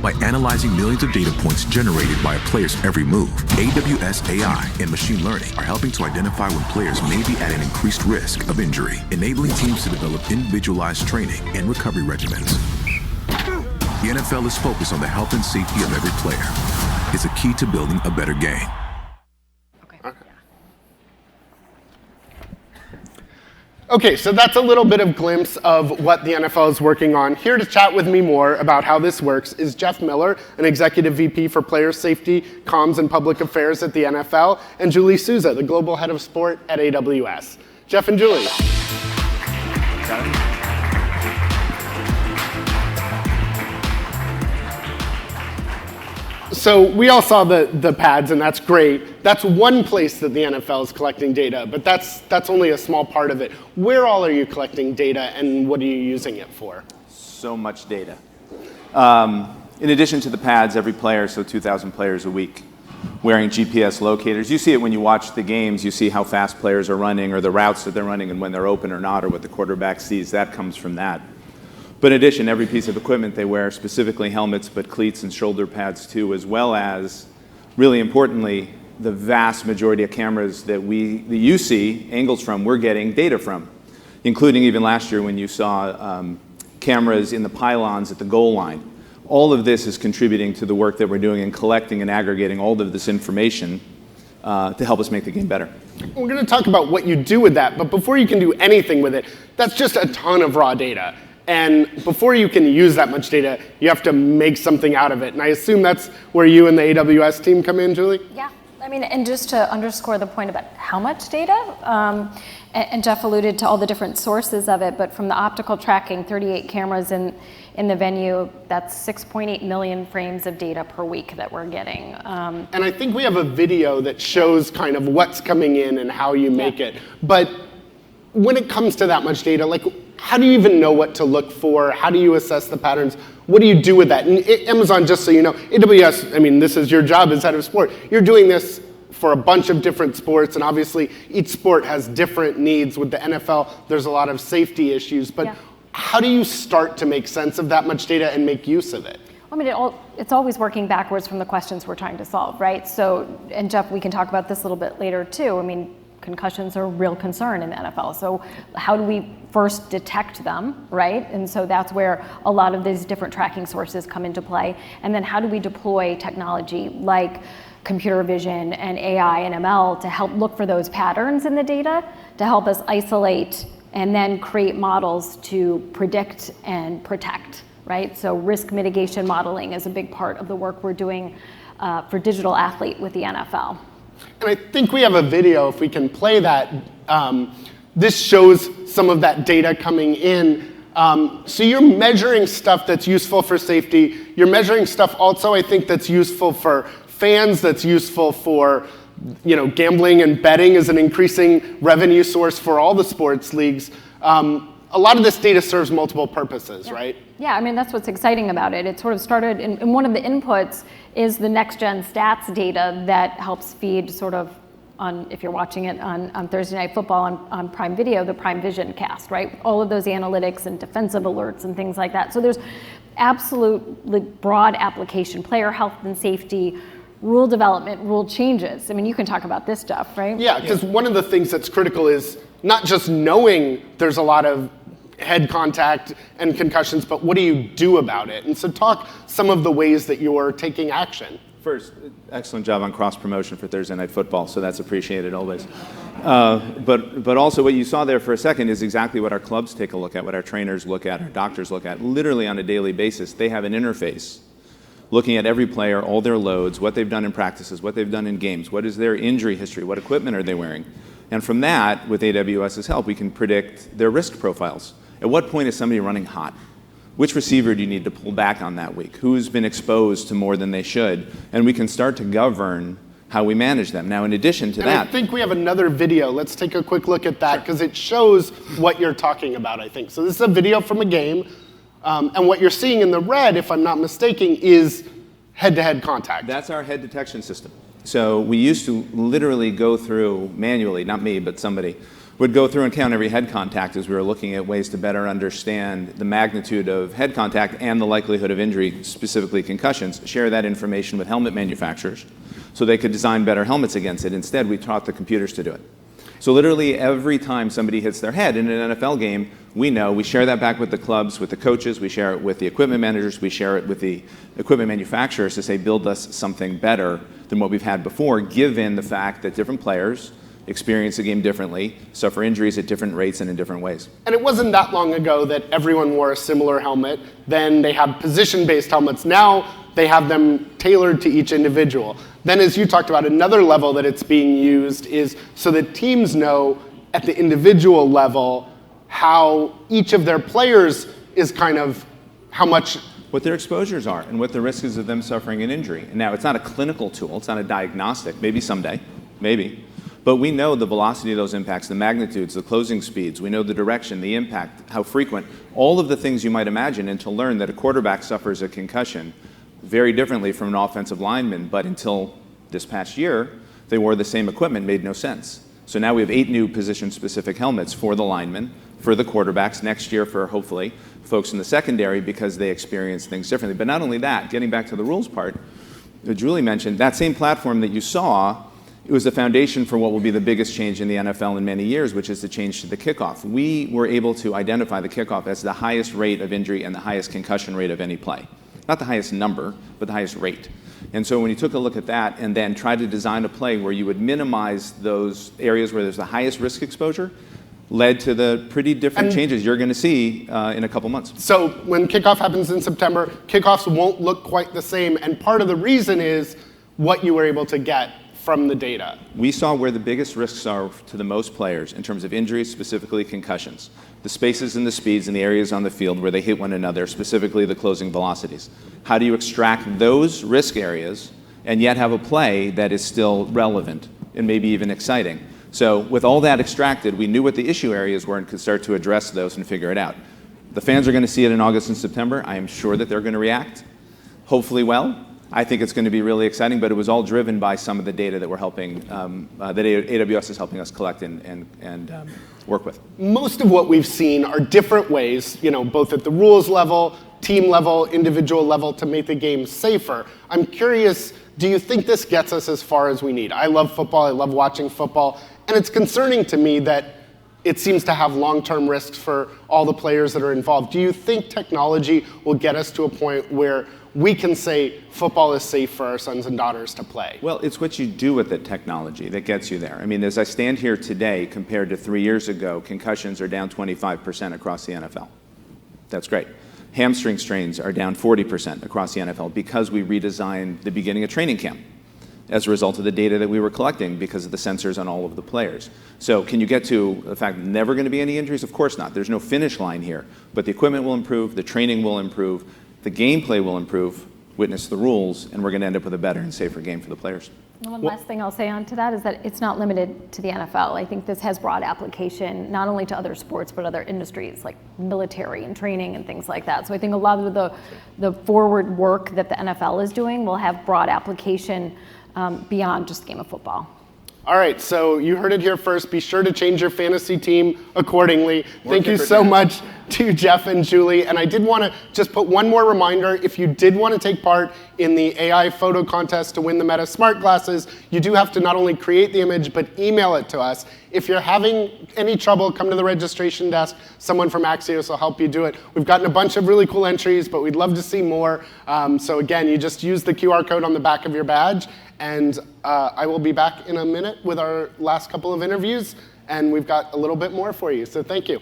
By analyzing millions of data points generated by a player's every move, AWS AI and machine learning are helping to identify when players may be at an increased risk of injury, enabling teams to develop individualized training and recovery regimens. The NFL is focused on the health and safety of every player. It's a key to building a better game. Okay, so that's a little bit of glimpse of what the NFL is working on. Here to chat with me more about how this works is Jeff Miller, an Executive VP for Player Safety, Comms, and Public Affairs at the NFL, and Julie Souza, the Global Head of Sport at AWS. Jeff and Julie. So we all saw the pads, and that's great. That's one place that the NFL is collecting data, but that's only a small part of it. Where all are you collecting data, and what are you using it for? So much data. In addition to the pads, every player, so 2,000 players a week, wearing GPS locators. You see it when you watch the games. You see how fast players are running, or the routes that they're running, and when they're open or not, or what the quarterback sees. That comes from that. But in addition, every piece of equipment they wear, specifically helmets, but cleats and shoulder pads too, as well as, really importantly, the vast majority of cameras that you see angles from, we're getting data from, including even last year when you saw cameras in the pylons at the goal line. All of this is contributing to the work that we're doing in collecting and aggregating all of this information to help us make the game better. We're going to talk about what you do with that, but before you can do anything with it, that's just a ton of raw data. And before you can use that much data, you have to make something out of it. And I assume that's where you and the AWS team come in, Julie? Yeah, I mean, and just to underscore the point about how much data, and Jeff alluded to all the different sources of it, but from the optical tracking, 38 cameras in the venue, that's 6.8 million frames of data per week that we're getting. And I think we have a video that shows kind of what's coming in and how you make it. But when it comes to that much data, like, how do you even know what to look for? How do you assess the patterns? What do you do with that? And Amazon, just so you know, AWS, I mean, this is your job as head of sport. You're doing this for a bunch of different sports, and obviously each sport has different needs. With the NFL, there's a lot of safety issues, but how do you start to make sense of that much data and make use of it? I mean, it's always working backwards from the questions we're trying to solve, right? So, and Jeff, we can talk about this a little bit later too. I mean, concussions are a real concern in the NFL. So how do we first detect them, right? And so that's where a lot of these different tracking sources come into play. And then how do we deploy technology like computer vision and AI and ML to help look for those patterns in the data, to help us isolate and then create models to predict and protect, right? So risk mitigation modeling is a big part of the work we're doing for digital athlete with the NFL. And I think we have a video, if we can play that. This shows some of that data coming in. So you're measuring stuff that's useful for safety. You're measuring stuff also, I think, that's useful for fans, that's useful for, you know, gambling and betting is an increasing revenue source for all the sports leagues. A lot of this data serves multiple purposes, right? Yeah, I mean, that's what's exciting about it. It sort of started, and one of the inputs is the next-gen stats data that helps feed sort of on, if you're watching it on Thursday Night Football on Prime Video, the Prime Vision cast, right? All of those analytics and defensive alerts and things like that. So there's absolutely broad application, player health and safety, rule development, rule changes. I mean, you can talk about this stuff, right? Yeah, because one of the things that's critical is not just knowing there's a lot of head contact and concussions, but what do you do about it? And so talk some of the ways that you're taking action. First, excellent job on cross-promotion for Thursday Night Football, so that's appreciated always. But also what you saw there for a second is exactly what our clubs take a look at, what our trainers look at, our doctors look at, literally on a daily basis. They have an interface looking at every player, all their loads, what they've done in practices, what they've done in games, what is their injury history, what equipment are they wearing. And from that, with AWS's help, we can predict their risk profiles. At what point is somebody running hot? Which receiver do you need to pull back on that week? Who's been exposed to more than they should? And we can start to govern how we manage them. Now, in addition to that, I think we have another video. Let's take a quick look at that, because it shows what you're talking about, I think. So this is a video from a game, and what you're seeing in the red, if I'm not mistaken, is head-to-head contact. That's our head detection system. So we used to literally go through manually, not me, but somebody, would go through and count every head contact as we were looking at ways to better understand the magnitude of head contact and the likelihood of injury, specifically concussions, share that information with helmet manufacturers so they could design better helmets against it. Instead, we taught the computers to do it. So literally every time somebody hits their head in an NFL game, we know, we share that back with the clubs, with the coaches, we share it with the equipment managers, we share it with the equipment manufacturers to say, build us something better than what we've had before, given the fact that different players experience the game differently, suffer injuries at different rates and in different ways. And it wasn't that long ago that everyone wore a similar helmet. Then they have position-based helmets. Now they have them tailored to each individual. Then, as you talked about, another level that it's being used is so that teams know at the individual level how each of their players is kind of, how much what their exposures are and what the risk is of them suffering an injury. And now, it's not a clinical tool, it's not a diagnostic, maybe someday, maybe. But we know the velocity of those impacts, the magnitudes, the closing speeds, we know the direction, the impact, how frequent, all of the things you might imagine, and to learn that a quarterback suffers a concussion very differently from an offensive lineman, but until this past year, they wore the same equipment, made no sense. So now we have 8 new position-specific helmets for the linemen, for the quarterbacks, next year for, hopefully, folks in the secondary because they experience things differently. But not only that, getting back to the rules part, Julie mentioned, that same platform that you saw, it was the foundation for what will be the biggest change in the NFL in many years, which is the change to the kickoff. We were able to identify the kickoff as the highest rate of injury and the highest concussion rate of any play. Not the highest number, but the highest rate. And so when you took a look at that and then tried to design a play where you would minimize those areas where there's the highest risk exposure, led to the pretty different changes you're going to see in a couple months. So when kickoff happens in September, kickoffs won't look quite the same. And part of the reason is what you were able to get from the data. We saw where the biggest risks are to the most players in terms of injuries, specifically concussions. The spaces and the speeds and the areas on the field where they hit one another, specifically the closing velocities. How do you extract those risk areas and yet have a play that is still relevant and maybe even exciting? So with all that extracted, we knew what the issue areas were and could start to address those and figure it out. The fans are going to see it in August and September. I am sure that they're going to react, hopefully well. I think it's going to be really exciting, but it was all driven by some of the data that we're helping, that AWS is helping us collect and work with. Most of what we've seen are different ways, both at the rules level, team level, individual level, to make the game safer. I'm curious, do you think this gets us as far as we need? I love football, I love watching football, and it's concerning to me that it seems to have long-term risks for all the players that are involved. Do you think technology will get us to a point where we can say football is safe for our sons and daughters to play? Well, it's what you do with the technology that gets you there. I mean, as I stand here today, compared to 3 years ago, concussions are down 25% across the NFL. That's great. Hamstring strains are down 40% across the NFL because we redesigned the beginning of training camp as a result of the data that we were collecting because of the sensors on all of the players. So can you get to the fact never going to be any injuries? Of course not. There's no finish line here. But the equipment will improve, the training will improve, the gameplay will improve, witness the rules, and we're going to end up with a better and safer game for the players. One last thing I'll say on to that is that it's not limited to the NFL. I think this has broad application not only to other sports but other industries like military and training and things like that. So I think a lot of the forward work that the NFL is doing will have broad application beyond just the game of football. All right, so you heard it here first. Be sure to change your fantasy team accordingly. Thank you so much to Jeff and Julie. And I did want to just put one more reminder. If you did want to take part in the AI photo contest to win the Meta Smart Glasses, you do have to not only create the image, but email it to us. If you're having any trouble, come to the registration desk. Someone from Axios will help you do it. We've gotten a bunch of really cool entries, but we'd love to see more. So again, you just use the QR code on the back of your badge. And I will be back in a minute with our last couple of interviews, and we've got a little bit more for you, so thank you.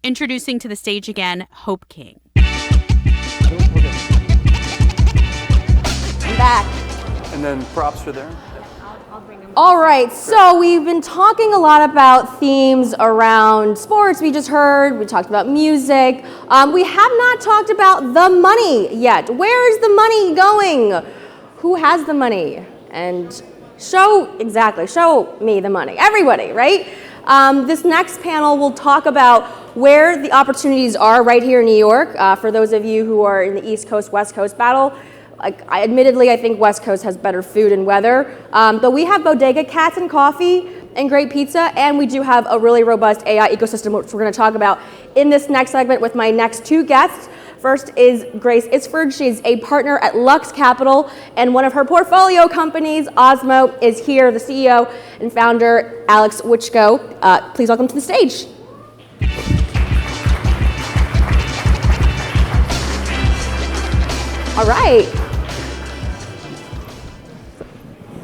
Introducing to the stage again, Hope King. I'm back. And then props for there. All right, so we've been talking a lot about themes around sports. We just heard, we talked about music. We have not talked about the money yet. Where is the money going? Who has the money? And show me the money. Everybody, right? This next panel will talk about where the opportunities are right here in New York. For those of you who are in the East Coast, West Coast battle, admittedly, I think West Coast has better food and weather. But we have Bodega Cats and Coffee and great pizza, and we do have a really robust AI ecosystem, which we're going to talk about in this next segment with my next two guests. First is Grace Isford. She's a partner at Lux Capital, and one of her portfolio companies, Osmo, is here. The CEO and founder, Alex Wichko. Please welcome to the stage. All right.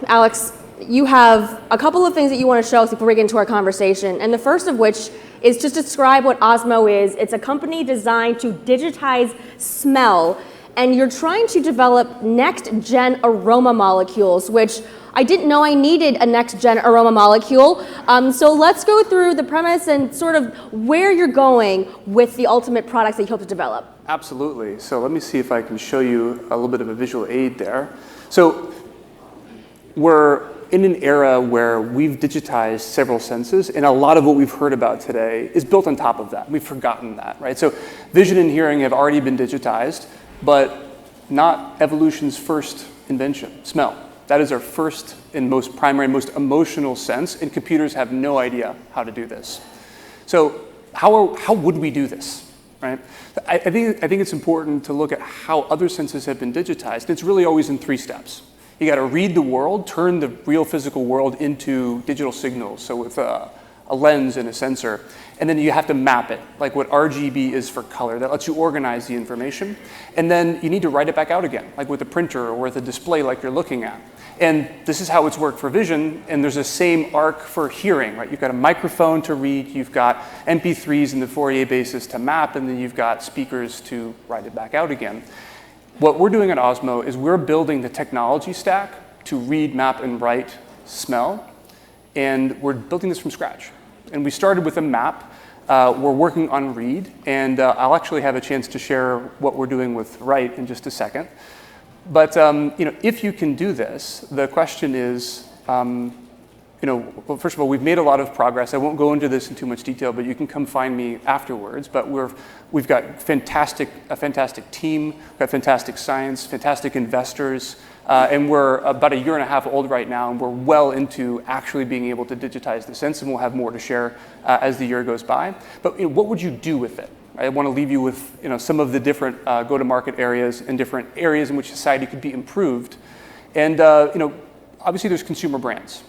Alex, you have a couple of things that you want to show us before we get into our conversation. And the first of which is just describe what Osmo is. It's a company designed to digitize smell. And you're trying to develop next-gen aroma molecules, which I didn't know I needed a next-gen aroma molecule. So let's go through the premise and sort of where you're going with the ultimate products that you hope to develop. Absolutely. So let me see if I can show you a little bit of a visual aid there. So we're in an era where we've digitized several senses, and a lot of what we've heard about today is built on top of that. We've forgotten that, right? So vision and hearing have already been digitized, but not evolution's first invention, smell. That is our first and most primary, most emotional sense, and computers have no idea how to do this. So how would we do this, right? I think it's important to look at how other senses have been digitized. It's really always in 3 steps. You got to read the world, turn the real physical world into digital signals, so with a lens and a sensor. And then you have to map it, like what RGB is for color. That lets you organize the information. And then you need to write it back out again, like with a printer or with a display like you're looking at. And this is how it's worked for vision, and there's the same arc for hearing, right? You've got a microphone to read, you've got MP3s in the Fourier basis to map, and then you've got speakers to write it back out again. What we're doing at Osmo is we're building the technology stack to read, map, and write smell, and we're building this from scratch. And we started with a map. We're working on read, and I'll actually have a chance to share what we're doing with write in just a second. But if you can do this, the question is, well, first of all, we've made a lot of progress. I won't go into this in too much detail, but you can come find me afterwards. But we've got a fantastic team, we've got fantastic science, fantastic investors, and we're about 1.5 years old right now, and we're well into actually being able to digitize the sense, and we'll have more to share as the year goes by. But what would you do with it? I want to leave you with some of the different go-to-market areas and different areas in which society could be improved. And obviously there's consumer brands,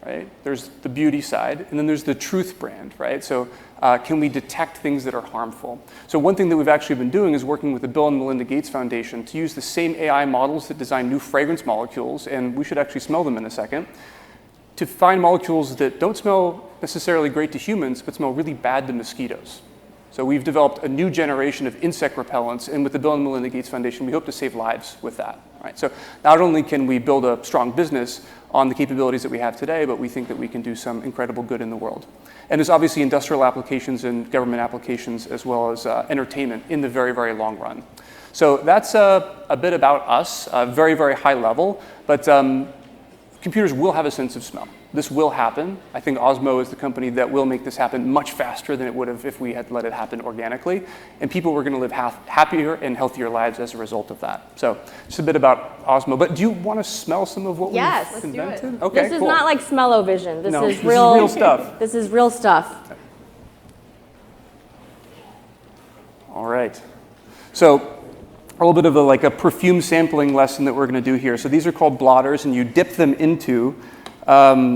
right? There's the beauty side, and then there's the truth brand, right? So can we detect things that are harmful? So one thing that we've actually been doing is working with the Bill and Melinda Gates Foundation to use the same AI models that design new fragrance molecules, and we should actually smell them in a second, to find molecules that don't smell necessarily great to humans, but smell really bad to mosquitoes. So we've developed a new generation of insect repellents, and with the Bill and Melinda Gates Foundation, we hope to save lives with that. Right? So not only can we build a strong business on the capabilities that we have today, but we think that we can do some incredible good in the world. And there's obviously industrial applications and government applications, as well as entertainment in the very, very long run. So that's a bit about us, very, very high level, but computers will have a sense of smell. This will happen. I think Osmo is the company that will make this happen much faster than it would have if we had let it happen organically. And people were going to live happier and healthier lives as a result of that. So just a bit about Osmo. But do you want to smell some of what we've invented? Let's do it. Okay, this is not like smell-o-vision. This is real stuff. This is real stuff. All right. So a little bit of a perfume sampling lesson that we're going to do here. So these are called blotters, and you dip them into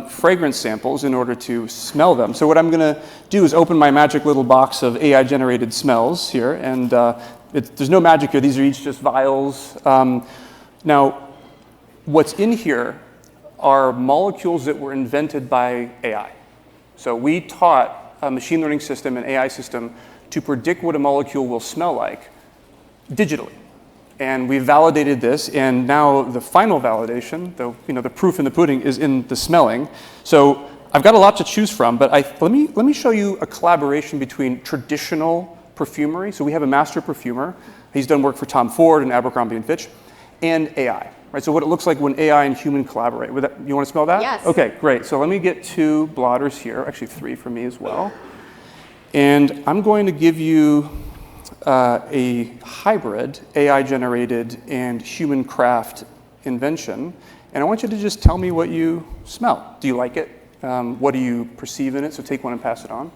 fragrance samples in order to smell them. So what I'm going to do is open my magic little box of AI-generated smells here, and there's no magic here. These are each just vials. Now, what's in here are molecules that were invented by AI. So we taught a machine learning system, an AI system, to predict what a molecule will smell like digitally. And we validated this, and now the final validation, the proof in the pudding, is in the smelling. So I've got a lot to choose from, but let me show you a collaboration between traditional perfumery. So we have a master perfumer. He's done work for Tom Ford and Abercrombie & Fitch, and AI. Right? So what it looks like when AI and human collaborate. You want to smell that? Yes. Okay, great. So let me get 2 blotters here, actually 3 for me as well. And I'm going to give you a hybrid AI-generated and human craft invention. And I want you to just tell me what you smell. Do you like it? What do you perceive in it? So take one and pass it on.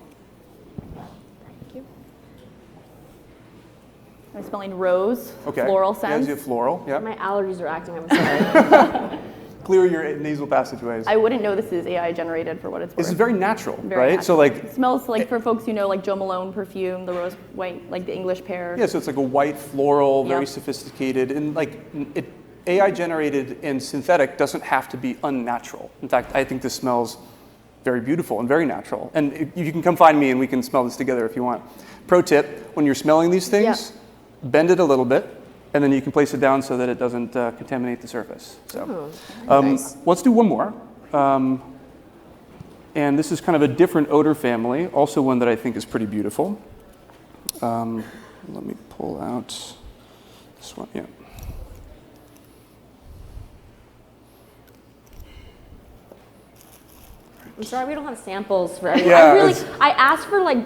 I'm smelling rose, Okay. floral Yeah, scents. you have floral. Yeah. My allergies are acting, I'm sorry. Clear your nasal passageways. I wouldn't know this is AI generated for what it's worth. This is very natural, Very right? natural. So like, It smells like, for folks who know, like Joe Malone perfume, the rose white, like the English pear. yeah, so it's like a white floral, very Yep. sophisticated, and like AI generated and synthetic doesn't have to be unnatural. In fact, I think this smells very beautiful and very natural. And you can come find me and we can smell this together if you want. Pro tip, when you're smelling these things, bend it a little bit, and then you can place it down so that it doesn't contaminate the surface. So, nice. let's do one more. And this is kind of a different odor family, also one that I think is pretty beautiful. Let me pull out this one, yeah. I'm sorry, we don't have samples for everyone. Yeah, I asked for like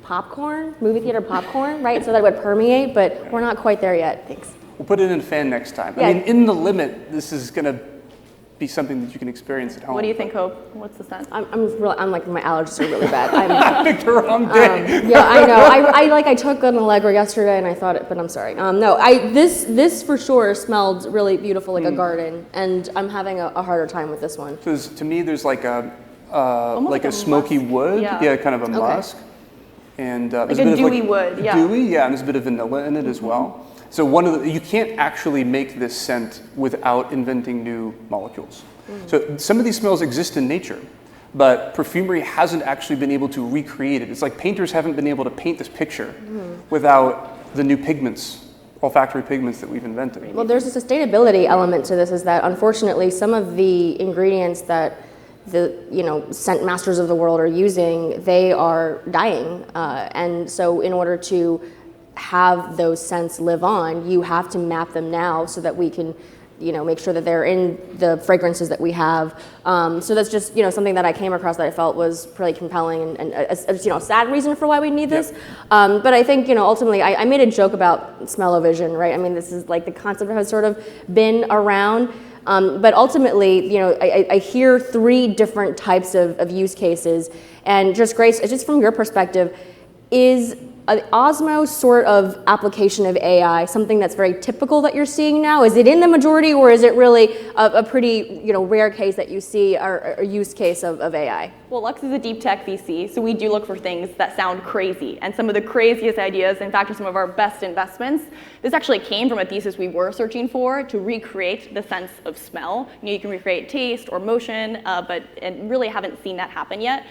popcorn, movie theater popcorn, right, so that it would permeate, but we're not quite there yet. Thanks. We'll put it in a fan next time. Yeah. I mean, in the limit, this is going to be something that you can experience at home. What do you think, Hope? What's the scent? I'm like, my allergies are really bad. I picked the wrong day. Yeah, I know. I took an Allegra yesterday and I thought it, but I'm sorry. No, this for sure smelled really beautiful, like a garden, and I'm having a harder time with this one. Because to me, there's like a like a smoky musk. wood, Yeah. kind of a musk, and there's a bit of, dewy wood, yeah. Dewy, yeah, and there's a bit of vanilla in it as well. So you can't actually make this scent without inventing new molecules. So some of these smells exist in nature, but perfumery hasn't actually been able to recreate it. It's like painters haven't been able to paint this picture without the new pigments, olfactory pigments that we've invented. Well, there's a sustainability element to this, is that unfortunately some of the ingredients that the scent masters of the world are using, they are dying, and so in order to have those scents live on, you have to map them now so that we can make sure that they're in the fragrances that we have. So that's just something that I came across that I felt was pretty compelling and a sad reason for why we need this. But I think ultimately I made a joke about smell-o-vision, right? I mean, this is like the concept has sort of been around. But ultimately, I hear three different types of use cases. And just Grace, just from your perspective, is an Osmo sort of application of AI something that's very typical that you're seeing now? Is it in the majority, or is it really a pretty rare case that you see, or a use case of AI? Well, Lux is a deep tech VC, so we do look for things that sound crazy. And some of the craziest ideas, in fact, are some of our best investments. This actually came from a thesis we were searching for to recreate the sense of smell. You can recreate taste or motion, but really haven't seen that happen yet.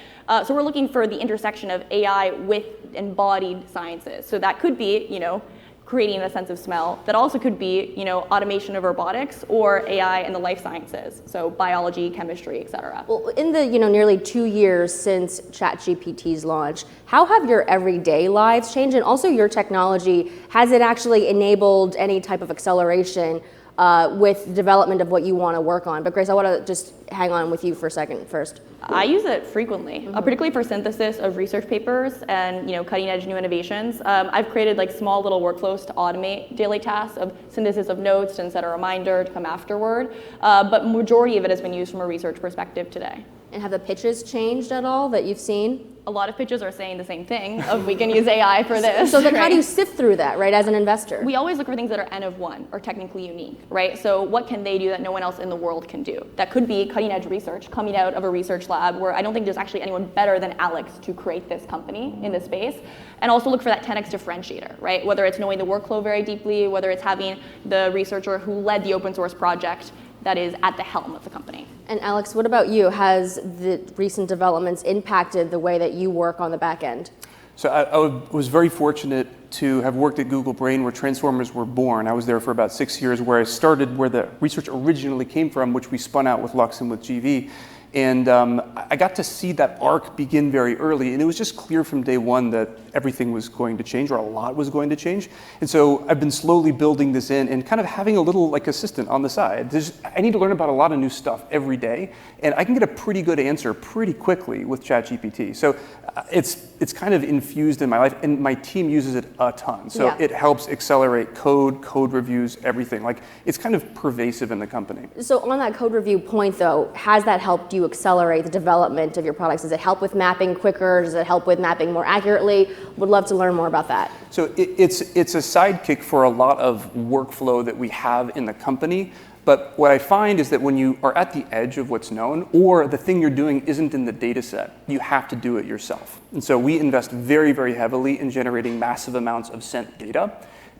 So we're looking for the intersection of AI with embodied sciences. So that could be, creating a sense of smell. That also could be, automation of robotics or AI in the life sciences. So biology, chemistry, et cetera. Well, in the nearly 2 years since ChatGPT's launch, how have your everyday lives changed? And also your technology, has it actually enabled any type of acceleration with development of what you want to work on? But Grace, I want to just hang on with you for a second first. I use it frequently, particularly for synthesis of research papers and cutting edge new innovations. I've created like small little workflows to automate daily tasks of synthesis of notes and set a reminder to come afterward. But majority of it has been used from a research perspective today. And have the pitches changed at all that you've seen? A lot of pitches are saying the same thing of we can use AI for this. So then how do you sift through that, right, as an investor? We always look for things that are N of one or technically unique, right? So what can they do that no one else in the world can do? That could be cutting edge research coming out of a research lab where I don't think there's actually anyone better than Alex to create this company in this space. And also look for that 10x differentiator, right? Whether it's knowing the workflow very deeply, whether it's having the researcher who led the open source project that is at the helm of the company. And Alex, what about you? Has the recent developments impacted the way that you work on the back end? So I was very fortunate to have worked at Google Brain where transformers were born. I was there for about 6 years, where I started where the research originally came from, which we spun out with Lux and with GV. And I got to see that arc begin very early, and it was just clear from day one that everything was going to change, or a lot was going to change. And so I've been slowly building this in and kind of having a little like assistant on the side. I need to learn about a lot of new stuff every day, and I can get a pretty good answer pretty quickly with ChatGPT. So it's it's kind of infused in my life, and my team uses it a ton. So Yeah. it helps accelerate code reviews, everything. Like, it's kind of pervasive in the company. So on that code review point, though, has that helped you accelerate the development of your products? Does it help with mapping quicker? Does it help with mapping more accurately? Would love to learn more about that. So it's a sidekick for a lot of workflow that we have in the company. But what I find is that when you are at the edge of what's known, or the thing you're doing isn't in the data set, you have to do it yourself. And so we invest very, very heavily in generating massive amounts of scent data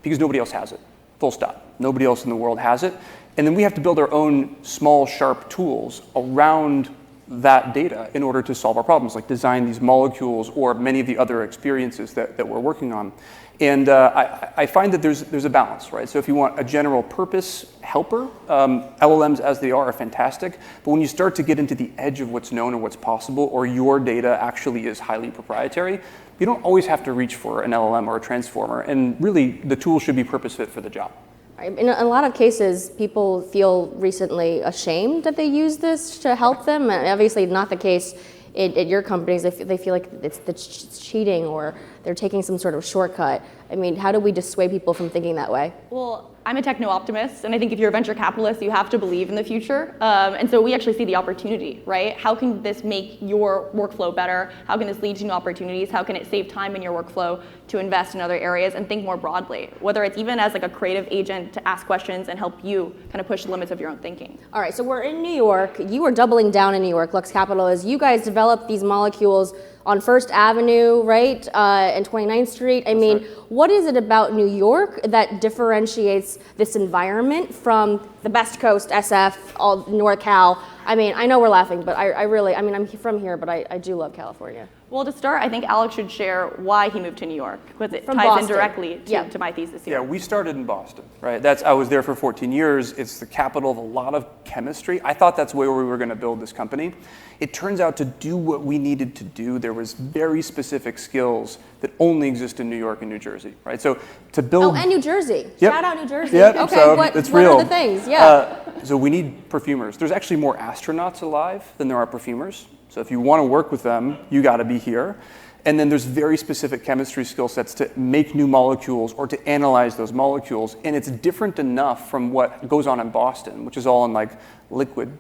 because nobody else has it. Full stop. Nobody else in the world has it. And then we have to build our own small, sharp tools around that data in order to solve our problems, like design these molecules or many of the other experiences that we're working on. And I find that there's a balance, right? So if you want a general purpose helper, LLMs as they are fantastic. But when you start to get into the edge of what's known or what's possible, or your data actually is highly proprietary, you don't always have to reach for an LLM or a transformer. And really, the tool should be purpose fit for the job. In a lot of cases, people feel recently ashamed that they use this to help them. Obviously, not the case at your companies. They feel like it's cheating or they're taking some sort of shortcut. I mean, how do we dissuade people from thinking that way? Well, I'm a techno-optimist, and I think if you're a venture capitalist, you have to believe in the future. And so we actually see the opportunity, right? How can this make your workflow better? How can this lead to new opportunities? How can it save time in your workflow to invest in other areas and think more broadly? Whether it's even as like a creative agent to ask questions and help you kind of push the limits of your own thinking. All right, so we're in New York. You are doubling down in New York. Lux Capital is. You guys developed these molecules on First Avenue, right, and 29th Street. I mean, what is it about New York that differentiates this environment from the Best Coast, SF, all NorCal? I mean, I know we're laughing, but I'm from here, but I do love California. Well, to start, I think Alex should share why he moved to New York, because it From ties Boston. in directly to my thesis here. Yeah, we started in Boston, right? I was there for 14 years. It's the capital of a lot of chemistry. I thought that's where we were going to build this company. It turns out to do what we needed to do, there was very specific skills that only exist in New York and New Jersey, right? So to build... Oh, and New Jersey. Yep. Shout out New Jersey. Yep, Okay, so what it's real. are the things? Yeah. So we need perfumers. There's actually more astronauts alive than there are perfumers. So if you want to work with them, you got to be here. And then there's very specific chemistry skill sets to make new molecules or to analyze those molecules. And it's different enough from what goes on in Boston, which is all in like liquid,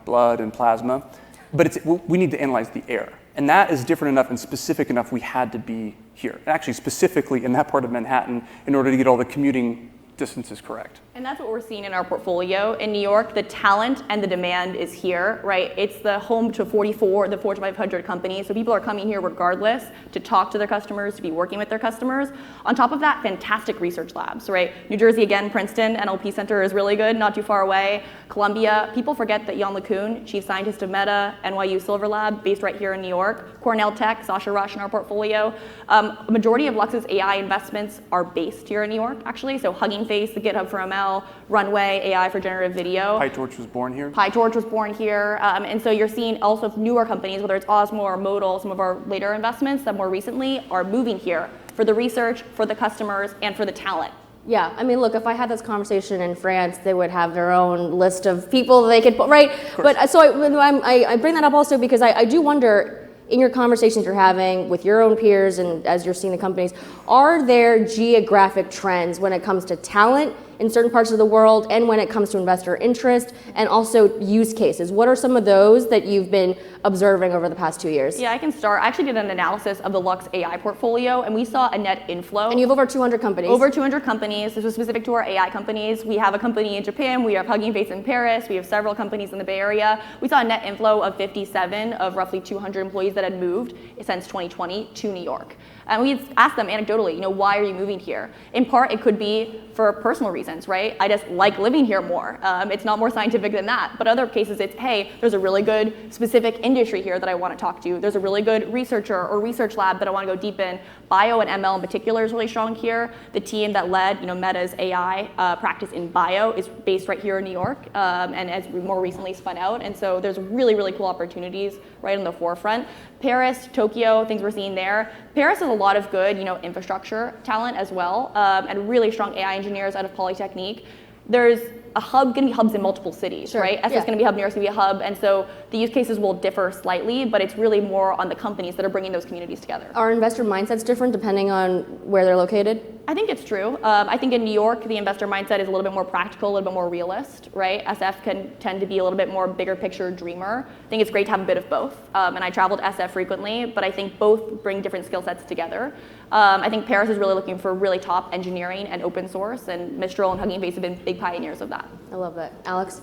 blood and plasma. But we need to analyze the air. And that is different enough and specific enough we had to be here. And actually specifically in that part of Manhattan in order to get all the commuting distances correct. And that's what we're seeing in our portfolio. In New York, the talent and the demand is here, right? It's the home to 44 of the Fortune 500 companies. So people are coming here regardless to talk to their customers, to be working with their customers. On top of that, fantastic research labs, right? New Jersey, again, Princeton, NLP Center is really good, not too far away. Columbia, people forget that Jan LeCun, chief scientist of Meta, NYU Silver Lab, based right here in New York. Cornell Tech, Sasha Rush in our portfolio. A majority of Lux's AI investments are based here in New York, actually. So Hugging Face, the GitHub for ML, Runway, AI for generative video. PyTorch was born here. PyTorch was born here. And so you're seeing also newer companies, whether it's Osmo or Modal, some of our later investments that more recently are moving here for the research, for the customers, and for the talent. Yeah, I mean, look, if I had this conversation in France, they would have their own list of people they could put, right? But so I bring that up also because I do wonder, in your conversations you're having with your own peers and as you're seeing the companies, are there geographic trends when it comes to talent in certain parts of the world and when it comes to investor interest and also use cases? What are some of those that you've been observing over the past 2 years? Yeah, I can start. I actually did an analysis of the Lux AI portfolio, and we saw a net inflow. And you have over 200 companies. Over 200 companies. This was specific to our AI companies. We have a company in Japan. We have Hugging Face in Paris. We have several companies in the Bay Area. We saw a net inflow of 57 of roughly 200 employees that had moved since 2020 to New York. And we asked them anecdotally, why are you moving here? In part, it could be for personal reasons, right? I just like living here more. It's not more scientific than that. But other cases, it's, hey, there's a really good specific industry here that I want to talk to. There's a really good researcher or research lab that I want to go deep in. Bio and ML in particular is really strong here. The team that led, Meta's AI practice in bio is based right here in New York, and has more recently spun out. And so there's really, really cool opportunities right on the forefront. Paris, Tokyo, things we're seeing there. Paris has a lot of good, infrastructure talent as well, and really strong AI engineers out of Polytechnique. there's a hub, going to be hubs in multiple cities, right? SF is going to be a hub, New York's going to be a hub, and so the use cases will differ slightly, but it's really more on the companies that are bringing those communities together. Are investor mindsets different depending on where they're located? I think it's true. I think in New York, the investor mindset is a little bit more practical, a little bit more realist, right? SF can tend to be a little bit more bigger picture dreamer. I think it's great to have a bit of both. And I travel to SF frequently, but I think both bring different skill sets together. I think Paris is really looking for really top engineering and open source, and Mistral and Hugging Face have been big pioneers of that. I love that. Alex?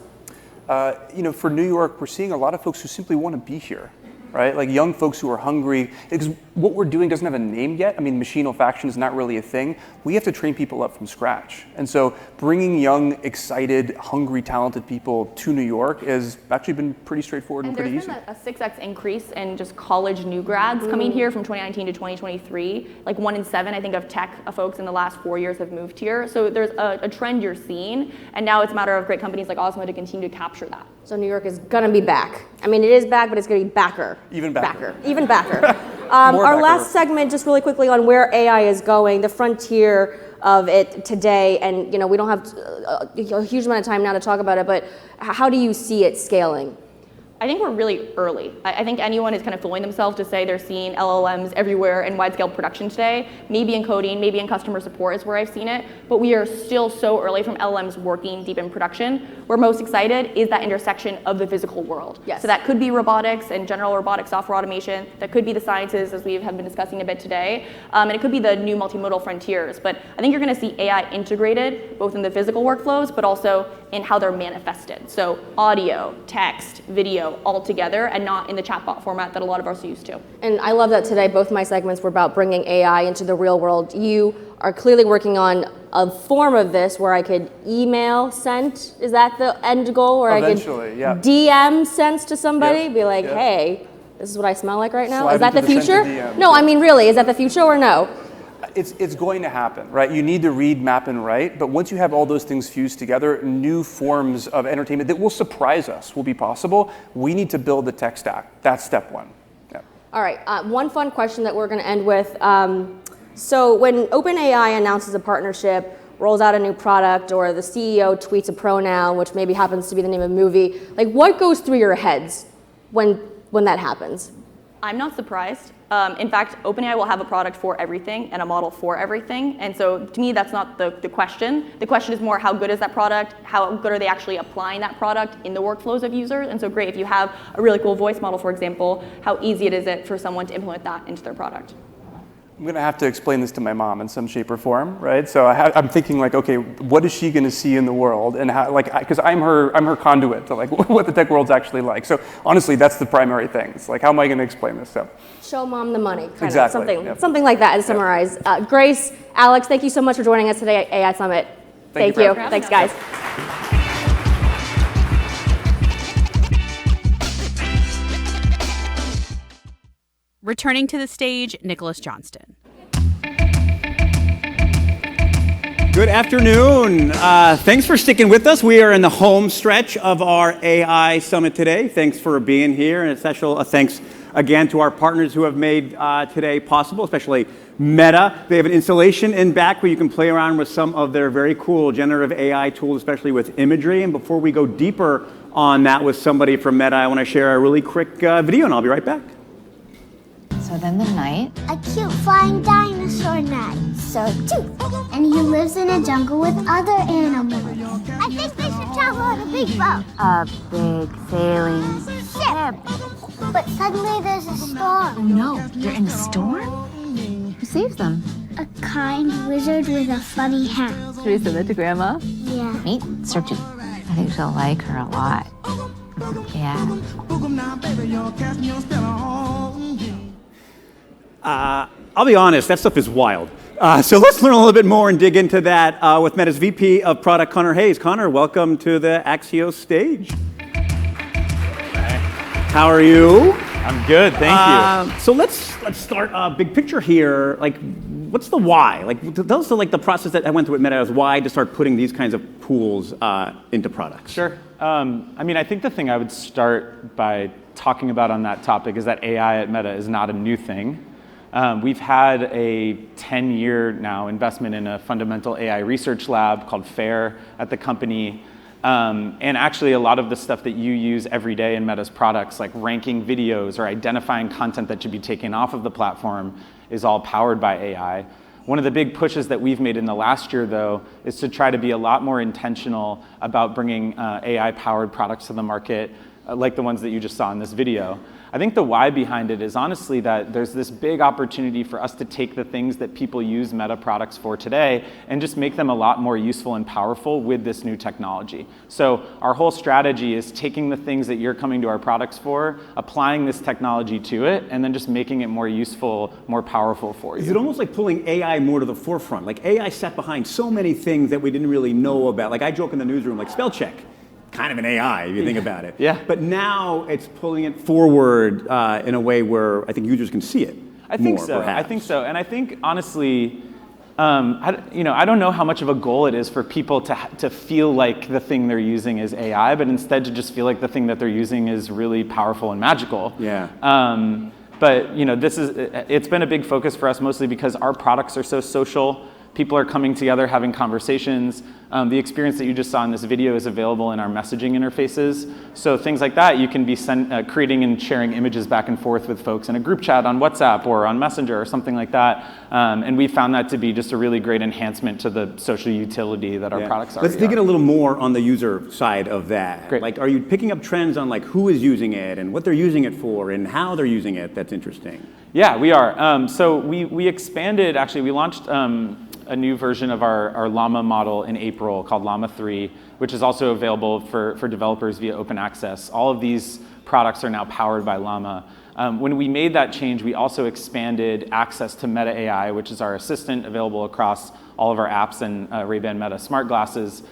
For New York, we're seeing a lot of folks who simply want to be here. Right? Like young folks who are hungry, because what we're doing doesn't have a name yet. I mean, machine faction is not really a thing. We have to train people up from scratch. And so bringing young, excited, hungry, talented people to New York has actually been pretty straightforward and pretty easy. There's been a 6x increase in just college new grads coming here from 2019 to 2023. Like 1 in 7, I think, of tech folks in the last 4 years have moved here. So there's a trend you're seeing, and now it's a matter of great companies like Osmo to continue to capture that. So New York is gonna be back. I mean, it is back, but it's gonna be backer. Even backer. Even backer. Our last segment, just really quickly on where AI is going, the frontier of it today, and we don't have a huge amount of time now to talk about it, but how do you see it scaling? I think we're really early. I think anyone is kind of fooling themselves to say they're seeing LLMs everywhere in wide-scale production today. Maybe in coding, maybe in customer support is where I've seen it, but we are still so early from LLMs working deep in production. We're most excited is that intersection of the physical world. Yes. So that could be robotics and general robotic software automation. That could be the sciences, as we have been discussing a bit today. And it could be the new multimodal frontiers. But I think you're going to see AI integrated both in the physical workflows, but also in how they're manifested. So audio, text, video, all together, and not in the chatbot format that a lot of us are used to. And I love that today both my segments were about bringing AI into the real world. You are clearly working on a form of this where I could email send. Is that the end goal? Or eventually, I could DM sense to somebody, be like, hey, this is what I smell like right now. Slide is that the into the future? send to DM. No, I mean really, is that the future or no? It's going to happen, right? You need to read, map, and write, but once you have all those things fused together, new forms of entertainment that will surprise us will be possible. We need to build the tech stack. That's step one. Yeah. All right, one fun question that we're going to end with. So when OpenAI announces a partnership, rolls out a new product, or the CEO tweets a pronoun, which maybe happens to be the name of a movie, like what goes through your heads when that happens? I'm not surprised. In fact, OpenAI will have a product for everything and a model for everything. And so to me, that's not the question. The question is more how good is that product? How good are they actually applying that product in the workflows of users? And so great, if you have a really cool voice model, for example, how easy is it for someone to implement that into their product? I'm going to have to explain this to my mom in some shape or form, right? So I'm thinking like, okay, what is she going to see in the world, and how, like, because I'm her conduit to like what the tech world's actually like. So honestly, that's the primary thing. It's like, how am I going to explain this stuff? Show mom the money, kind exactly. of something like that. To summarize, Grace, Alex, thank you so much for joining us today at AI Summit. Thank you. Thanks, guys. Returning to the stage, Nicholas Johnston. Good afternoon. Thanks for sticking with us. We are in the home stretch of our AI Summit today. Thanks for being here, and a special thanks again to our partners who have made today possible, especially Meta. They have an installation in back where you can play around with some of their very cool generative AI tools, especially with imagery. And before we go deeper on that with somebody from Meta, I want to share a really quick video, and I'll be right back. So then the knight. A cute flying dinosaur knight. So too. And he lives in a jungle with other animals. I think they should travel on a big boat. A big sailing ship. But suddenly there's a storm. Oh no, they're in a storm? Who saves them? A kind wizard with a funny hat. Should we send that to Grandma? Yeah. Meet Searchin. I think she'll like her a lot. Yeah. I'll be honest, that stuff is wild. So let's learn a little bit more and dig into that with Meta's VP of Product, Connor Hayes. Connor, welcome to the Axios stage. How are you? I'm good, thank you. So let's start big picture here. Like, what's the why? Like, tell us the process that I went through at Meta is why to start putting these kinds of tools into products. Sure. I mean, I think the thing I would start by talking about on that topic is that AI at Meta is not a new thing. We've had a 10-year now investment in a fundamental AI research lab called FAIR at the company. And actually, a lot of the stuff that you use every day in Meta's products, like ranking videos or identifying content that should be taken off of the platform, is all powered by AI. One of the big pushes that we've made in the last year, though, is to try to be a lot more intentional about bringing AI-powered products to the market, like the ones that you just saw in this video. I think the why behind it is honestly that there's this big opportunity for us to take the things that people use Meta products for today and just make them a lot more useful and powerful with this new technology. So our whole strategy is taking the things that you're coming to our products for, applying this technology to it, and then just making it more useful, more powerful for you. Is it almost like pulling AI more to the forefront? Like AI sat behind so many things that we didn't really know about. Like I joke in the newsroom, like spell check. Kind of an AI, if you think about it. Yeah. But now it's pulling it forward in a way where I think users can see it. I think more, so. Perhaps. I think so. And I think, honestly, I don't know how much of a goal it is for people to feel like the thing they're using is AI, but instead to just feel like the thing that they're using is really powerful and magical. Yeah. But it's been a big focus for us, mostly because our products are so social. People are coming together, having conversations. The experience that you just saw in this video is available in our messaging interfaces. So things like that, you can be creating and sharing images back and forth with folks in a group chat on WhatsApp or on Messenger or something like that. And we found that to be just a really great enhancement to the social utility that our products are. Let's dig in a little more on the user side of that. Great. Like, are you picking up trends on like who is using it and what they're using it for and how they're using it? That's interesting. Yeah, we are. So we expanded, actually, we launched a new version of our Llama model in April called Llama 3, which is also available for developers via open access. All of these products are now powered by Llama. When we made that change, we also expanded access to Meta AI, which is our assistant available across all of our apps and Ray-Ban Meta smart glasses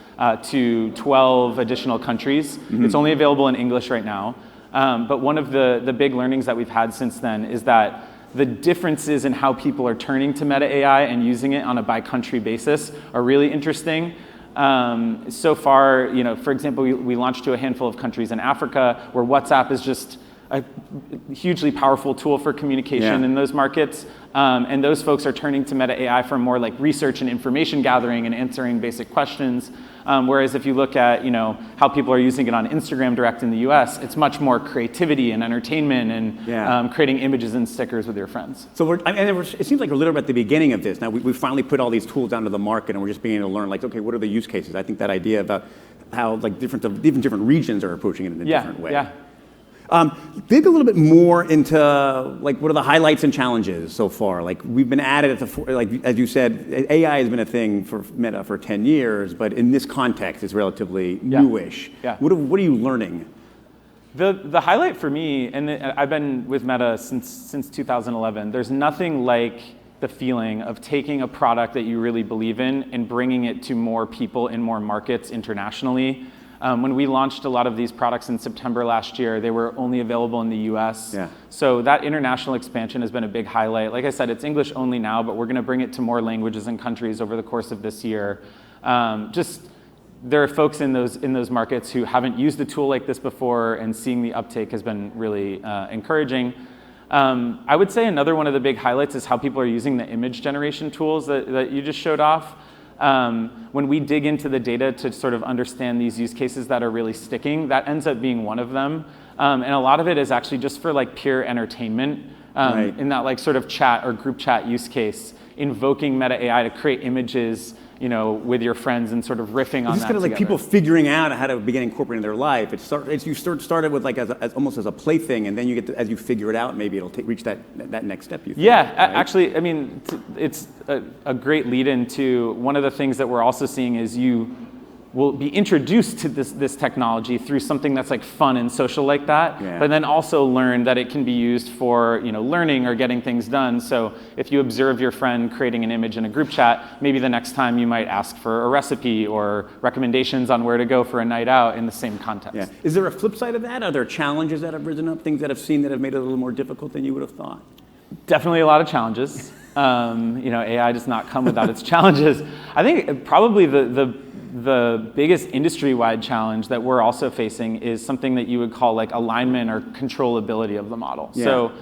to 12 additional countries. Mm-hmm. It's only available in English right now. But one of the big learnings that we've had since then is that the differences in how people are turning to Meta AI and using it on a by-country basis are really interesting. So far, for example, we launched to a handful of countries in Africa where WhatsApp is just a hugely powerful tool for communication in those markets. And those folks are turning to Meta AI for more like research and information gathering and answering basic questions. Whereas if you look at how people are using it on Instagram Direct in the US, it's much more creativity and entertainment and creating images and stickers with your friends. So it seems like we're literally at the beginning of this. Now we finally put all these tools onto the market and we're just beginning to learn like, okay, what are the use cases? I think that idea about how like different regions are approaching it in a different way. Yeah. Dig a little bit more into like what are the highlights and challenges so far? Like we've been at it like as you said, AI has been a thing for Meta for 10 years, but in this context, it's relatively newish. Yeah. What are you learning? The highlight for me, and I've been with Meta since 2011. There's nothing like the feeling of taking a product that you really believe in and bringing it to more people in more markets internationally. When we launched a lot of these products in September last year, they were only available in the US. Yeah. So that international expansion has been a big highlight. Like I said, it's English only now, but we're going to bring it to more languages and countries over the course of this year. There are folks in those markets who haven't used a tool like this before, and seeing the uptake has been really encouraging. I would say another one of the big highlights is how people are using the image generation tools that you just showed off. When we dig into the data to sort of understand these use cases that are really sticking, that ends up being one of them. And a lot of it is actually just for like pure entertainment, in that like sort of chat or group chat use case, invoking Meta AI to create images with your friends and sort of riffing on that. It's kind of like people figuring out how to begin incorporating in their life. You started with like almost as a plaything, and then you get to, as you figure it out, maybe it'll reach that next step. You think, yeah, right? actually, I mean, it's a great lead into one of the things that we're also seeing is you will be introduced to this technology through something that's like fun and social like that, but then also learn that it can be used for learning or getting things done. So if you observe your friend creating an image in a group chat, maybe the next time you might ask for a recipe or recommendations on where to go for a night out in the same context. Yeah. Is there a flip side of that? Are there challenges that have risen up, things that have seen that have made it a little more difficult than you would have thought? Definitely a lot of challenges. AI does not come without its challenges. I think probably the biggest industry-wide challenge that we're also facing is something that you would call like alignment or controllability of the model. Yeah. So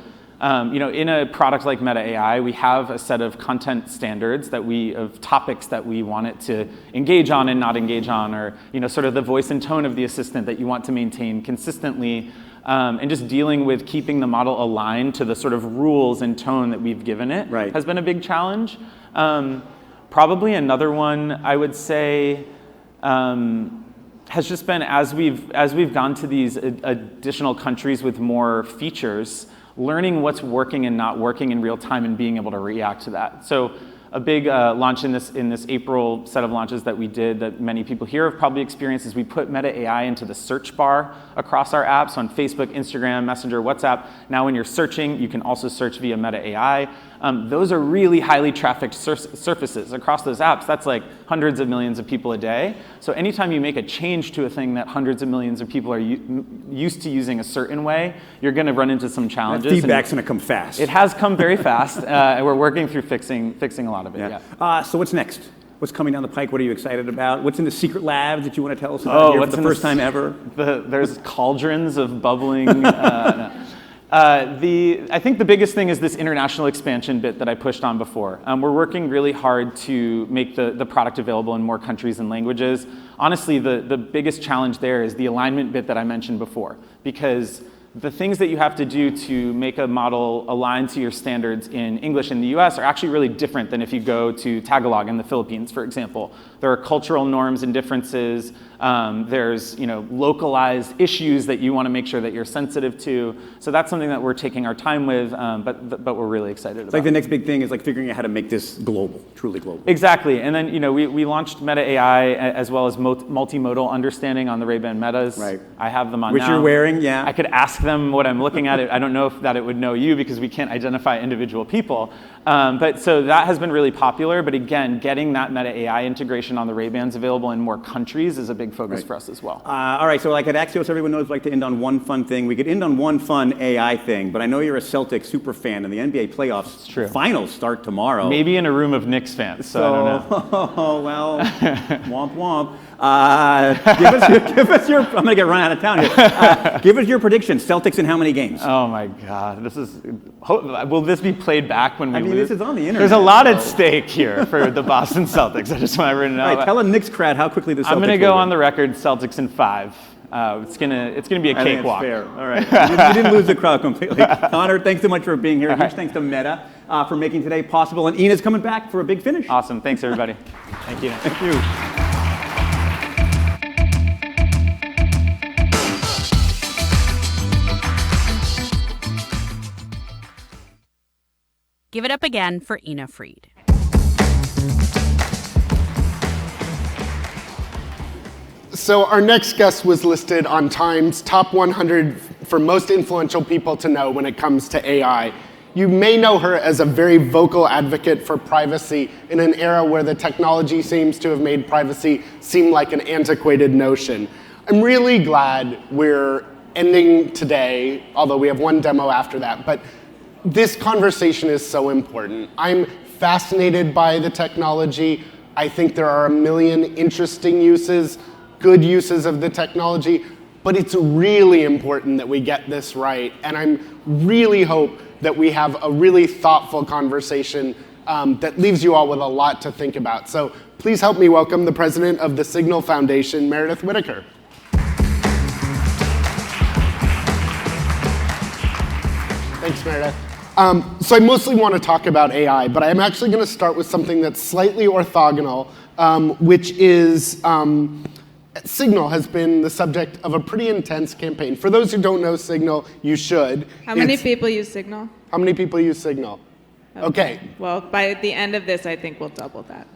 In a product like Meta AI, we have a set of content standards of topics that we want it to engage on and not engage on, or sort of the voice and tone of the assistant that you want to maintain consistently, and just dealing with keeping the model aligned to the sort of rules and tone that we've given it has been a big challenge. Probably another one I would say has just been as we've gone to these additional countries with more features, learning what's working and not working in real time and being able to react to that. So a big launch in this April set of launches that we did that many people here have probably experienced is we put Meta AI into the search bar across our apps on Facebook, Instagram, Messenger, WhatsApp. Now when you're searching, you can also search via Meta AI. Those are really highly trafficked surfaces across those apps. That's like hundreds of millions of people a day. So anytime you make a change to a thing that hundreds of millions of people are used to using a certain way, you're going to run into some challenges. That feedback's going to come fast. It has come very fast, and we're working through fixing a lot of it. Yeah. So what's next? What's coming down the pike? What are you excited about? What's in the secret lab that you want to tell us about here for the first time ever? There's cauldrons of bubbling. I think the biggest thing is this international expansion bit that I pushed on before. We're working really hard to make the product available in more countries and languages. Honestly, the biggest challenge there is the alignment bit that I mentioned before, because the things that you have to do to make a model align to your standards in English in the US are actually really different than if you go to Tagalog in the Philippines, for example. There are cultural norms and differences. There's localized issues that you want to make sure that you're sensitive to. So that's something that we're taking our time with, but we're really excited about. It's like the next big thing is like figuring out how to make this global, truly global. Exactly. And then we launched Meta AI as well as multimodal understanding on the Ray-Ban Metas. Right. I have them on Which now. you're wearing, yeah. I could ask them what I'm looking at. I don't know if that it would know you because we can't identify individual people. But so that has been really popular. But again, getting that Meta AI integration on the Ray-Bans available in more countries is a big focus for us as well. All right, so like at Axios, everyone knows we like to end on one fun thing. We could end on one fun AI thing, but I know you're a Celtics super fan, and the NBA playoffs finals start tomorrow. Maybe in a room of Knicks fans, so I don't know. Oh, well, womp womp. Give us your, I'm going to get run out of town here. Give us your prediction. Celtics in how many games? Oh my God, will this be played back when we lose? This is on the internet. There's a lot at stake here for the Boston Celtics. I just want everyone to know. All right, tell a Knicks crowd how quickly the Celtics I'm going to go on the record, Celtics in 5. It's gonna be a cakewalk. Fair. All right. You didn't lose the crowd completely. Connor, thanks so much for being here. Huge thanks to Meta for making today possible. And Ina's coming back for a big finish. Awesome. Thanks, everybody. Thank you. Thank you. Give it up again for Ina Fried. So our next guest was listed on Time's top 100 for most influential people to know when it comes to AI. You may know her as a very vocal advocate for privacy in an era where the technology seems to have made privacy seem like an antiquated notion. I'm really glad we're ending today, although we have one demo after that, but this conversation is so important. I'm fascinated by the technology. I think there are a million interesting uses, good uses of the technology, but it's really important that we get this right. And I really hope that we have a really thoughtful conversation that leaves you all with a lot to think about. So please help me welcome the president of the Signal Foundation, Meredith Whitaker. Thanks, Meredith. So I mostly want to talk about AI, but I'm actually going to start with something that's slightly orthogonal, which is Signal has been the subject of a pretty intense campaign. For those who don't know Signal, you should. How many people use Signal? How many people use Signal? Okay. Well, by the end of this, I think we'll double that.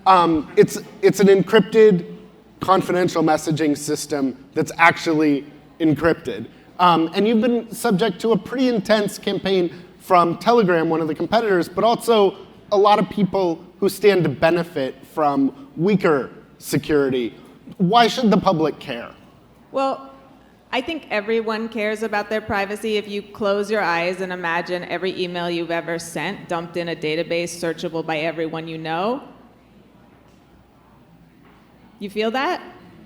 It's an encrypted, confidential messaging system that's actually encrypted. And you've been subject to a pretty intense campaign from Telegram, one of the competitors, but also a lot of people who stand to benefit from weaker security. Why should the public care? Well, I think everyone cares about their privacy. If you close your eyes and imagine every email you've ever sent dumped in a database searchable by everyone you know, you feel that?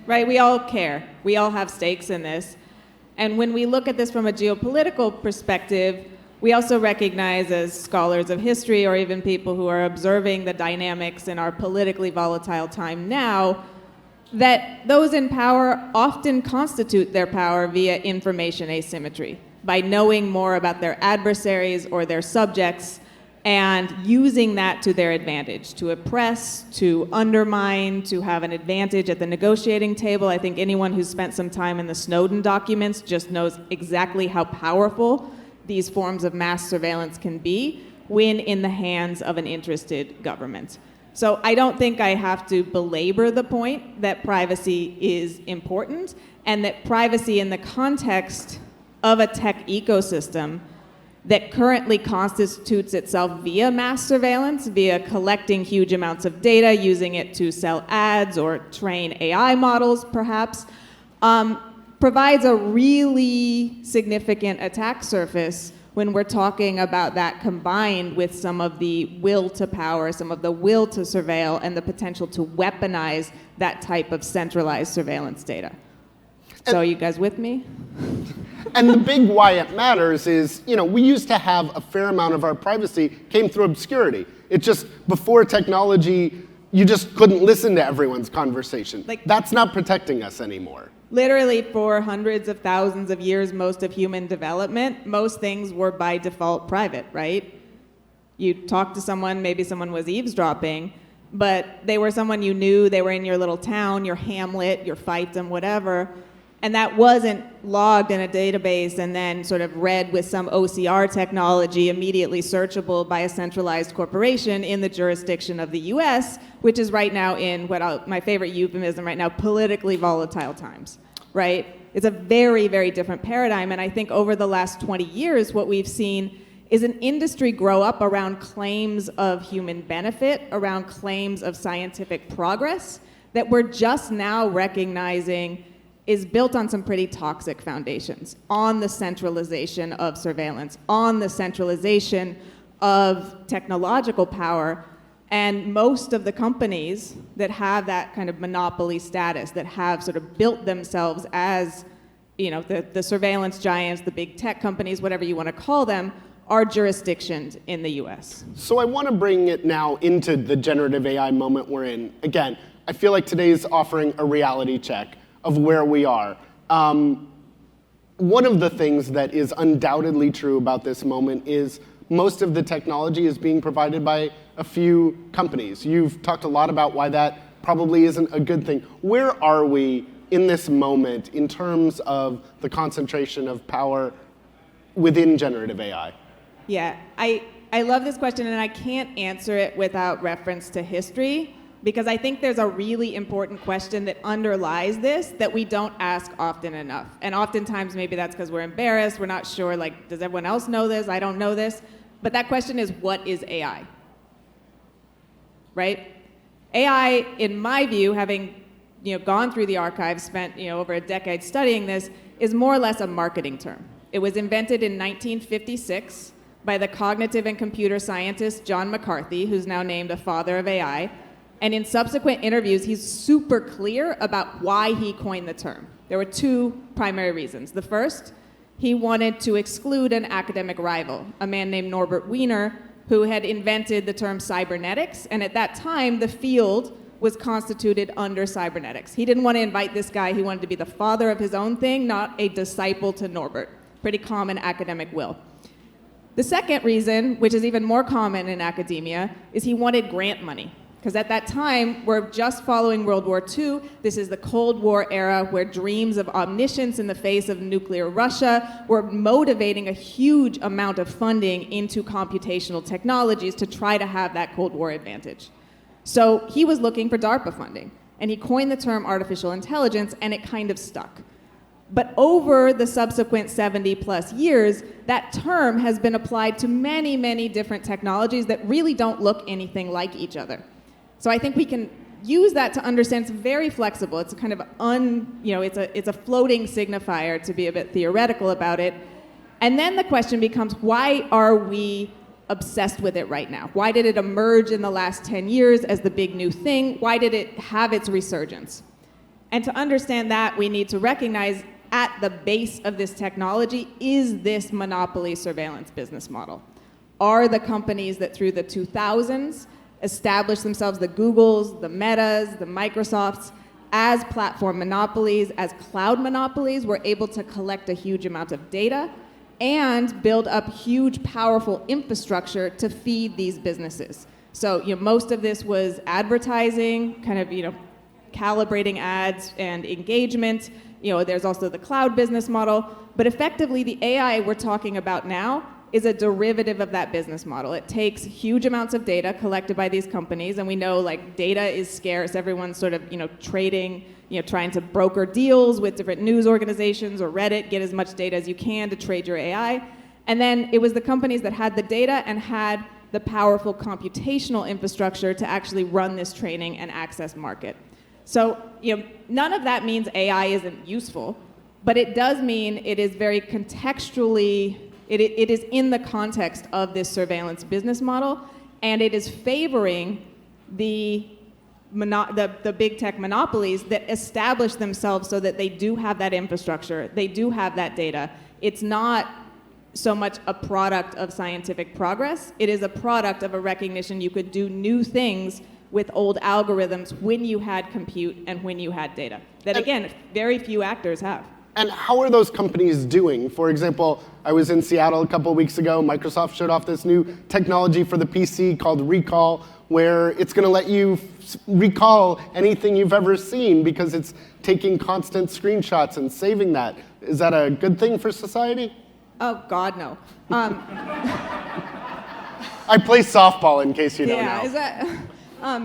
Right? We all care. We all have stakes in this. And when we look at this from a geopolitical perspective, We also recognize as scholars of history or even people who are observing the dynamics in our politically volatile time now, that those in power often constitute their power via information asymmetry, by knowing more about their adversaries or their subjects and using that to their advantage, to oppress, to undermine, to have an advantage at the negotiating table. I think anyone who's spent some time in the Snowden documents just knows exactly how powerful these forms of mass surveillance can be when in the hands of an interested government. So I don't think I have to belabor the point that privacy is important and that privacy in the context of a tech ecosystem that currently constitutes itself via mass surveillance, via collecting huge amounts of data, using it to sell ads or train AI models perhaps, provides a really significant attack surface when we're talking about that combined with some of the will to power, some of the will to surveil, and the potential to weaponize that type of centralized surveillance data. So are you guys with me? And the big why it matters is, we used to have a fair amount of our privacy came through obscurity. It just, before technology, you just couldn't listen to everyone's conversation. That's not protecting us anymore. Literally for hundreds of thousands of years, most of human development, most things were by default private, right? You talked to someone, maybe someone was eavesdropping, but they were someone you knew, they were in your little town, your hamlet, your fiefdom, whatever, and that wasn't logged in a database and then sort of read with some OCR technology immediately searchable by a centralized corporation in the jurisdiction of the US, which is right now in my favorite euphemism right now, politically volatile times, right? It's a very, very different paradigm, and I think over the last 20 years, what we've seen is an industry grow up around claims of human benefit, around claims of scientific progress that we're just now recognizing is built on some pretty toxic foundations, on the centralization of surveillance, on the centralization of technological power. And most of the companies that have that kind of monopoly status, that have sort of built themselves as, the surveillance giants, the big tech companies, whatever you want to call them, are jurisdictions in the US. So I want to bring it now into the generative AI moment we're in. Again, I feel like today's offering a reality check of where we are. One of the things that is undoubtedly true about this moment is most of the technology is being provided by a few companies. You've talked a lot about why that probably isn't a good thing. Where are we in this moment in terms of the concentration of power within generative AI? Yeah, I love this question, and I can't answer it without reference to history, because I think there's a really important question that underlies this that we don't ask often enough. And oftentimes maybe that's because we're embarrassed, we're not sure, does everyone else know this? I don't know this. But that question is, what is AI? Right? AI, in my view, having gone through the archives, spent over a decade studying this, is more or less a marketing term. It was invented in 1956 by the cognitive and computer scientist John McCarthy, who's now named a father of AI. And in subsequent interviews, he's super clear about why he coined the term. There were two primary reasons. The first, he wanted to exclude an academic rival, a man named Norbert Wiener, who had invented the term cybernetics. And at that time, the field was constituted under cybernetics. He didn't want to invite this guy. He wanted to be the father of his own thing, not a disciple to Norbert. Pretty common academic will. The second reason, which is even more common in academia, is he wanted grant money. Because at that time, we're just following World War II. This is the Cold War era where dreams of omniscience in the face of nuclear Russia were motivating a huge amount of funding into computational technologies to try to have that Cold War advantage. So he was looking for DARPA funding, and he coined the term artificial intelligence, and it kind of stuck. But over the subsequent 70 plus years, that term has been applied to many, many different technologies that really don't look anything like each other. So I think we can use that to understand it's very flexible. It's a kind of it's a floating signifier, to be a bit theoretical about it. And then the question becomes, why are we obsessed with it right now? Why did it emerge in the last 10 years as the big new thing? Why did it have its resurgence? And to understand that, we need to recognize at the base of this technology is this monopoly surveillance business model. Are the companies that through the 2000s established themselves, the Googles, the Metas, the Microsofts, as platform monopolies, as cloud monopolies, were able to collect a huge amount of data and build up huge, powerful infrastructure to feed these businesses. So, most of this was advertising, kind of, calibrating ads and engagement. There's also the cloud business model. But effectively, the AI we're talking about now is a derivative of that business model. It takes huge amounts of data collected by these companies, and we know data is scarce. Everyone's sort of trading, trying to broker deals with different news organizations or Reddit, get as much data as you can to trade your AI. And then it was the companies that had the data and had the powerful computational infrastructure to actually run this training and access market. So, none of that means AI isn't useful, but it does mean it is very contextually, it is in the context of this surveillance business model, and it is favoring the big tech monopolies that establish themselves so that they do have that infrastructure, they do have that data. It's not so much a product of scientific progress, it is a product of a recognition you could do new things with old algorithms when you had compute and when you had data. That, again, very few actors have. And how are those companies doing? For example, I was in Seattle a couple of weeks ago. Microsoft showed off this new technology for the PC called Recall, where it's going to let you recall anything you've ever seen because it's taking constant screenshots and saving that. Is that a good thing for society? Oh, God, no. I play softball, in case you don't know. Is that...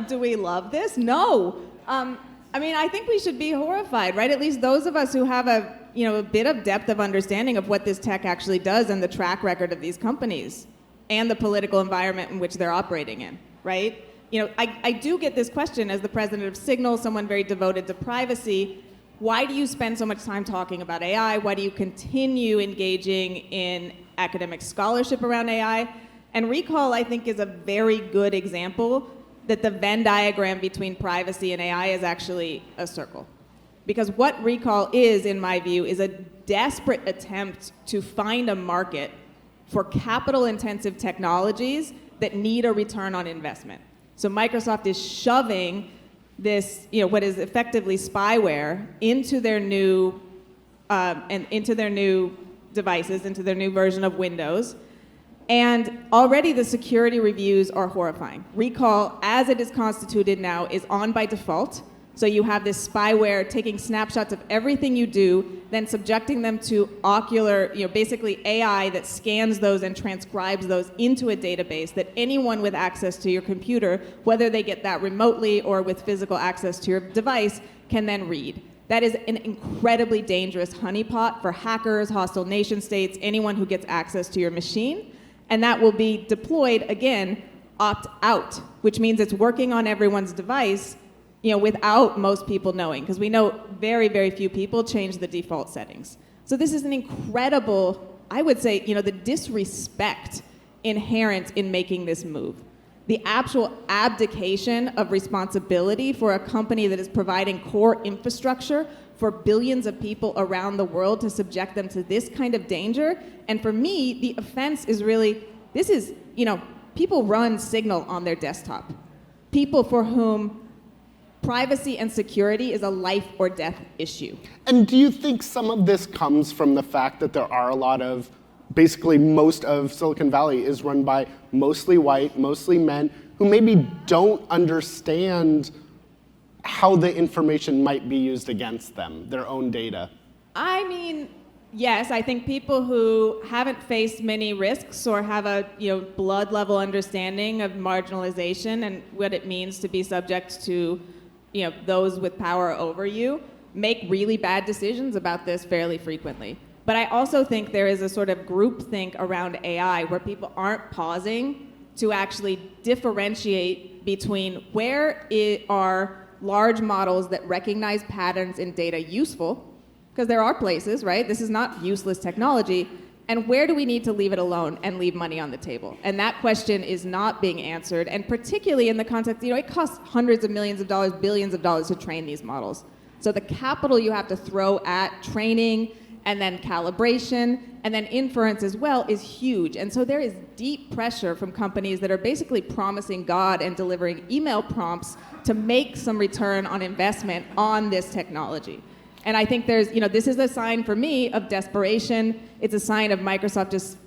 do we love this? No. I think we should be horrified, right? At least those of us who have a bit of depth of understanding of what this tech actually does and the track record of these companies and the political environment in which they're operating in, right? I do get this question as the president of Signal, someone very devoted to privacy. Why do you spend so much time talking about AI? Why do you continue engaging in academic scholarship around AI? And Recall, I think, is a very good example that the Venn diagram between privacy and AI is actually a circle. Because what Recall is, in my view, is a desperate attempt to find a market for capital-intensive technologies that need a return on investment. So Microsoft is shoving this, what is effectively spyware into their new devices, into their new version of Windows. And already the security reviews are horrifying. Recall, as it is constituted now, is on by default. So you have this spyware taking snapshots of everything you do, then subjecting them to ocular, basically AI that scans those and transcribes those into a database that anyone with access to your computer, whether they get that remotely or with physical access to your device, can then read. That is an incredibly dangerous honeypot for hackers, hostile nation states, anyone who gets access to your machine. And that will be deployed, again, opt-out, which means it's working on everyone's device, without most people knowing, because we know very, very few people change the default settings. So this is an incredible, I would say, the disrespect inherent in making this move. The actual abdication of responsibility for a company that is providing core infrastructure for billions of people around the world to subject them to this kind of danger. And for me, the offense is really, people run Signal on their desktop. People for whom privacy and security is a life or death issue. And do you think some of this comes from the fact that there are a lot of, basically most of Silicon Valley is run by mostly white, mostly men, who maybe don't understand how the information might be used against them, their own data? Yes, I think people who haven't faced many risks or have a blood level understanding of marginalization and what it means to be subject to those with power over you make really bad decisions about this fairly frequently. But I also think there is a sort of groupthink around AI where people aren't pausing to actually differentiate between where are large models that recognize patterns in data useful, because there are places, right? This is not useless technology. And where do we need to leave it alone and leave money on the table? And that question is not being answered. And particularly in the context, it costs hundreds of millions of dollars, billions of dollars to train these models. So the capital you have to throw at training and then calibration and then inference as well is huge. And so there is deep pressure from companies that are basically promising God and delivering email prompts to make some return on investment on this technology. And I think there's, this is a sign for me of desperation. It's a sign of Microsoft just,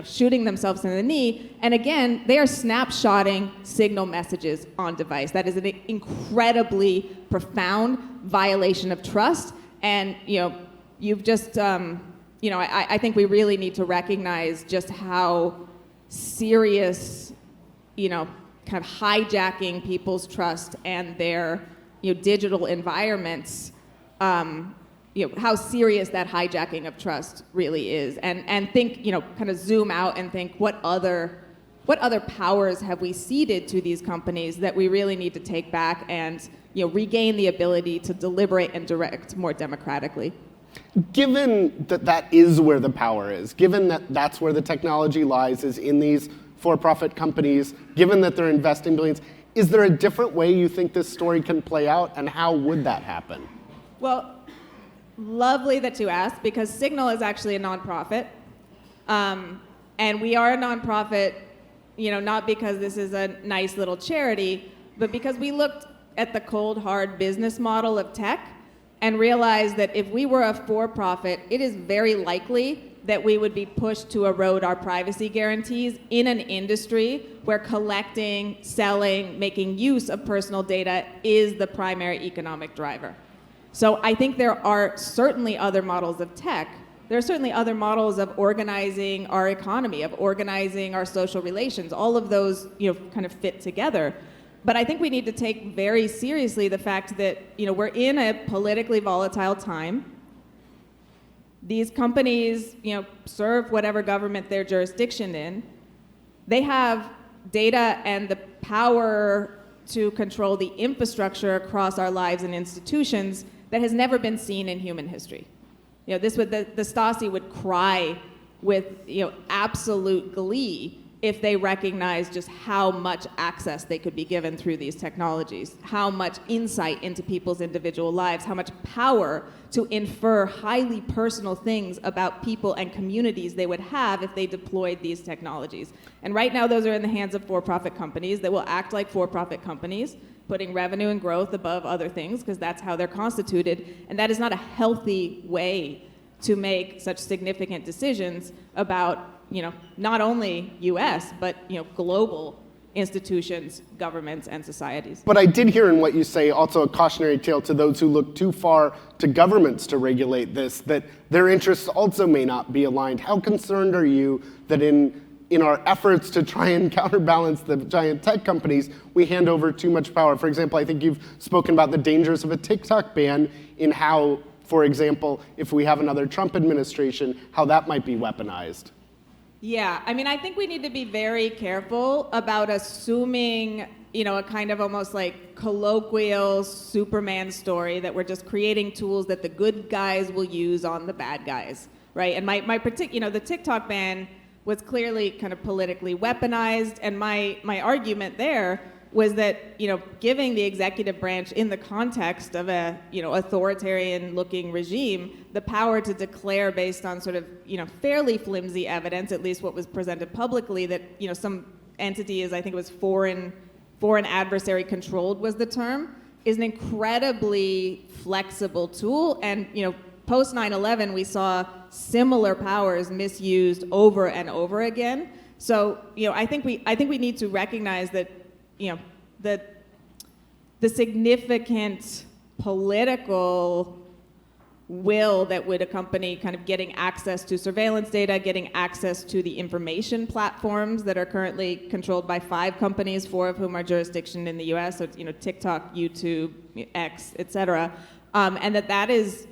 shooting themselves in the knee. And again, they are snapshotting signal messages on device. That is an incredibly profound violation of trust. And, you've just, I think we really need to recognize just how serious, kind of hijacking people's trust and their, digital environments, how serious that hijacking of trust really is, and think, kind of zoom out and think what other powers have we ceded to these companies that we really need to take back and, regain the ability to deliberate and direct more democratically. Given that that is where the power is, given that that's where the technology lies, is in these for-profit companies, given that they're investing billions, is there a different way you think this story can play out, and how would that happen? Well, lovely that you asked, because Signal is actually a nonprofit. And we are a nonprofit, not because this is a nice little charity, but because we looked at the cold, hard business model of tech and realized that if we were a for-profit, it is very likely that we would be pushed to erode our privacy guarantees in an industry where collecting, selling, making use of personal data is the primary economic driver. So I think there are certainly other models of tech. There are certainly other models of organizing our economy, of organizing our social relations. All of those, kind of fit together. But I think we need to take very seriously the fact that, we're in a politically volatile time. These companies, serve whatever government they're jurisdiction in. They have data and the power to control the infrastructure across our lives and institutions that has never been seen in human history. The Stasi would cry with, absolute glee if they recognized just how much access they could be given through these technologies, how much insight into people's individual lives, how much power to infer highly personal things about people and communities they would have if they deployed these technologies. And right now, those are in the hands of for-profit companies that will act like for-profit companies, putting revenue and growth above other things, because that's how they're constituted. And that is not a healthy way to make such significant decisions about, not only US, but, global institutions, governments, and societies. But I did hear in what you say also a cautionary tale to those who look too far to governments to regulate this, that their interests also may not be aligned. How concerned are you that in our efforts to try and counterbalance the giant tech companies, we hand over too much power? For example, I think you've spoken about the dangers of a TikTok ban in how, for example, if we have another Trump administration, how that might be weaponized. Yeah, I think we need to be very careful about assuming, a kind of almost like colloquial Superman story that we're just creating tools that the good guys will use on the bad guys, right? And the TikTok ban was clearly kind of politically weaponized, and my argument there was that, giving the executive branch in the context of a, authoritarian-looking regime, the power to declare based on sort of, fairly flimsy evidence, at least what was presented publicly, that, some entity is, I think it was foreign adversary controlled was the term, is an incredibly flexible tool. And, post 9/11, we saw similar powers misused over and over again. So, I think we need to recognize that, the significant political will that would accompany kind of getting access to surveillance data, getting access to the information platforms that are currently controlled by 5 companies, 4 of whom are jurisdiction in the US, so it's, TikTok, YouTube, X, et cetera. And that is,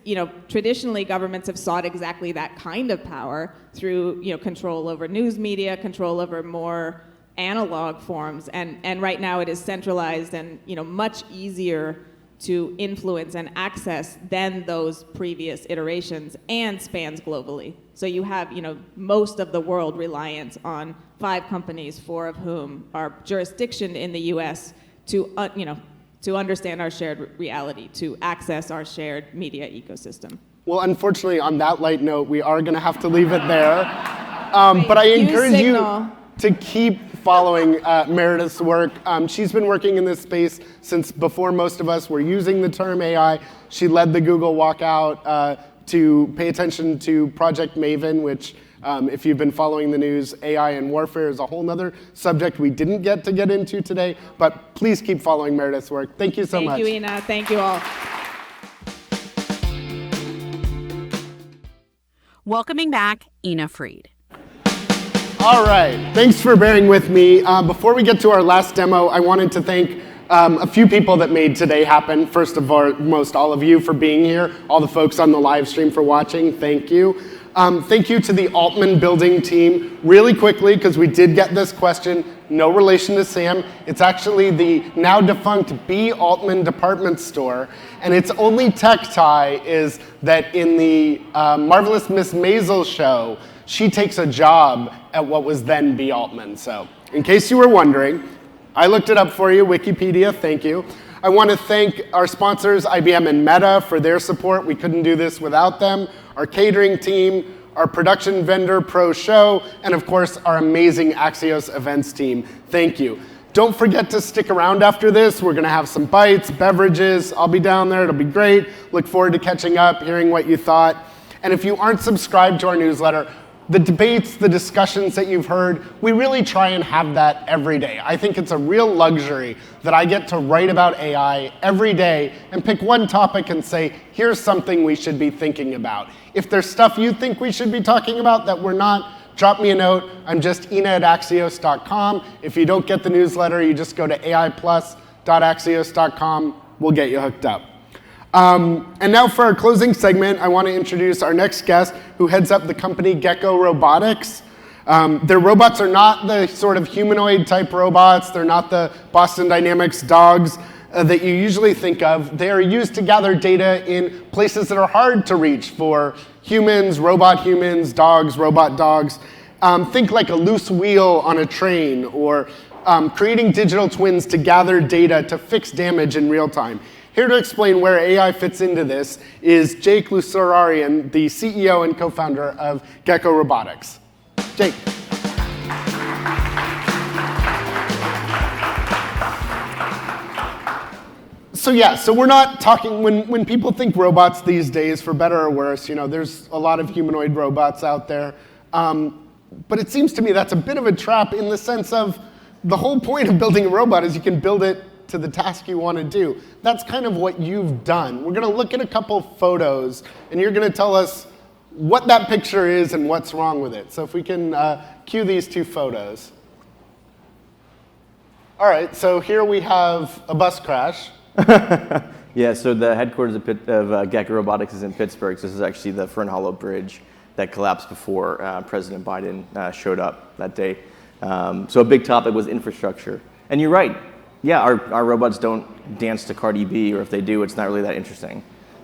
traditionally governments have sought exactly that kind of power through, control over news media, control over more analog forms, and right now it is centralized and, much easier to influence and access than those previous iterations, and spans globally. So you have, most of the world reliant on 5 companies, 4 of whom are jurisdictioned in the US to, to understand our shared reality, to access our shared media ecosystem. Well, unfortunately, on that light note, we are going to have to leave it there. But I encourage you to keep following Meredith's work. She's been working in this space since before most of us were using the term AI. She led the Google walkout to pay attention to Project Maven, which, if you've been following the news, AI and warfare is a whole nother subject we didn't get into today. But please keep following Meredith's work. Thank you so much. Thank you, Ina. Thank you all. Welcoming back Ina Fried. All right, thanks for bearing with me. Before we get to our last demo, I wanted to thank a few people that made today happen. First of all, all of you for being here, all the folks on the live stream for watching, thank you. Thank you to the Altman building team. Really quickly, because we did get this question, no relation to Sam. It's actually the now defunct B. Altman department store. And its only tech tie is that in the Marvelous Miss Maisel show, she takes a job at what was then B. Altman. So in case you were wondering, I looked it up for you, Wikipedia, thank you. I want to thank our sponsors, IBM and Meta, for their support. We couldn't do this without them. Our catering team, our production vendor, Pro Show, and of course, our amazing Axios events team. Thank you. Don't forget to stick around after this. We're going to have some bites, beverages. I'll be down there. It'll be great. Look forward to catching up, hearing what you thought. And if you aren't subscribed to our newsletter, the debates, the discussions that you've heard, we really try and have that every day. I think it's a real luxury that I get to write about AI every day and pick one topic and say, here's something we should be thinking about. If there's stuff you think we should be talking about that we're not, drop me a note. I'm just ina@axios.com. If you don't get the newsletter, you just go to aiplus.axios.com. We'll get you hooked up. And now for our closing segment, I want to introduce our next guest who heads up the company Gecko Robotics. Their robots are not the sort of humanoid type robots. They're not the Boston Dynamics dogs that you usually think of. They are used to gather data in places that are hard to reach for humans, dogs, robot dogs. Think like a loose wheel on a train, or creating digital twins to gather data to fix damage in real time. Here to explain where AI fits into this is Jake Lucerarian, the CEO and co-founder of Gecko Robotics. Jake. So we're not talking, when people think robots these days, for better or worse, there's a lot of humanoid robots out there. But it seems to me that's a bit of a trap in the sense of the whole point of building a robot is you can build it to the task you want to do. That's kind of what you've done. We're going to look at a couple photos, and you're going to tell us what that picture is and what's wrong with it. So if we can cue these two photos. All right, so here we have a bus crash. Yeah, so the headquarters of Gecko Robotics is in Pittsburgh. So this is actually the Fern Hollow Bridge that collapsed before President Biden showed up that day. So a big topic was infrastructure. And you're right. Yeah, our robots don't dance to Cardi B, or if they do, it's not really that interesting.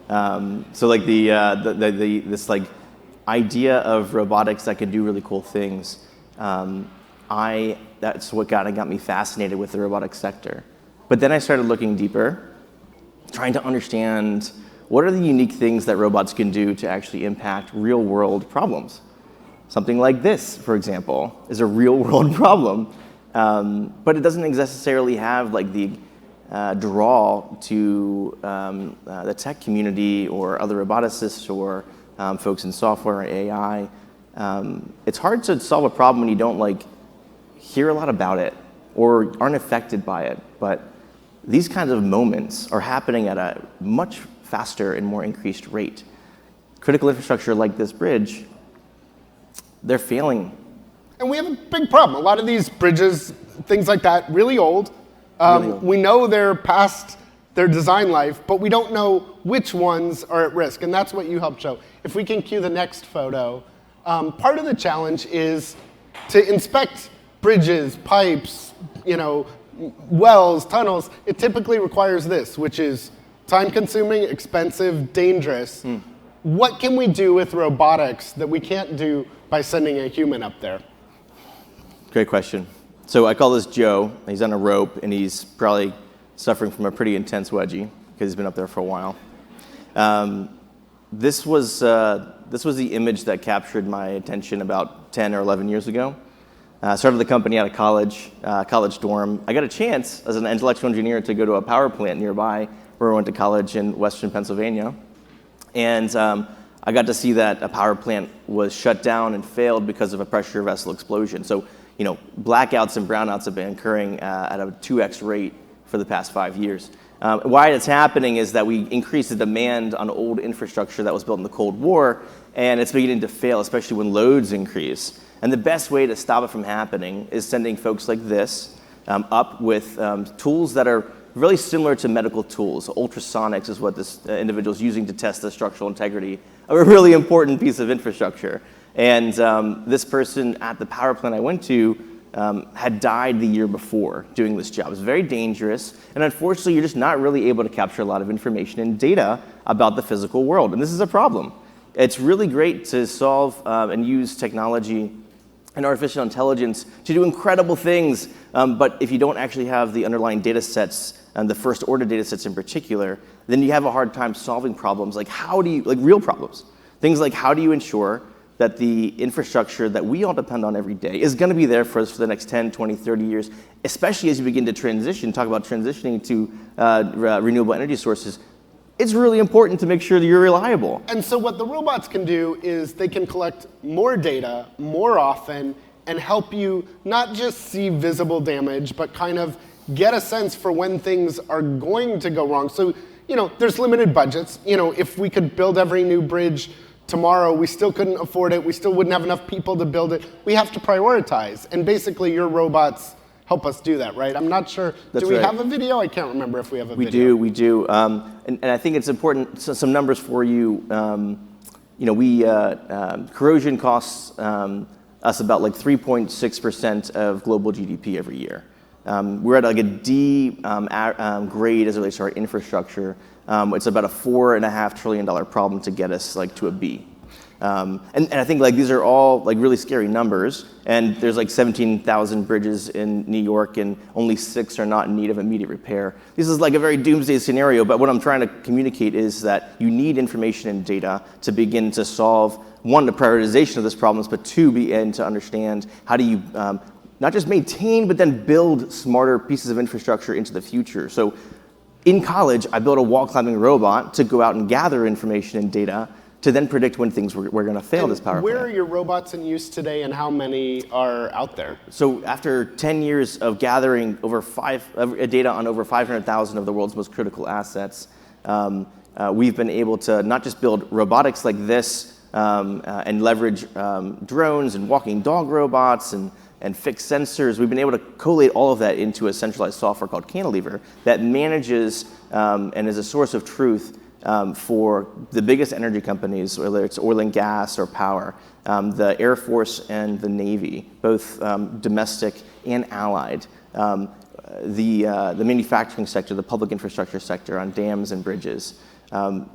So like this like idea of robotics that could do really cool things, that's what got me fascinated with the robotics sector. But then I started looking deeper, trying to understand what are the unique things that robots can do to actually impact real world problems. Something like this, for example, is a real world problem. But it doesn't necessarily have like the draw to the tech community or other roboticists or folks in software or AI. It's hard to solve a problem when you don't like hear a lot about it or aren't affected by it. But these kinds of moments are happening at a much faster and more increased rate. Critical infrastructure like this bridge, they're failing. And we have a big problem. A lot of these bridges, things like that, really old. We know they're past their design life, but we don't know which ones are at risk. And that's what you helped show. If we can cue the next photo, part of the challenge is to inspect bridges, pipes, wells, tunnels. It typically requires this, which is time-consuming, expensive, dangerous. What can we do with robotics that we can't do by sending a human up there? Great question. So I call this Joe. He's on a rope, and he's probably suffering from a pretty intense wedgie because he's been up there for a while. This was the image that captured my attention about 10 or 11 years ago. I started the company out of college dorm. I got a chance as an intellectual engineer to go to a power plant nearby where I went to college in Western Pennsylvania. And I got to see that a power plant was shut down and failed because of a pressure vessel explosion. So, blackouts and brownouts have been occurring at a 2x rate for the past 5 years. Why it's happening is that we increased the demand on old infrastructure that was built in the Cold War, and it's beginning to fail, especially when loads increase. And the best way to stop it from happening is sending folks like this up with tools that are really similar to medical tools. Ultrasonics is what this individual is using to test the structural integrity of a really important piece of infrastructure. And this person at the power plant I went to had died the year before doing this job. It was very dangerous, and unfortunately, you're just not really able to capture a lot of information and data about the physical world, and this is a problem. It's really great to solve and use technology and artificial intelligence to do incredible things, but if you don't actually have the underlying data sets, and the first order data sets in particular, then you have a hard time solving problems like real problems. Things like how do you ensure that the infrastructure that we all depend on every day is going to be there for us for the next 10, 20, 30 years, especially as you begin to talk about transitioning to renewable energy sources. It's really important to make sure that you're reliable. And so what the robots can do is they can collect more data more often and help you not just see visible damage, but kind of get a sense for when things are going to go wrong. So, there's limited budgets. If we could build every new bridge tomorrow, we still couldn't afford it. We still wouldn't have enough people to build it. We have to prioritize. And basically, your robots help us do that, right? I'm not sure. That's do we right. have a video? I can't remember if we have a video. We do. And I think it's important, so some numbers for you. Corrosion costs us about 3.6% of global GDP every year. We're at a D grade as it relates to our infrastructure. It's about a $4.5 trillion problem to get us to a B. And I think these are all really scary numbers, and there's 17,000 bridges in New York and only 6 are not in need of immediate repair. This is a very doomsday scenario, but what I'm trying to communicate is that you need information and data to begin to solve, one, the prioritization of these problems, but two, begin to understand how do you not just maintain, but then build smarter pieces of infrastructure into the future. So in college, I built a wall climbing robot to go out and gather information and data to then predict when things were going to fail this power plant. Where are your robots in use today, and how many are out there? So after 10 years of gathering data on over 500,000 of the world's most critical assets, we've been able to not just build robotics like this and leverage drones and walking dog robots and fixed sensors. We've been able to collate all of that into a centralized software called Cantilever that manages and is a source of truth for the biggest energy companies, whether it's oil and gas or power, the Air Force and the Navy, both domestic and allied, the manufacturing sector, the public infrastructure sector on dams and bridges. We have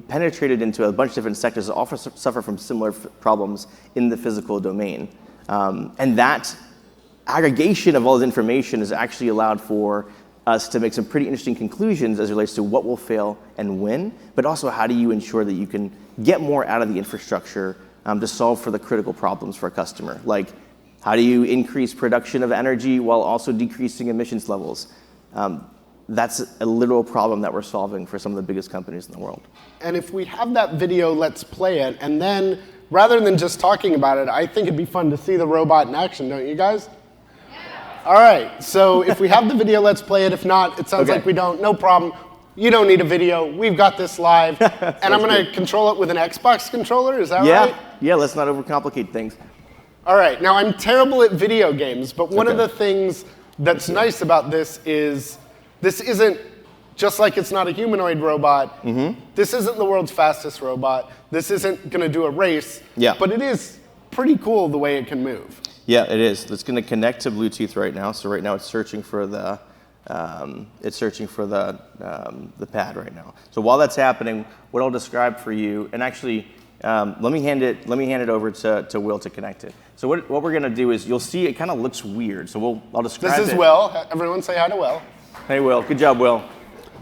penetrated into a bunch of different sectors that often suffer from similar problems in the physical domain. And that aggregation of all this information has actually allowed for us to make some pretty interesting conclusions as it relates to what will fail and when, but also how do you ensure that you can get more out of the infrastructure to solve for the critical problems for a customer. Like, how do you increase production of energy while also decreasing emissions levels? That's a literal problem that we're solving for some of the biggest companies in the world. And if we have that video, let's play it. And then, rather than just talking about it, I think it'd be fun to see the robot in action, don't you guys? All right, so if we have the video, let's play it. If not, it sounds like we don't. No problem. You don't need a video. We've got this live. And I'm going to control it with an Xbox controller. Is that right? Yeah, let's not overcomplicate things. All right, now I'm terrible at video games, but one of the things that's nice about this is this isn't just like it's not a humanoid robot. This isn't the world's fastest robot. This isn't going to do a race. But it is pretty cool the way it can move. Yeah, it is. It's going to connect to Bluetooth right now. So right now it's searching for the pad right now. So while that's happening, what I'll describe for you, and actually Let me hand it over to Will to connect it. So what we're going to do is you'll see it kind of looks weird. So I'll describe it. This is Will. Everyone say hi to Will. Hey, Will. Good job, Will.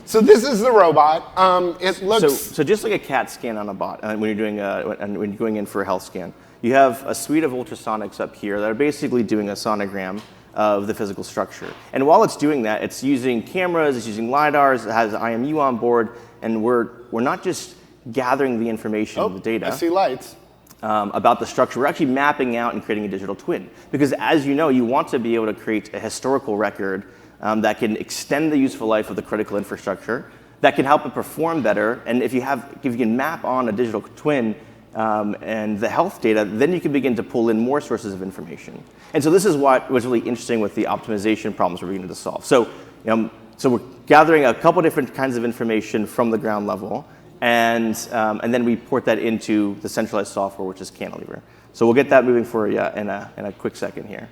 So this is the robot. It looks so just like a CAT scan on a bot, when you're going in for a health scan, you have a suite of ultrasonics up here that are basically doing a sonogram of the physical structure. And while it's doing that, it's using cameras, it's using LiDARs, it has IMU on board, and we're not just gathering the information, the data. I see lights. About the structure. We're actually mapping out and creating a digital twin. Because as you know, you want to be able to create a historical record that can extend the useful life of the critical infrastructure, that can help it perform better. And if you can map on a digital twin and the health data, then you can begin to pull in more sources of information. And so this is what was really interesting with the optimization problems we're beginning to solve. So we're gathering a couple different kinds of information from the ground level, and then we port that into the centralized software, which is Cantilever. So we'll get that moving for you in a quick second here.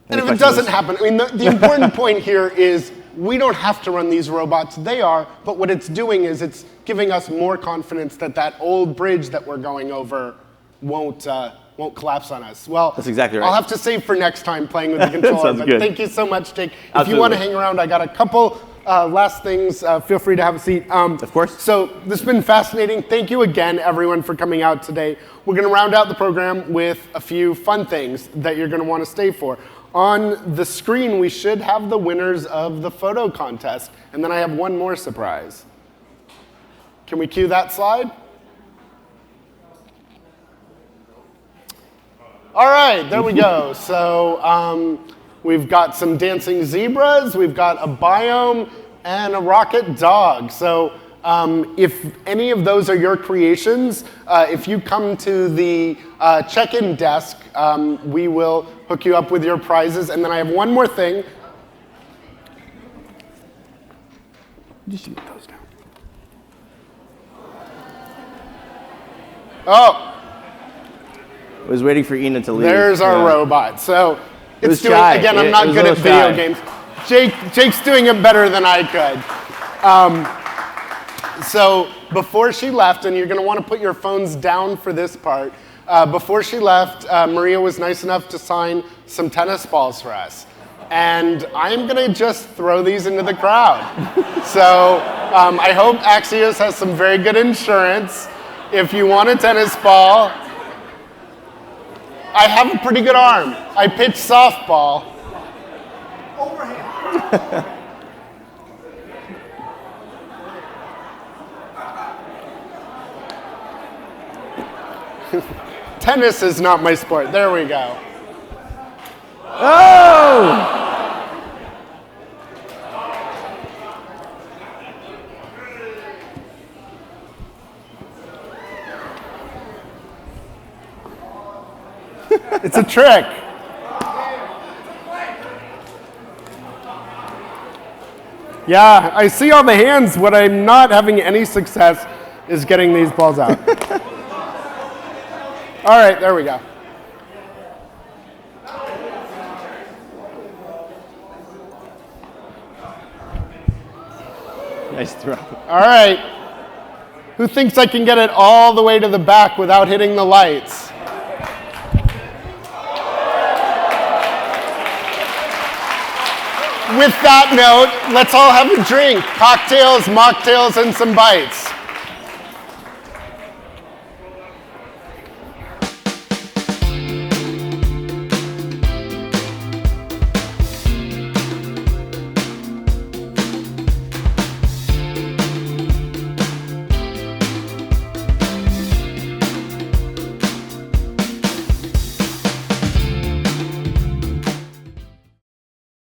And if it doesn't happen, I mean, the important point here is we don't have to run these robots, they are, but what it's doing is it's giving us more confidence that that old bridge that we're going over won't collapse on us. Well, that's exactly right. I'll have to save for next time playing with the controller, Sounds but good. thank you so much, Jake. Absolutely. If you want to hang around, I got a couple last things. Feel free to have a seat. Of course. So this has been fascinating. Thank you again, everyone, for coming out today. We're going to round out the program with a few fun things that you're going to want to stay for. On the screen, we should have the winners of the photo contest. And then I have one more surprise. Can we cue that slide? All right, there we go. So we've got some dancing zebras, we've got a biome, and a rocket dog. So if any of those are your creations, if you come to the check-in desk, we will hook you up with your prizes. And then I have one more thing. Just shoot those down. I was waiting for Ina to leave. There's our robot. So It it's was doing, shy. again, I'm It not was good a at little video shy. games. Jake's doing it better than I could. So before she left, and you're going to want to put your phones down for this part, before she left, Maria was nice enough to sign some tennis balls for us. And I'm going to just throw these into the crowd. So I hope Axios has some very good insurance. If you want a tennis ball, I have a pretty good arm. I pitch softball. Overhand. Tennis is not my sport. There we go. Oh! It's a trick. Yeah, I see all the hands. What I'm not having any success is getting these balls out. All right, there we go. Nice throw. All right. Who thinks I can get it all the way to the back without hitting the lights? With that note, let's all have a drink. Cocktails, mocktails, and some bites.